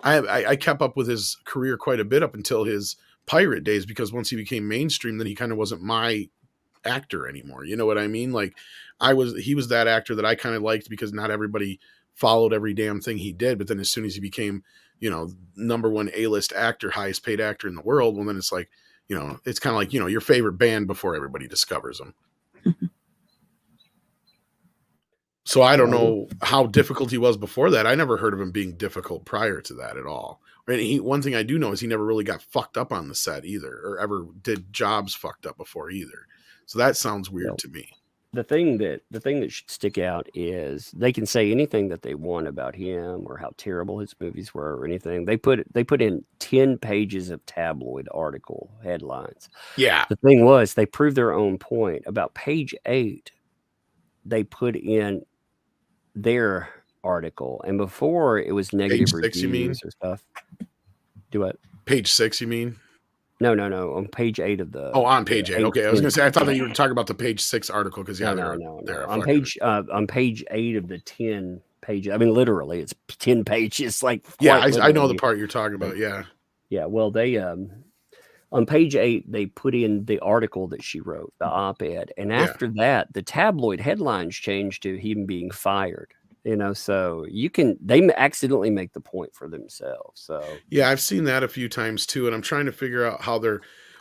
I kept up with his career quite a bit up until his pirate days, because once he became mainstream, then he kind of wasn't my actor anymore. You know what I mean? Like, he was that actor that I kind of liked, because not everybody followed every damn thing he did. But then as soon as he became, number 1 A-list actor, highest paid actor in the world, well, then it's like, it's kind of like, your favorite band before everybody discovers them. So I don't know how difficult he was before that. I never heard of him being difficult prior to that at all. And one thing I do know is he never really got fucked up on the set either, or ever did jobs fucked up before either. So that sounds weird to me. The thing that should stick out is they can say anything that they want about him or how terrible his movies were or anything. They put in 10 pages of tabloid article headlines. Yeah. The thing was, they proved their own point. About page 8, they put in their article, and before it was negative page 6, reviews, you mean? Or stuff. Do what? Page 6, you mean? No. On page 8 of the. Oh, on page 8. Okay, I was going to say, I thought that you were Yeah. talking about the page 6 article, because No. On page 8 of the 10 pages. I mean, literally, it's 10 pages. Like, I know the part you're talking about. Yeah. Yeah. Well, they on page 8 they put in the article that she wrote, the op-ed, and after that, the tabloid headlines changed to him being fired. So they accidentally make the point for themselves. So yeah, I've seen that a few times too, and I'm trying to figure out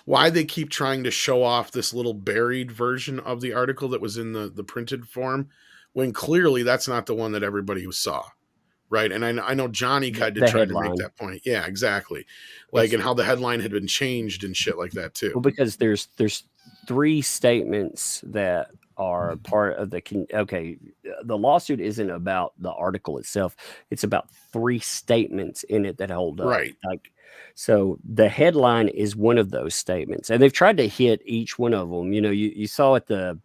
why they keep trying to show off this little buried version of the article that was in the printed form, when clearly that's not the one that everybody saw, right? And I know Johnny tried to make that point. Yeah, exactly. Like, and how the headline had been changed and shit like that too. Well, because there's 3 statements that are part of the lawsuit isn't about the article itself. It's about 3 statements in it that hold up. Right. Like, so the headline is one of those statements, and they've tried to hit each one of them. You saw at the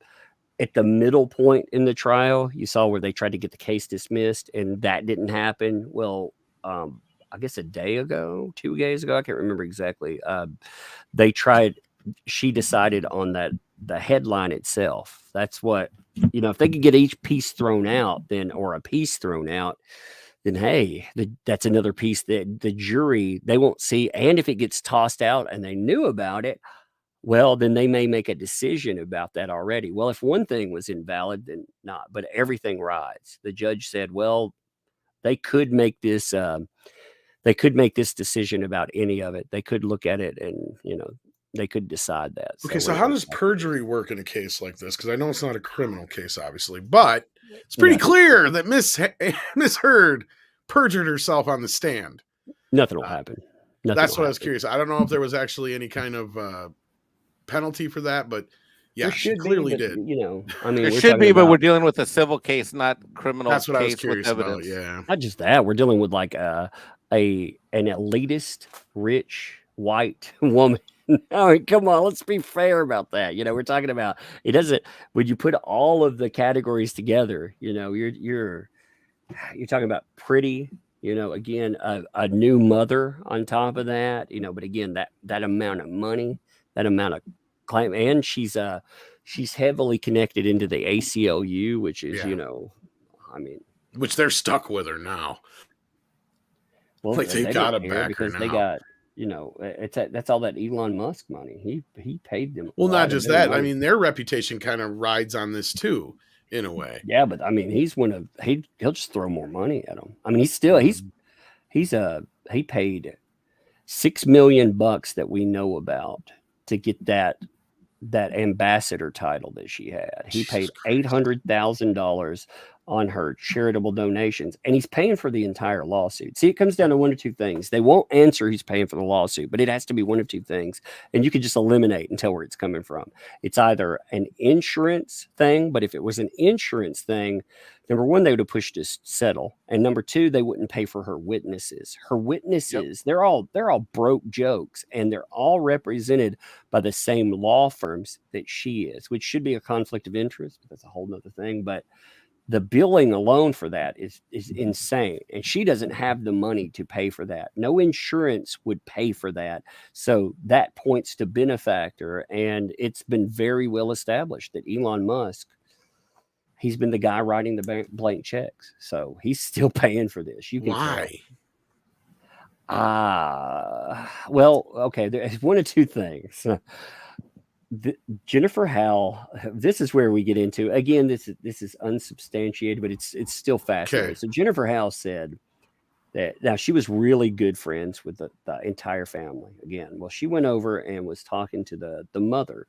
middle point in the trial, you saw where they tried to get the case dismissed, and that didn't happen. Well, I guess a day ago, 2 days ago, I can't remember exactly. She decided on the headline itself. That's what, if they could get each piece thrown out, or a piece thrown out, then hey, that's another piece that the jury, they won't see. And if it gets tossed out and they knew about it, well, then they may make a decision about that already. Well, if one thing was invalid, then not, but everything rides. The judge said, well, they could make this decision about any of it. They could look at it and, they could decide that. Okay, so how does perjury work in a case like this? Because I know it's not a criminal case, obviously, but it's pretty clear that Miss Heard perjured herself on the stand. Nothing will happen. That's what I was curious. I don't know if there was actually any kind of penalty for that, but yeah, she clearly did. There should be, but we're dealing with a civil case, not criminal. That's what case I was curious with about. evidence. Yeah, not just that. We're dealing with like an elitist, rich, white woman No, come on, let's be fair about that. We're talking about it doesn't when you put all of the categories together, you're talking about pretty, again, a new mother on top of that, but again, that amount of money, that amount of claim, and she's heavily connected into the ACLU, which is, Yeah. I mean, Which they're stuck with her now. well, Like, they they've got to didn't care back her because they now. got, that's all that Elon Musk money. He paid them. a Well, lot not of just their that. I money. mean, their reputation kind of rides on this too, in a way. Yeah, but I mean, he'll just throw more money at him. I mean, he paid $6 million that we know about to get that ambassador title that she had. He paid $800,000 on her charitable donations, and he's paying for the entire lawsuit. See, it comes down to one or two things. They won't answer he's paying for the lawsuit, but it has to be one of two things, and you can just eliminate and tell where it's coming from. It's either an insurance thing, but if it was an insurance thing, number one, they would have pushed to settle, and number two, they wouldn't pay for her witnesses. Her witnesses, they're all broke jokes, and they're all represented by the same law firms that she is, which should be a conflict of interest, but that's a whole nother thing. But the billing alone for that is insane, and she doesn't have the money to pay for that. No insurance would pay for that, so that points to benefactor, and it's been very well established that Elon Musk, he's been the guy writing the blank checks, so he's still paying for this. You can Why? well, okay, there's one of two things. Jennifer Howell, this is where we get into, again, this is unsubstantiated, but it's still fascinating. Okay. So Jennifer Howell said that now she was really good friends with the entire family. Again, well, she went over and was talking to the mother,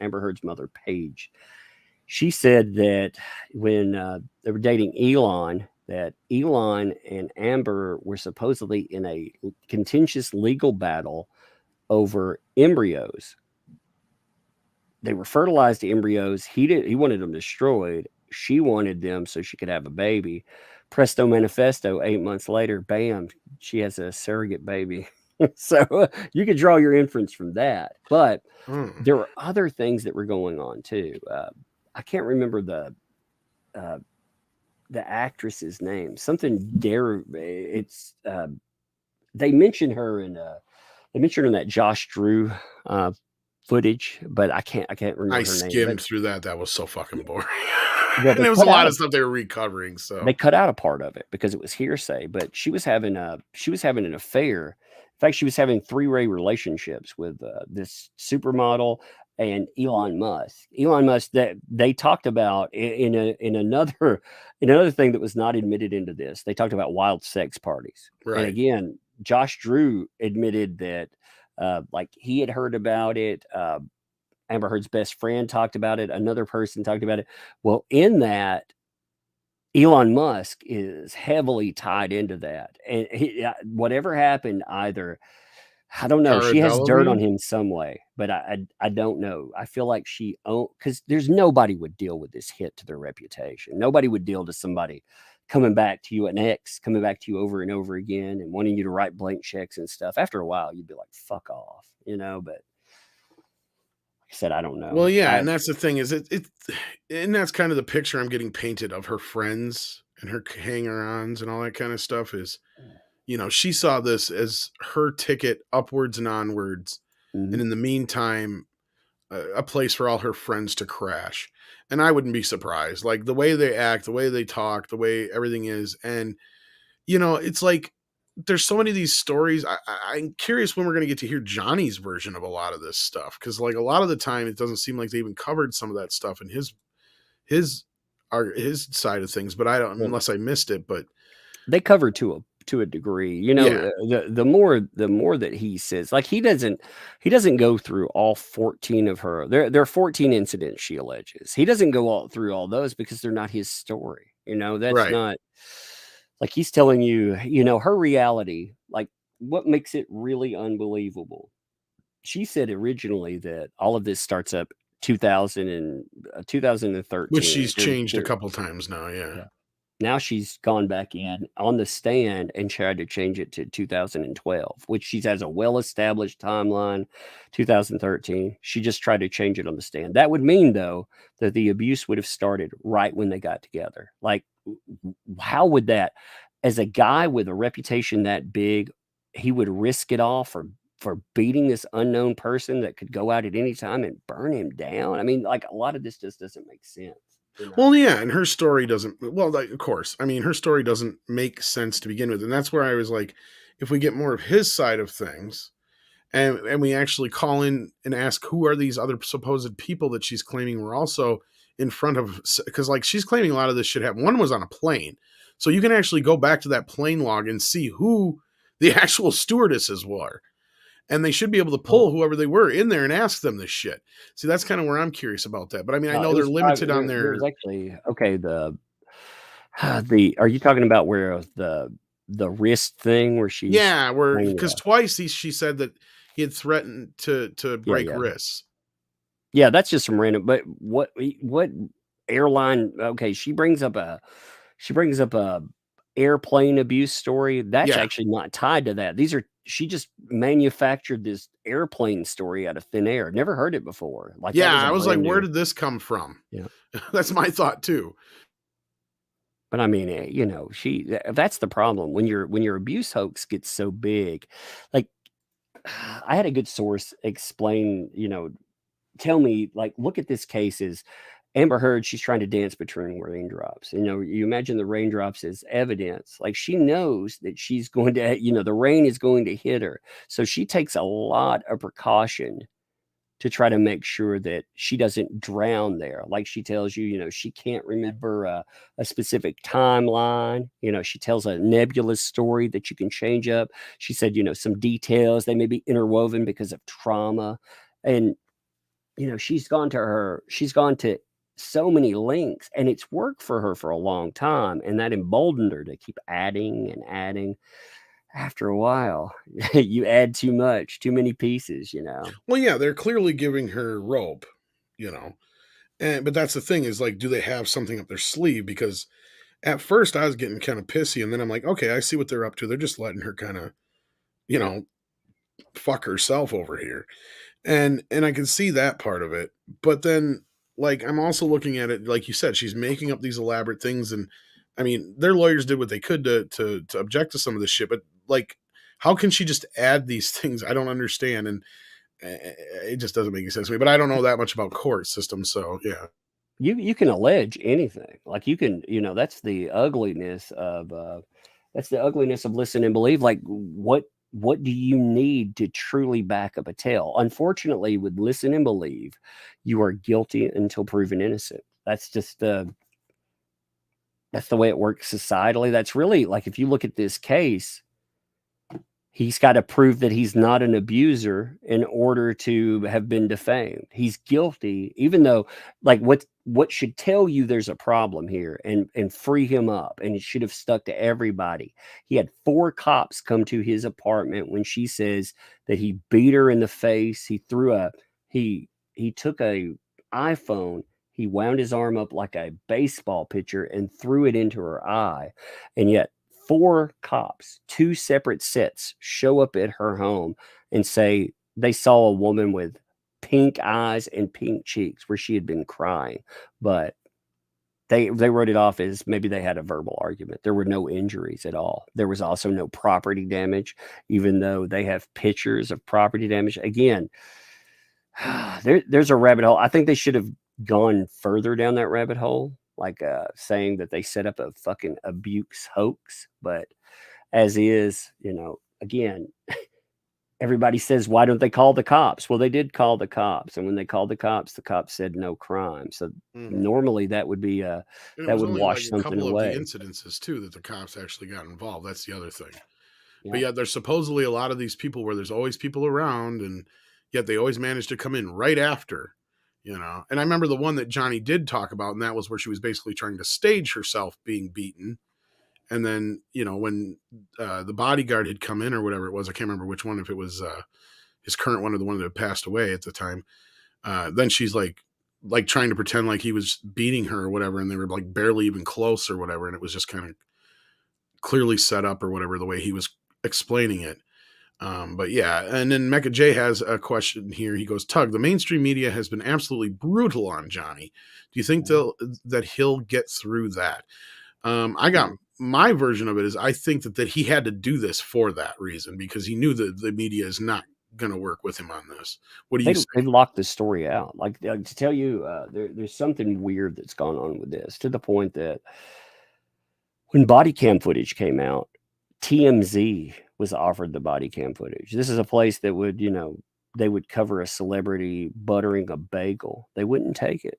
Amber Heard's mother, Paige. She said that when they were dating Elon, that Elon and Amber were supposedly in a contentious legal battle over embryos. They were fertilized embryos. He wanted them destroyed. She wanted them so she could have a baby. Presto manifesto, 8 months later, bam, she has a surrogate baby. So you could draw your inference from that. But there were other things that were going on too. I can't remember the actress's name. Something it's they mentioned her in that Josh Drew footage, but I can't remember I her name. skimmed through that. That was so fucking boring. Well, and it was a lot of stuff they were recovering. So they cut out a part of it because it was hearsay. But she was having an affair. In fact, she was having three-way relationships with this supermodel and Elon Musk. Elon Musk, that they talked about in another thing that was not admitted into this. They talked about wild sex parties. Right. And again, Josh Drew admitted that like he had heard about it. Amber Heard's best friend talked about it. Another person talked about it. Well, in that, Elon Musk is heavily tied into that. And whatever happened, either, I don't know. She has dirt on him some way, but I don't know. I feel like because there's nobody would deal with this hit to their reputation. Nobody would deal to somebody coming back to you, an ex coming back to you over and over again and wanting you to write blank checks and stuff. After a while, you'd be like, fuck off, but I said, I don't know. Well, yeah, and that's the thing is and that's kind of the picture I'm getting painted of her friends and her hanger-ons and all that kind of stuff is, she saw this as her ticket upwards and onwards. Mm-hmm. And in the meantime, a place for all her friends to crash. And I wouldn't be surprised. Like the way they act, the way they talk, the way everything is. And, it's like, there's so many of these stories. I'm curious when we're going to get to hear Johnny's version of a lot of this stuff. Cause like a lot of the time it doesn't seem like they even covered some of that stuff in his side of things, but I don't, unless I missed it, but they covered to a degree, the more that he says, like he doesn't go through all 14 of her. There are 14 incidents she alleges. He doesn't go through all those because they're not his story. That's right. Not like he's telling you, her reality, like what makes it really unbelievable. She said originally that all of this starts up 2013, which she's changed a couple times now. Yeah. Now she's gone back in on the stand and tried to change it to 2012, which she has a well-established timeline, 2013. She just tried to change it on the stand. That would mean, though, that the abuse would have started right when they got together. Like, how would that, as a guy with a reputation that big, he would risk it all for beating this unknown person that could go out at any time and burn him down? I mean, like, a lot of this just doesn't make sense. You know? Well, yeah, and her story doesn't. Well, like, of course, I mean, her story doesn't make sense to begin with, and that's where I was like, if we get more of his side of things, and we actually call in and ask who are these other supposed people that she's claiming were also in front of, because like she's claiming a lot of this shit happened. One was on a plane, so you can actually go back to that plane log and see who the actual stewardesses were. And they should be able to pull whoever they were in there and ask them this shit. See, that's kind of where I'm curious about that. But I mean, I know they're limited on their. There's actually okay. The are you talking about where the wrist thing where she? Yeah, where because twice she said that he had threatened to break wrists. Yeah, that's just some random. But what airline? Okay, she brings up a airplane abuse story. That's actually not tied to that. She just manufactured this airplane story out of thin air. Never heard it before. Like, I was like, where did this come from? Yeah, that's my thought too. But I mean, you know, that's the problem when your abuse hoax gets so big. Like, I had a good source explain, you know, tell me, like, look at this case as Amber Heard, she's trying to dance between raindrops. You know, you imagine the raindrops as evidence. Like, she knows that she's going to, you know, the rain is going to hit her. So she takes a lot of precaution to try to make sure that she doesn't drown there. Like, she tells you, you know, she can't remember a specific timeline. You know, she tells a nebulous story that you can change up. She said, you know, some details, they may be interwoven because of trauma. And, you know, she's gone to so many links, and it's worked for her for a long time, and that emboldened her to keep adding and adding. After a while, you add too many pieces, you know. Well, yeah, they're clearly giving her rope, you know, but that's the thing is, like, do they have something up their sleeve? Because at first I was getting kind of pissy, and then I'm like, okay, I see what they're up to. They're just letting her kind of, you know, fuck herself over here, and I can see that part of it. But then, like, I'm also looking at it, like you said, she's making up these elaborate things, and I mean, their lawyers did what they could to object to some of this shit, but like, how can she just add these things? I don't understand, and it just doesn't make any sense to me. But I don't know that much about court systems, so yeah. You can allege anything. Like, you can, you know, that's the ugliness of listen and believe. Like, what do you need to truly back up a tale? Unfortunately, with listen and believe, you are guilty until proven innocent. That's just that's the way it works societally. That's really, like, if you look at this case, he's got to prove that he's not an abuser in order to have been defamed. He's guilty, even though, like, what should tell you there's a problem here and free him up, and it should have stuck to everybody. He had 4 cops come to his apartment when she says that he beat her in the face. He took a iPhone. He wound his arm up like a baseball pitcher and threw it into her eye. And yet 4 cops, 2 separate sets, show up at her home and say they saw a woman with pink eyes and pink cheeks where she had been crying. But they wrote it off as maybe they had a verbal argument. There were no injuries at all. There was also no property damage, even though they have pictures of property damage. Again, there's a rabbit hole. I think they should have gone further down that rabbit hole, like saying that they set up a fucking abuse hoax. But as is, you know, again, everybody says, why don't they call the cops? Well, they did call the cops, and when they called the cops said no crime. So normally that would be that would wash something away. A couple of the incidences too that the cops actually got involved. That's the other thing. Yeah. But yeah, there's supposedly a lot of these people where there's always people around, and yet they always manage to come in right after. You know, and I remember the one that Johnny did talk about, and that was where she was basically trying to stage herself being beaten. And then, you know, when the bodyguard had come in or whatever it was, I can't remember which one, if it was his current one or the one that had passed away at the time. Then she's like, like trying to pretend like he was beating her or whatever, and they were like barely even close or whatever, and it was just kind of clearly set up or whatever the way he was explaining it. But yeah, and then Mecha J has a question here. He goes, Tug, the mainstream media has been absolutely brutal on Johnny. Do you think that he'll get through that? I got my version of it is I think that he had to do this for that reason, because he knew that the media is not going to work with him on this. What do you say? They've locked the story out. Like to tell you, there's something weird that's gone on with this, to the point that when body cam footage came out, TMZ was offered the body cam footage. This is a place that would, they would cover a celebrity buttering a bagel. They wouldn't take it.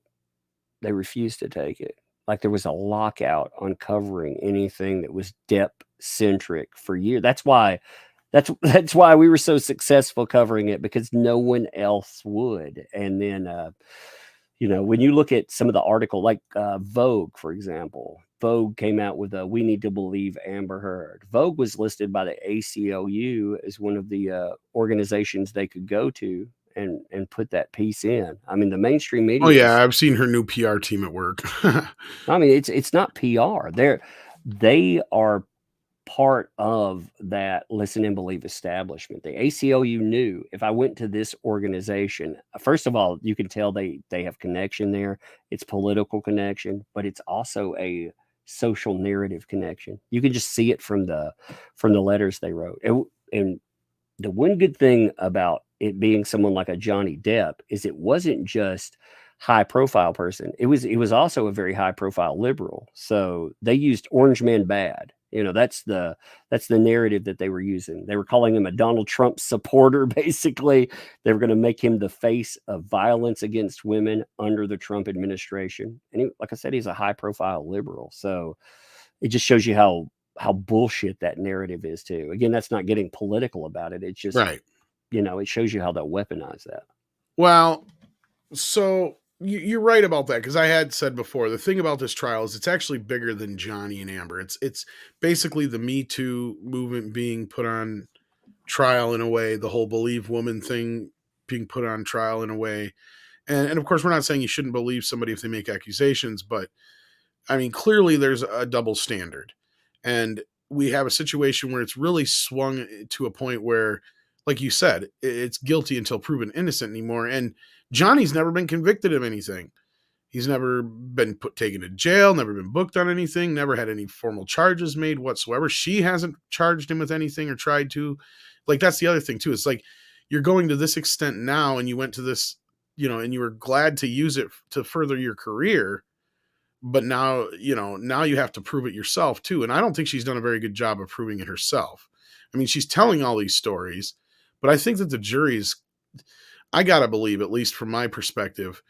They refused to take it. Like there was a lockout on covering anything that was Depp centric for years. That's why we were so successful covering it, because no one else would. And then, when you look at some of the article, like Vogue, for example, Vogue came out with we need to believe Amber Heard. Vogue was listed by the ACLU as one of the organizations they could go to and put that piece in. I mean, the mainstream media. Oh yeah, I've seen her new PR team at work. I mean, it's not PR. They are part of that listen and believe establishment. The ACLU knew if I went to this organization, first of all, you can tell they have connection there. It's political connection, but it's also a social narrative connection. You can just see it from the letters they wrote. And the one good thing about it being someone like a Johnny Depp is it wasn't just high profile person. It was also a very high profile liberal. So they used Orange Man Bad. That's the narrative that they were using. They were calling him a Donald Trump supporter. Basically, they were going to make him the face of violence against women under the Trump administration. And like I said, he's a high profile liberal. So it just shows you how bullshit that narrative is too. Again, that's not getting political about it. It's just, right. It shows you how they'll weaponize that. Well, so you're right about that, because I had said before, the thing about this trial is it's actually bigger than Johnny and Amber. It's basically the Me Too movement being put on trial in a way, the whole Believe Woman thing being put on trial in a way. And of course, we're not saying you shouldn't believe somebody if they make accusations, but I mean, clearly there's a double standard. And we have a situation where it's really swung to a point where, like you said, it's guilty until proven innocent anymore. And Johnny's never been convicted of anything. He's never been taken to jail, never been booked on anything, never had any formal charges made whatsoever. She hasn't charged him with anything or tried to. Like, that's the other thing too. It's like, you're going to this extent now, and you went to this, and you were glad to use it to further your career. But now, now you have to prove it yourself too. And I don't think she's done a very good job of proving it herself. I mean, she's telling all these stories, but I think that the jury's, I got to believe, at least from my perspective,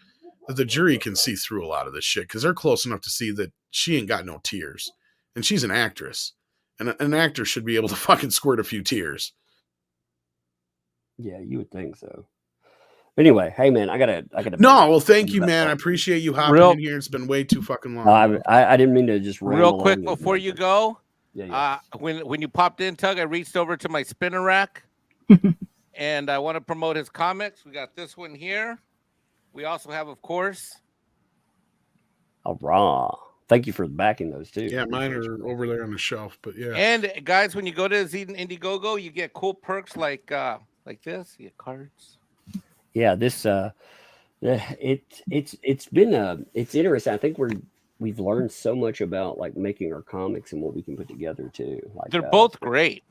that the jury can see through a lot of this shit, because they're close enough to see that she ain't got no tears. And she's an actress. And an actor should be able to fucking squirt a few tears. Yeah, you would think so. Anyway, hey man, I gotta. No, well, thank you, man. I appreciate you hopping in here. It's been way too fucking long. I didn't mean to just real quick before you go. Yeah. When you popped in, Tug, I reached over to my spinner rack, and I want to promote his comics. We got this one here. We also have, of course. Raw. Thank you for backing those too. Yeah, mine are over there on the shelf, but yeah. And guys, when you go to Indiegogo, you get cool perks like this. You get cards. Yeah, this it's been it's interesting. I think we've learned so much about like making our comics and what we can put together too. Like they're both great.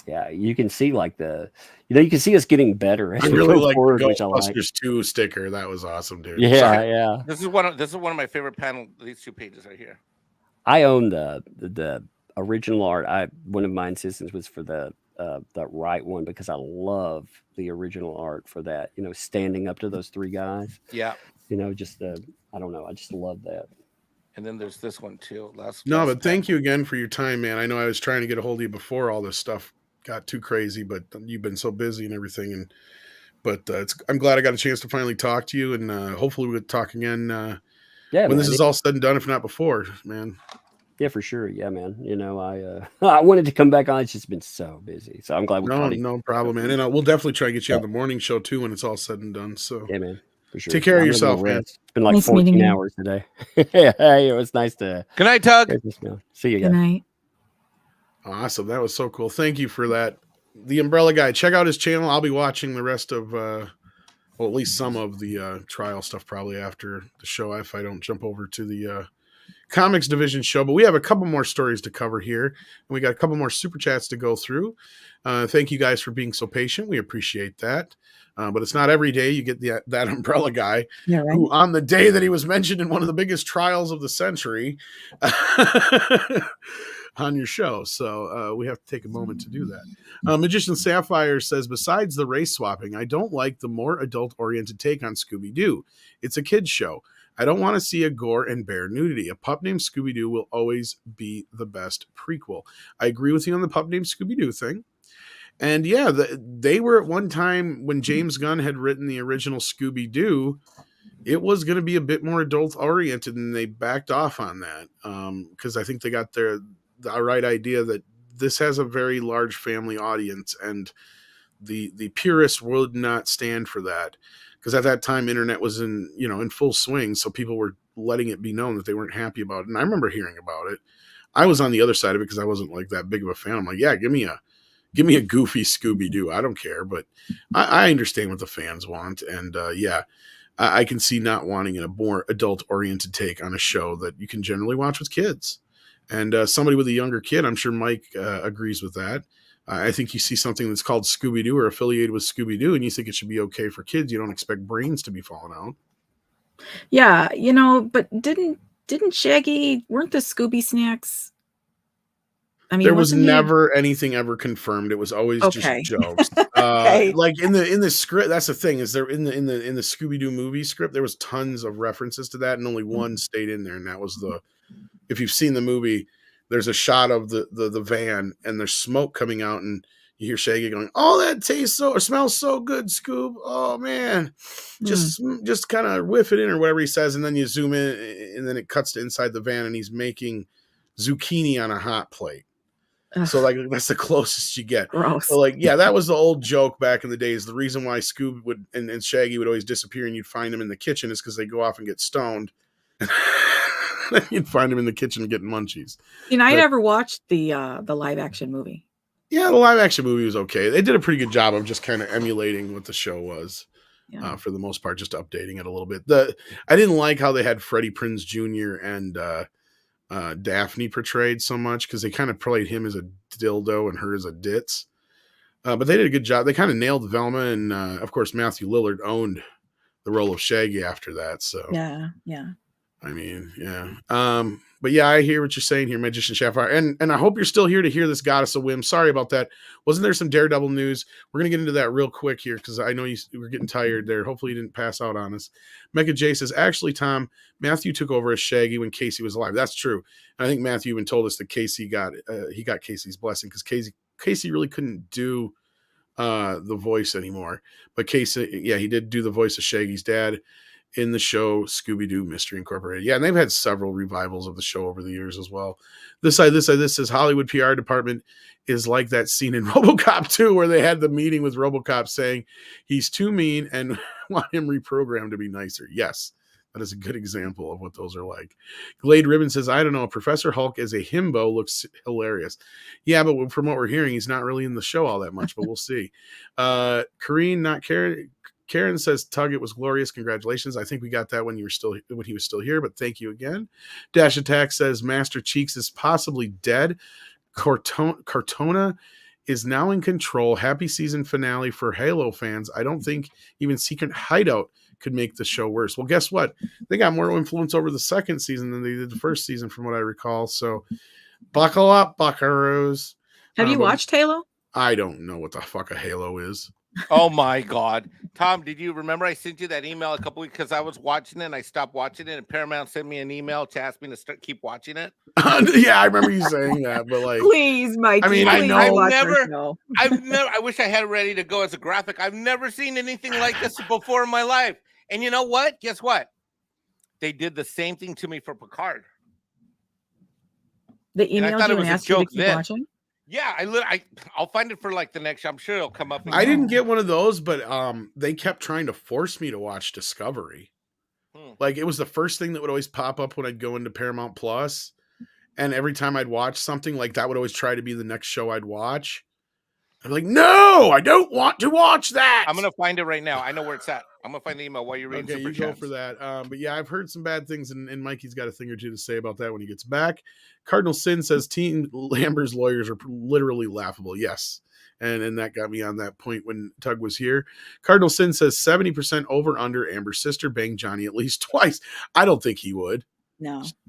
Yeah, you can see like you can see us getting better as I we really go like forward, the which I like. Ghostbusters 2 sticker. That was awesome, dude. Yeah. This is one of my favorite panel. These two pages right here. I own the original art. One of my insistence was for the right one, because I love the original art for that. Standing up to those three guys. Yeah. Just I don't know. I just love that. And then there's this one too. But thank you again for your time, man. I know I was trying to get a hold of you before all this stuff got too crazy, but you've been so busy and everything. But I'm glad I got a chance to finally talk to you, and hopefully we'll talk again. When this is all said and done, if not before, man. Yeah, for sure. Yeah, man. I wanted to come back on. It's just been so busy, so I'm glad we. No problem, man. And we'll definitely try to get you on the morning show too when it's all said and done. So yeah, man. For sure. Take care of I'm gonna go yourself, man. rest. It's been like Nice meeting 14 you. hours today. Hey, it was nice to Good night, Tug. see you Good guys. night. Awesome. That was so cool. Thank you for that. The Umbrella Guy. Check out his channel. I'll be watching the rest of, well, at least some of the trial stuff probably after the show if I don't jump over to the comics division show. But we have a couple more stories to cover here, and we got a couple more super chats to go through. Thank you guys for being so patient. We appreciate that. But it's not every day you get that Umbrella Guy, Yeah, right. who on the day that he was mentioned in one of the biggest trials of the century on your show. So we have to take a moment to do that. Magician Sapphire says, besides the race swapping, I don't like the more adult-oriented take on Scooby-Doo. It's a kid's show. I don't want to see a gore and bare nudity. A pup named Scooby-Doo will always be the best prequel. I agree with you on the pup named Scooby-Doo thing. And yeah, they were at one time when James Gunn had written the original Scooby-Doo, it was going to be a bit more adult-oriented, and they backed off on that because I think they got the right idea that this has a very large family audience, and the purists would not stand for that because at that time internet was in full swing, so people were letting it be known that they weren't happy about it. And I remember hearing about it. I was on the other side of it because I wasn't like that big of a fan. I'm like, yeah, give me a goofy Scooby-Doo. I don't care, but I understand what the fans want, and I can see not wanting a more adult-oriented take on a show that you can generally watch with kids. And somebody with a younger kid, I'm sure Mike agrees with that. I think you see something that's called Scooby-Doo or affiliated with Scooby-Doo, and you think it should be okay for kids. You don't expect brains to be falling out. Yeah, but didn't Shaggy, weren't the Scooby snacks? I mean, there was wasn't he never anything ever confirmed. It was always Okay. just jokes. Okay. Like in the script, that's the thing, is there in the Scooby-Doo movie script, there was tons of references to that, and only one stayed in there, and that was if you've seen the movie, there's a shot of the van, and there's smoke coming out, and you hear Shaggy going, "Oh, that tastes or smells so good, Scoob. Oh man, just kind of whiff it in," or whatever he says, and then you zoom in, and then it cuts to inside the van, and he's making zucchini on a hot plate. Ugh, So like that's the closest you get. gross. So like, yeah, that was the old joke back in the days. The reason why Scoob would and Shaggy would always disappear and you'd find him in the kitchen is because they go off and get stoned. You'd find him in the kitchen getting munchies. I never watched the live action movie. Yeah, the live action movie was okay. They did a pretty good job of just kind of emulating what the show was. Yeah. For the most part, just updating it a little bit. I didn't like how they had Freddie Prinze Jr. and Daphne portrayed so much because they kind of played him as a dildo and her as a ditz. But they did a good job. They kind of nailed Velma, and of course Matthew Lillard owned the role of Shaggy after that. So Yeah. I mean, yeah. But yeah, I hear what you're saying here, Magician Sapphire. And I hope you're still here to hear this Goddess of Whim. Sorry about that. Wasn't there some Daredevil news? We're going to get into that real quick here because I know you were getting tired there. Hopefully you didn't pass out on us. Mecha J says, actually, Tom, Matthew took over as Shaggy when Casey was alive. That's true. And I think Matthew even told us that Casey got Casey's blessing because Casey really couldn't do the voice anymore. But Casey, yeah, he did do the voice of Shaggy's dad in the show Scooby-Doo Mystery Incorporated. Yeah, and they've had several revivals of the show over the years as well. This says Hollywood PR department is like that scene in RoboCop 2 where they had the meeting with RoboCop saying he's too mean and want him reprogrammed to be nicer. Yes, that is a good example of what those are like. Glade Ribbon says, I don't know, Professor Hulk as a himbo looks hilarious. Yeah, but from what we're hearing, he's not really in the show all that much, but we'll see. Karen says, Tug, it was glorious. Congratulations. I think we got that when he was still here, but thank you again. Dash Attack says, Master Cheeks is possibly dead. Cortona is now in control. Happy season finale for Halo fans. I don't think even Secret Hideout could make the show worse. Well, guess what? They got more influence over the second season than they did the first season, from what I recall. So buckle up, buckaroos. Have you watched Halo? I don't know what the fuck a Halo is. Oh my God, Tom! Did you remember I sent you that email a couple weeks because I was watching it and I stopped watching it, and Paramount sent me an email to ask me to keep watching it? Yeah, I remember you saying that, but like, please, Mike. I mean, I know I've never. I wish I had it ready to go as a graphic. I've never seen anything like this before in my life. And you know what? Guess what? They did the same thing to me for Picard. They emailed you and asked you to keep watching? Yeah, I'll find it for like the next show. I'm sure it'll come up. I again. didn't get one of those, but they kept trying to force me to watch Discovery. Like it was the first thing that would always pop up when I'd go into Paramount Plus, and every time I'd watch something, like that would always try to be the next show I'd watch. I'm like, no, I don't want to watch that. I'm gonna find it right now. I know where it's at. I'm gonna find the email while you're reading. Okay, you go for that. But yeah, I've heard some bad things, and Mikey's got a thing or two to say about that when he gets back. Cardinal Sin says Team Lamber's lawyers are literally laughable. Yes. And that got me on that point when Tug was here. Cardinal Sin says 70% over under Amber's sister banged Johnny at least twice. I don't think he would.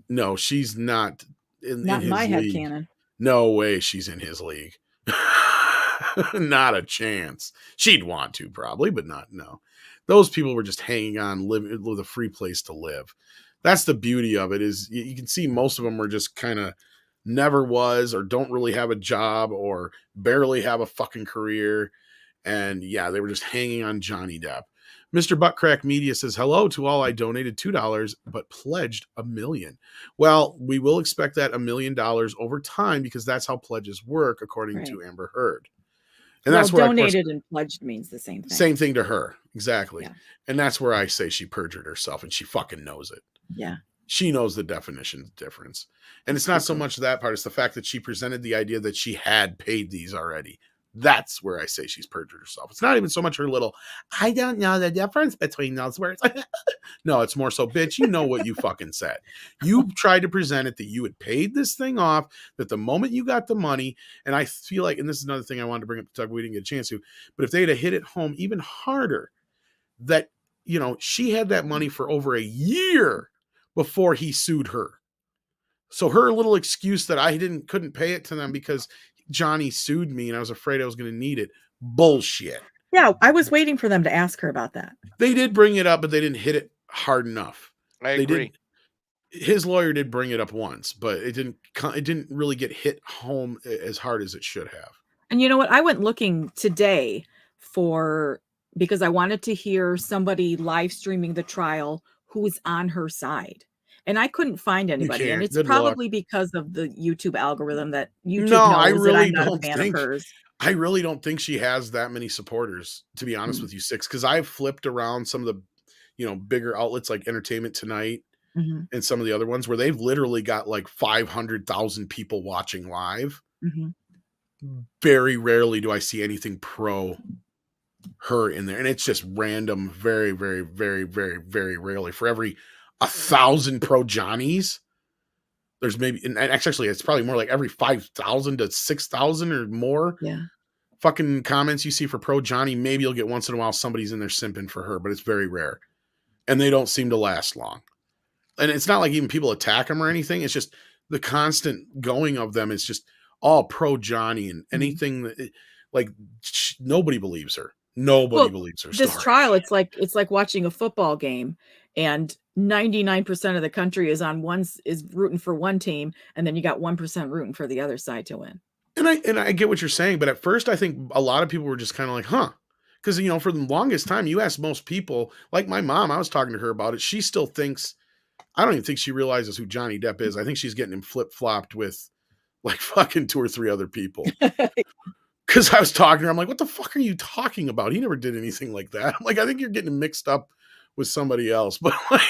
No, she's not in his my league. headcanon. No way she's in his league. Not a chance. She'd want to probably, but no. Those people were just hanging on, living with a free place to live. That's the beauty of it, is you can see most of them were just kind of never was, or don't really have a job, or barely have a fucking career. And yeah, they were just hanging on Johnny Depp. Mr. Buttcrack Media says, hello to all. I donated $2, but pledged $1 million. Well, we will expect that $1 million over time, because that's how pledges work, according to Amber Heard. And that's where donated and pledged means the same thing. Same thing to her. Exactly. Yeah. And that's where I say she perjured herself, and she fucking knows it. Yeah. She knows the definition difference. And it's not so much that part, it's the fact that she presented the idea that she had paid these already. That's where I say she's perjured herself. It's not even so much her little, I don't know the difference between those words. No, it's more so, bitch, you know what you fucking said. You tried to present it that you had paid this thing off, that the moment you got the money, and I feel like, and this is another thing I wanted to bring up to Tug, we didn't get a chance to, but if they'd have hit it home even harder, that, you know, she had that money for over a year before he sued her. So her little excuse that I couldn't pay it to them because Johnny sued me and I was afraid I was going to need it. Bullshit. Yeah, I was waiting for them to ask her about that. They did bring it up, but they didn't hit it hard enough. I agree. His lawyer did bring it up once, but it didn't really get hit home as hard as it should have. And you know what? I went looking today because I wanted to hear somebody live streaming the trial who was on her side. And I couldn't find anybody. And it's probably because of the YouTube algorithm that YouTube knows that I'm not a fan of hers. I really don't think she has that many supporters, to be honest with you, Six, because I've flipped around some of the, you know, bigger outlets like Entertainment Tonight and some of the other ones where they've literally got like 500,000 people watching live. Very rarely do I see anything pro her in there. And it's just random, very, very, very, very, very rarely. For every 1,000 pro Johnnies, there's maybe, and actually it's probably more like every 5,000 to 6,000 or more fucking comments you see for pro Johnny. Maybe you'll get once in a while somebody's in there simping for her, but it's very rare. And they don't seem to last long. And it's not like even people attack him or anything. It's just the constant going of them. It's just all pro Johnny, and anything that, like, nobody believes her. Nobody believes her story. This trial, it's like watching a football game, and 99% of the country is rooting for one team, and then you got 1% rooting for the other side to win. And I get what you're saying, but at first I think a lot of people were just kind of like, huh? Because, you know, for the longest time, you ask most people, like my mom, I was talking to her about it. She still thinks, I don't even think she realizes who Johnny Depp is. I think she's getting him flip-flopped with like fucking 2 or 3 other people. Because I was talking to her, I'm like, what the fuck are you talking about? He never did anything like that. I'm like, I think you're getting mixed up with somebody else. But like,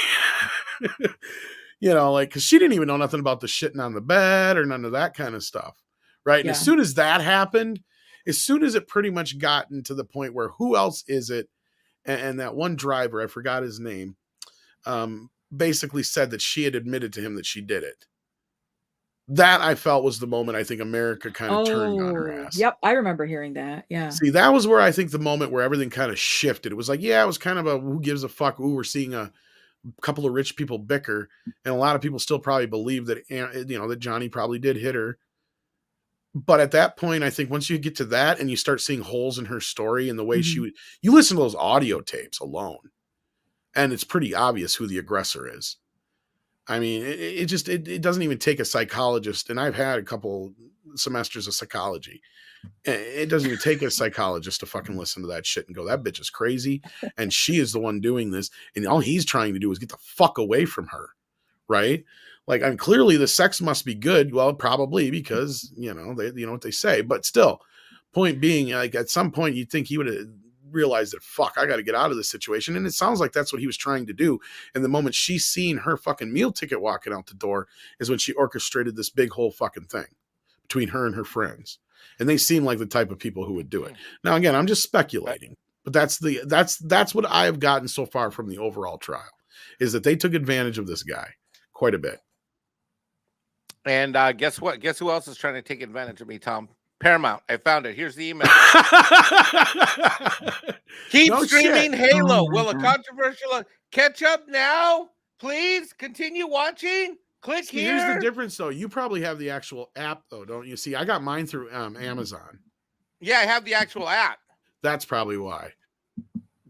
you know, like, because she didn't even know nothing about the shitting on the bed or none of that kind of stuff. Right. And as soon as that happened, as soon as it pretty much gotten to the point where who else is it? And that one driver, I forgot his name, basically said that she had admitted to him that she did it. That I felt was the moment I think America kind of turned on her ass. Yep, I remember hearing that. Yeah. See, that was where I think the moment where everything kind of shifted. It was like, yeah, it was kind of a who gives a fuck. Ooh, we're seeing a couple of rich people bicker, and a lot of people still probably believe that, you know, that Johnny probably did hit her. But at that point, I think once you get to that and you start seeing holes in her story and the way you listen to those audio tapes alone, and it's pretty obvious who the aggressor is. I mean, it doesn't even take a psychologist. And I've had a couple semesters of psychology. It doesn't even take a psychologist to fucking listen to that shit and go, that bitch is crazy. And she is the one doing this. And all he's trying to do is get the fuck away from her. Right. Like, I'm clearly the sex must be good. Well, probably because, you know what they say, but still, point being, like, at some point you'd think he would have realized that, fuck, I got to get out of this situation. And it sounds like that's what he was trying to do. And the moment she's seen her fucking meal ticket walking out the door is when she orchestrated this big whole fucking thing between her and her friends. And they seem like the type of people who would do it. Now, again, I'm just speculating, but that's what I have gotten so far from the overall trial, is that they took advantage of this guy quite a bit. And guess what? Guess who else is trying to take advantage of me, Tom? Paramount. I found it. Here's the email. Keep streaming Halo. Will a controversial catch up now? Please continue watching. Click here. Here's the difference, though. You probably have the actual app, though, don't you? See, I got mine through Amazon. Yeah, I have the actual app. That's probably why.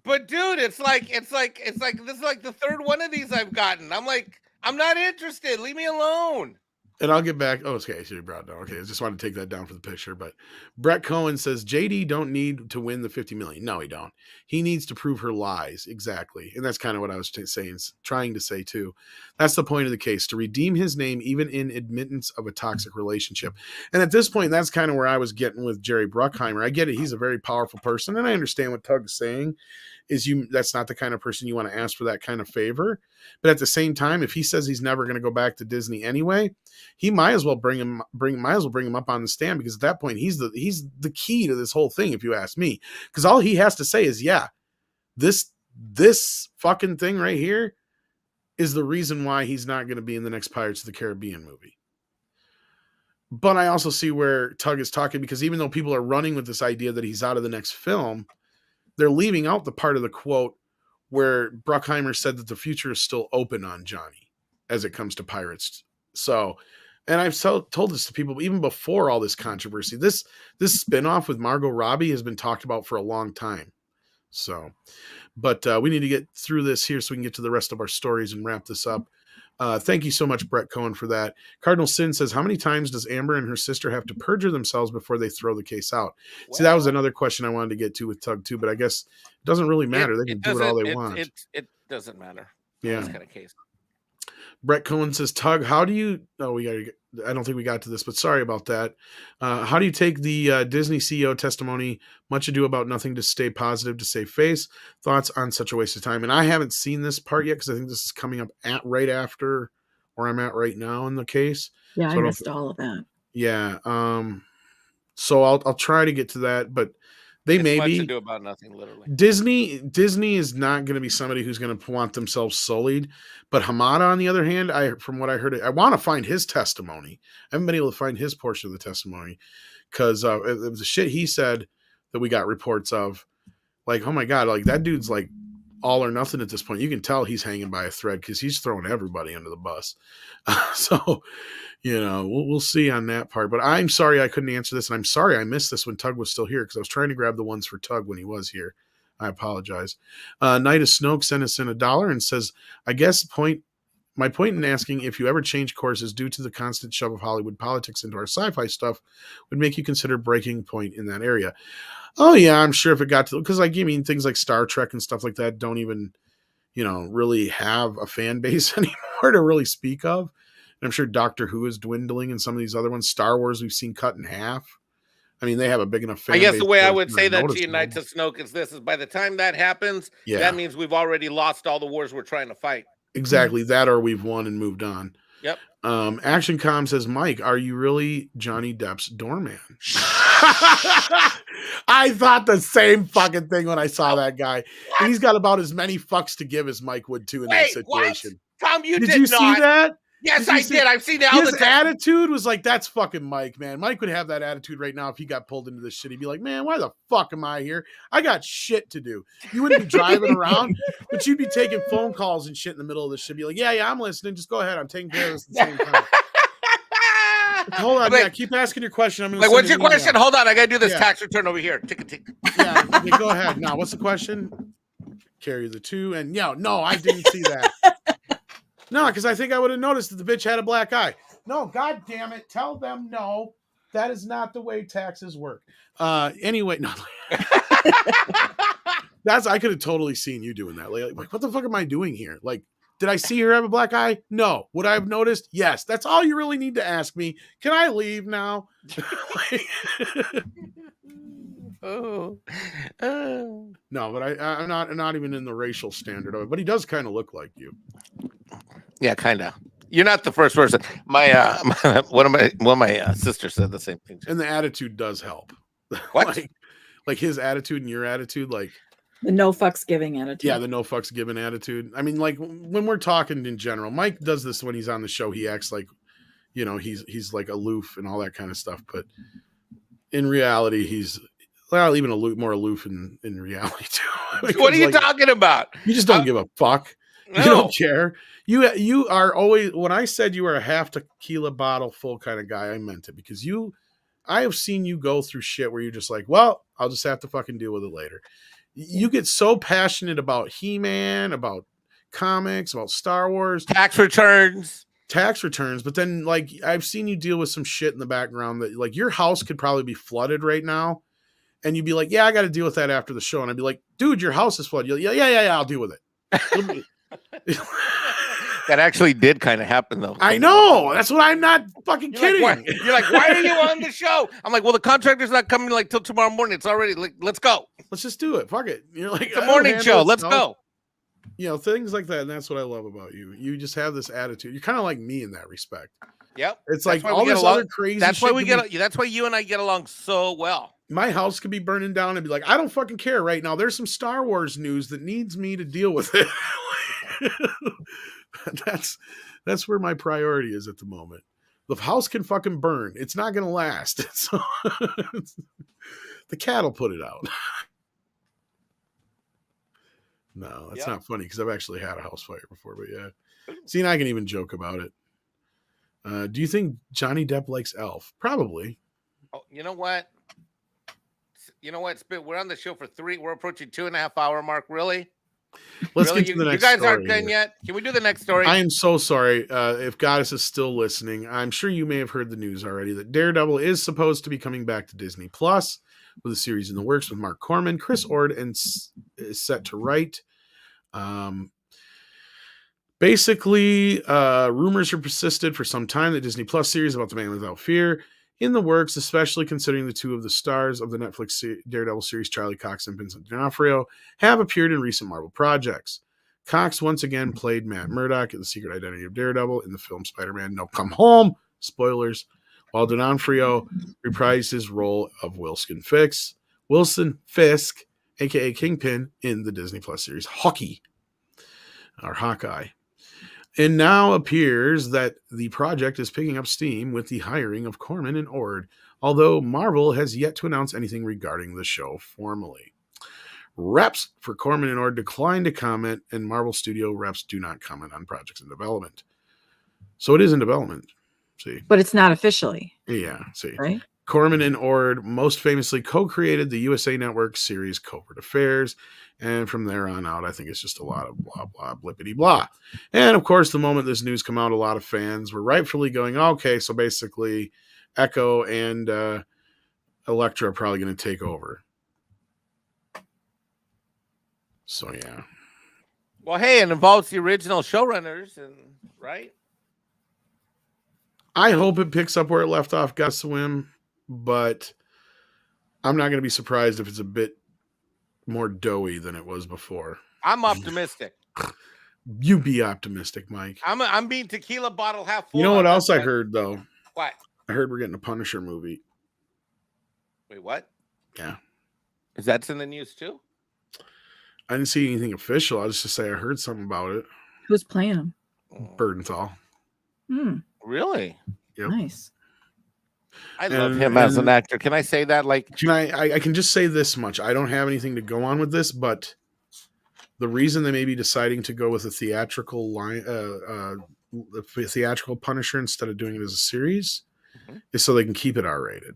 But dude, it's like this is like the third one of these I've gotten. I'm like, I'm not interested. Leave me alone. And I'll get back. Oh, okay. So you brought it down. Okay. I just wanted to take that down for the picture. But Brett Cohen says JD don't need to win the 50 million. No, he don't. He needs to prove her lies. Exactly. And that's kind of what I was trying to say too. That's the point of the case, to redeem his name, even in admittance of a toxic relationship. And at this point, that's kind of where I was getting with Jerry Bruckheimer. I get it. He's a very powerful person. And I understand what Tug is saying. That's not the kind of person you want to ask for that kind of favor. But at the same time, if he says he's never going to go back to Disney anyway, he might as well bring him up on the stand, because at that point he's the key to this whole thing, if you ask me. Because all he has to say is, yeah, this fucking thing right here is the reason why he's not going to be in the next Pirates of the Caribbean movie. But I also see where Tug is talking, because even though people are running with this idea that he's out of the next film, they're leaving out the part of the quote where Bruckheimer said that the future is still open on Johnny as it comes to Pirates. So, and I've told this to people even before all this controversy. This spinoff with Margot Robbie has been talked about for a long time. So, but we need to get through this here so we can get to the rest of our stories and wrap this up. Thank you so much, Brett Cohen, for that. Cardinal Sin says, how many times does Amber and her sister have to perjure themselves before they throw the case out? Well, see, that was another question I wanted to get to with Tug too, but I guess it doesn't really matter. They can do it all they want. It doesn't matter. Yeah. This kind of case. Brett Cohen says, Tug, how do you... Oh, I don't think we got to this, but sorry about that. How do you take the Disney CEO testimony, much ado about nothing, to stay positive, to save face? Thoughts on such a waste of time? And I haven't seen this part yet, because I think this is coming up right after where I'm at right now in the case. Yeah, so I missed all of that. Yeah. So I'll try to get to that, but they may much be ado about nothing, literally. Disney is not going to be somebody who's going to want themselves sullied. But Hamada, on the other hand, from what I heard, I want to find his testimony. I haven't been able to find his portion of the testimony, because it was the shit he said that we got reports of. Like, oh my God, like that dude's like all or nothing at this point. You can tell he's hanging by a thread, because he's throwing everybody under the bus. So, we'll see on that part. But I'm sorry I couldn't answer this, and I'm sorry I missed this when Tug was still here, because I was trying to grab the ones for Tug when he was here. I apologize. Night of Snoke sent us in $1 and says, I guess my point in asking if you ever change courses due to the constant shove of Hollywood politics into our sci-fi stuff would make you consider breaking point in that area. Oh yeah, I'm sure if it got to, because things like Star Trek and stuff like that don't even, really have a fan base anymore to really speak of. And I'm sure Doctor Who is dwindling, and some of these other ones, Star Wars, we've seen cut in half. I mean, they have a big enough fan base. I guess the way I would say that to you, Knights of Snoke, is by the time that happens, that means we've already lost all the wars we're trying to fight. Exactly. That, or we've won and moved on. Yep. Action Com says, Mike, are you really Johnny Depp's doorman? I thought the same fucking thing when I saw that guy. And he's got about as many fucks to give as Mike would too in that situation. What? Tom, did you see that? Yes, I did. I've seen that all the time. His attitude was like, that's fucking Mike, man. Mike would have that attitude right now if he got pulled into this shit. He'd be like, man, why the fuck am I here? I got shit to do. You wouldn't be driving around, but you'd be taking phone calls and shit in the middle of this shit. Be like, yeah, I'm listening. Just go ahead. I'm taking care of this at the same time. Hold on. Yeah, keep asking your question. I'm what's your question? Hold on. I got to do this tax return over here. Tick. Yeah, okay, go ahead. Now, what's the question? Carry the 2. And no, I didn't see that. No, because I think I would have noticed that the bitch had a black eye. No, God damn it. Tell them no. That is not the way taxes work. Anyway, no. I could have totally seen you doing that. Like, what the fuck am I doing here? Like, Did I see her have a black eye? No. Would I have noticed? Yes. That's all you really need to ask me. Can I leave now? Oh. No, but I'm not even in the racial standard of it. But he does kind of look like you. Yeah, kind of. You're not the first person. My one of my sisters said the same thing. And the attitude does help. What? like his attitude and your attitude, like The no fucks giving attitude. yeah, the no fucks given attitude. I mean, like when we're talking in general, Mike does this when he's on the show. He acts like, you know, he's like aloof and all that kind of stuff. But in reality, he's even more aloof in reality too. What are you like, talking about? You just don't give a fuck. No. You don't care. You are always, when I said you were a half tequila bottle full kind of guy, I meant it, because I have seen you go through shit where you're just like, well, I'll just have to fucking deal with it later. You get so passionate about He-Man, about comics, about Star Wars, tax returns, but then like I've seen you deal with some shit in the background that like your house could probably be flooded right now, and you'd be like, yeah, I got to deal with that after the show, and I'd be like, dude, your house is flooded. You're like, yeah, I'll deal with it. That actually did kind of happen, though. I know. That's what I'm not fucking kidding. You're like, why are you on the show? I'm like, well, the contractor's not coming like till tomorrow morning. It's already like, let's go. Let's just do it. Fuck it. You're like, it's a morning show. Let's go. You know, things like that. And that's what I love about you. You just have this attitude. You're kind of like me in that respect. Yep. It's like all this other crazy That's why shit that's why you and I get along so well. My house could be burning down and be like, I don't fucking care right now. There's some Star Wars news that needs me to deal with it. That's where my priority is at the moment. The house can fucking burn. It's not going to last. So the cat will put it out. No, that's not funny because I've actually had a house fire before, but yeah. See, and I can even joke about it. Do you think Johnny Depp likes Elf? Probably. Oh, you know what? We're on the show for we're approaching 2.5 hour mark. Really? Let's get to the next story. You guys aren't done yet. Can we do the next story? I am so sorry if Goddess is still listening. I'm sure you may have heard the news already that Daredevil is supposed to be coming back to Disney Plus with a series in the works with Mark Corman. Chris Ord is set to write. Basically, rumors have persisted for some time that Disney Plus series about the Man Without Fear in the works, especially considering the two of the stars of the Netflix Daredevil series, Charlie Cox and Vincent D'Onofrio, have appeared in recent Marvel projects. Cox once again played Matt Murdock in The Secret Identity of Daredevil in the film Spider-Man No Come Home, spoilers, while D'Onofrio reprised his role of Wilson Fisk, aka Kingpin, in the Disney Plus series Hawkeye. It now appears that the project is picking up steam with the hiring of Corman and Ord, although Marvel has yet to announce anything regarding the show formally. Reps for Corman and Ord declined to comment, and Marvel Studio reps do not comment on projects in development. So it is in development. See? But it's not officially. Yeah, see. Right? Corman and Ord most famously co-created the USA Network series Covert Affairs, and from there on out, I think it's just a lot of blah, blah, blippity, blah. And, of course, the moment this news came out, a lot of fans were rightfully going, okay, so basically Echo and Elektra are probably going to take over. So, yeah. Well, hey, it involves the original showrunners, right? I hope it picks up where it left off, Gus Swim, but I'm not going to be surprised if it's a bit more doughy than it was before. I'm optimistic. You be optimistic, Mike. I'm being tequila bottle half full. You know what else I heard, though? What? I heard we're getting a Punisher movie. Wait, what? Yeah. Is that in the news, too? I didn't see anything official. I'll just say I heard something about it. Who's playing him? Burdenthal. Really? Yep. Nice. I love him as an actor. Can I say that? Like, can I can just say this much. I don't have anything to go on with this, but the reason they may be deciding to go with a theatrical theatrical Punisher instead of doing it as a series is so they can keep it R-rated.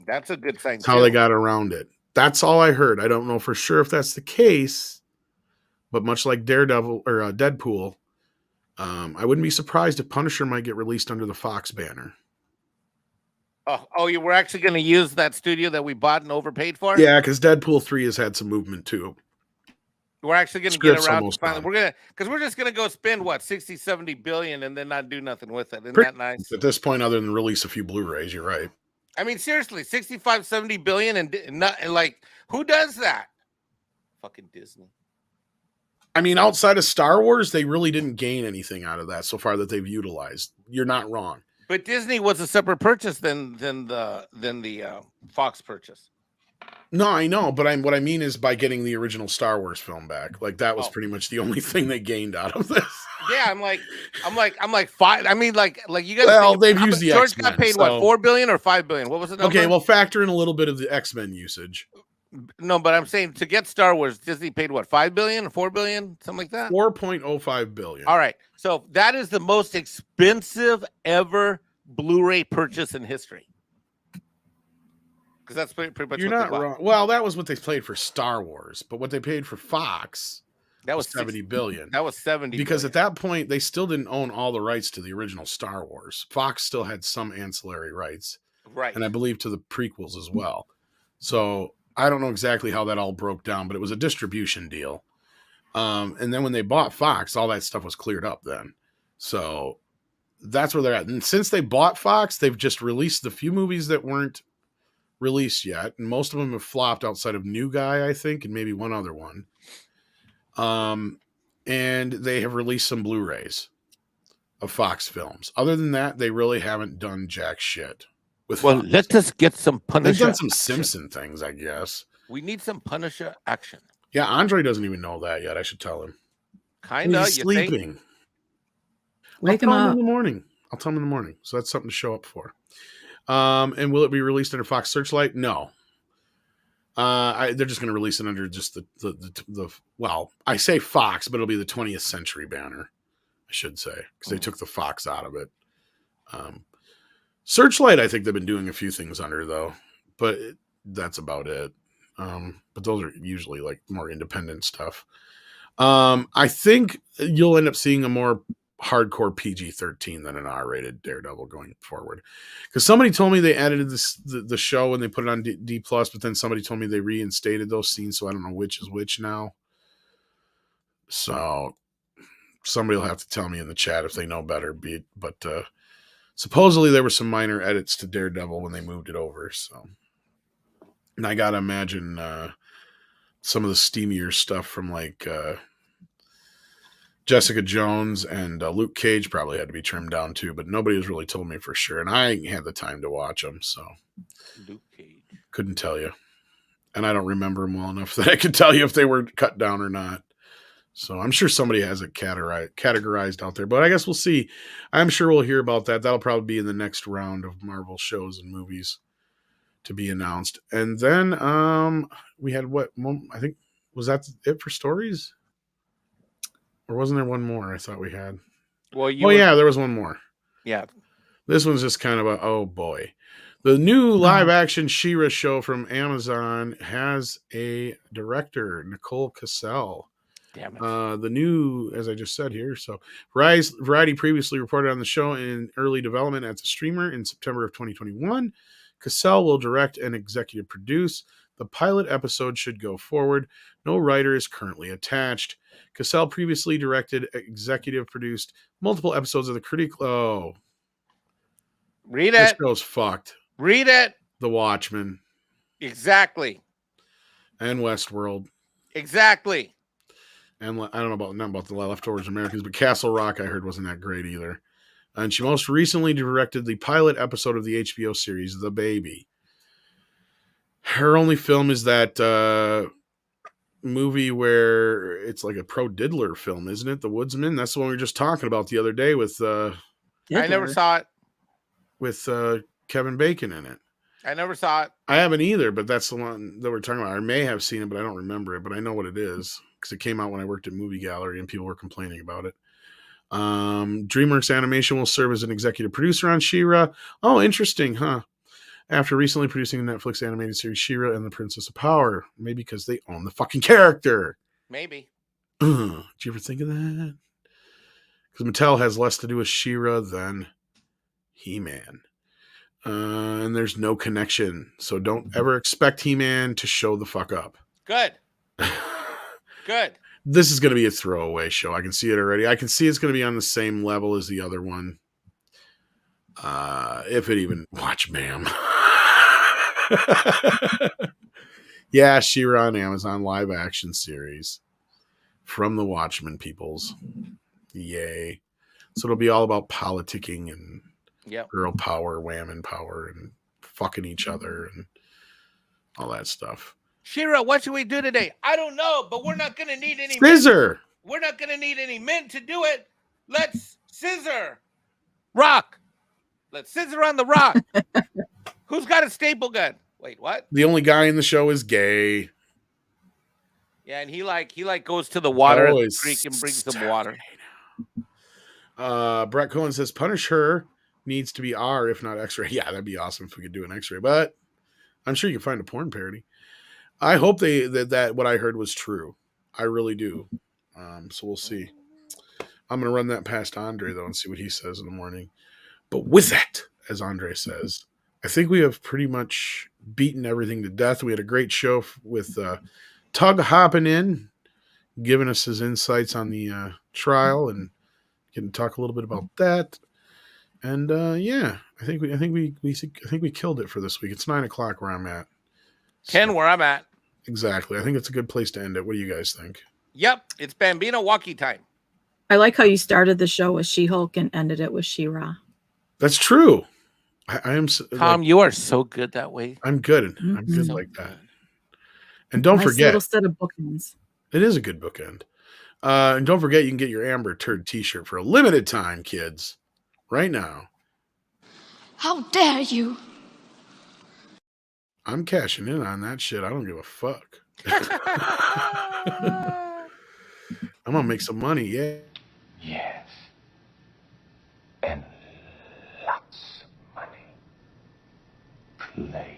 That's a good thing. That's how they got around it. That's all I heard. I don't know for sure if that's the case, but much like Daredevil or Deadpool, I wouldn't be surprised if Punisher might get released under the Fox banner. Oh, you were actually going to use that studio that we bought and overpaid for? Yeah, because Deadpool 3 has had some movement too. We're actually going to get Script's around to almost finally. done. We're just going to go spend what 60, 70 billion and then not do nothing with it. Isn't Pretty that nice? At this point, other than release a few Blu-rays, you're right. I mean, seriously, 65, 70 billion and not and like who does that? Fucking Disney. I mean, outside of Star Wars, they really didn't gain anything out of that so far that they've utilized. You're not wrong. But Disney was a separate purchase than the Fox purchase. No, I know, but what I mean is by getting the original Star Wars film back, like that was pretty much the only thing they gained out of this. Yeah, I'm like five. I mean, like you guys. Well, they've used the George X-Men, got paid so... what, 4 billion or 5 billion? What was it? Okay, well, factor in a little bit of the X-Men usage. No, but I'm saying to get Star Wars, Disney paid what, 5 billion, 4 billion, something like that. 4.05 billion. All right, so that is the most expensive ever Blu-ray purchase in history. Because that's pretty much. You're not wrong. Well, that was what they paid for Star Wars, but what they paid for Fox that was 70 billion. That was 70 because billion. at that point they still didn't own all the rights to the original Star Wars. Fox still had some ancillary rights, right? And I believe to the prequels as well. So I don't know exactly how that all broke down, but it was a distribution deal. And then when they bought Fox, all that stuff was cleared up then. So that's where they're at. And since they bought Fox, they've just released the few movies that weren't released yet, and most of them have flopped outside of New Guy, I think, and maybe one other one. And they have released some Blu-rays of Fox films. Other than that, they really haven't done jack shit. Well, let us get some Punisher. They've done some Simpson things, I guess. We need some Punisher action. Yeah, Andre doesn't even know that yet. I should tell him. Kinda. He's sleeping. Wake him up in the morning. I'll tell him in the morning. So that's something to show up for. And will it be released under Fox Searchlight? No. They're just going to release it under just the well, I say Fox, but it'll be the 20th Century banner, I should say, because they took the Fox out of it. Searchlight, I think they've been doing a few things under, though, but that's about it. But those are usually like more independent stuff. I think you'll end up seeing a more hardcore PG-13 than an R-rated Daredevil going forward, because somebody told me they edited the show and they put it on D+, but then somebody told me they reinstated those scenes, so I don't know which is which now. So somebody will have to tell me in the chat if they know better. But supposedly there were some minor edits to Daredevil when they moved it over. So, and I gotta imagine some of the steamier stuff from like Jessica Jones and Luke Cage probably had to be trimmed down too, but nobody has really told me for sure, and I ain't had the time to watch them, so Luke Cage. Couldn't tell you. And I don't remember them well enough that I could tell you if they were cut down or not. So I'm sure somebody has it categorized out there, but I guess we'll see. I'm sure we'll hear about that. That'll probably be in the next round of Marvel shows and movies to be announced. And then we had I think, was that it for stories? Or wasn't there one more I thought we had? Well, yeah, there was one more. Yeah. This one's just kind of a, oh boy. The new live-action She-Ra show from Amazon has a director, Nicole Kassell. Damn it. The new, as I just said here, so Variety previously reported on the show in early development at the streamer in September of 2021. Kassell will direct and executive produce. The pilot episode should go forward. No writer is currently attached. Kassell previously directed, executive produced multiple episodes of the Read it. This show's fucked. Read it. The Watchmen. Exactly. And Westworld. Exactly. And I don't know about the Leftovers Americans, but Castle Rock I heard wasn't that great either. And she most recently directed the pilot episode of the HBO series The Baby. Her only film is that movie where it's like a pro diddler film, isn't it? The Woodsman. That's the one we were just talking about the other day with I never saw it. With Kevin Bacon in it. I never saw it. I haven't either, but that's the one that we're talking about. I may have seen it, but I don't remember it, but I know what it is because it came out when I worked at Movie Gallery and people were complaining about it. DreamWorks Animation will serve as an executive producer on She-Ra. Oh, interesting, huh? After recently producing the Netflix animated series She-Ra and the Princess of Power. Maybe because they own the fucking character. Maybe. Did you ever think of that? Because Mattel has less to do with She-Ra than He-Man. And there's no connection. So don't ever expect He-Man to show the fuck up. Good. Good. This is going to be a throwaway show. I can see it already. I can see it's going to be on the same level as the other one. If it even watch, ma'am. Yeah, She-Ra on Amazon live action series from the Watchmen peoples. Yay. So it'll be all about politicking and girl power, whammon power, and fucking each other and all that stuff. She-Ra, what should we do today? I don't know, but we're not going to need any scissor. We're not going to need any men to do it. Let's scissor. Rock. Let's scissor on the rock. Who's got a staple gun? Wait, what? The only guy in the show is gay. Yeah, and he goes to the water at the creek and brings some water. Brett Cohen says Punisher needs to be R, if not X-ray. Yeah, that'd be awesome if we could do an X-ray, but I'm sure you can find a porn parody. I hope that what I heard was true. I really do. So we'll see. I'm going to run that past Andre, though, and see what he says in the morning. But with that, as Andre says, I think we have pretty much beaten everything to death. We had a great show with Tug hopping in, giving us his insights on the trial, and getting to talk a little bit about that. And yeah, I think we killed it for this week. It's 9:00 where I'm at. 10 where I'm at. Exactly. I think it's a good place to end it. What do you guys think? Yep, it's Bambino walkie time. I like how you started the show with She-Hulk and ended it with She-Ra. That's true. I am Tom. You are so good that way. I'm good. Mm-hmm. I'm good like that. And don't forget, little set of bookends. It is a good bookend. And don't forget, you can get your Amber Turd T-shirt for a limited time, kids. Right now. How dare you? I'm cashing in on that shit. I don't give a fuck. I'm gonna make some money, yeah. Yes. And lots of money. Play.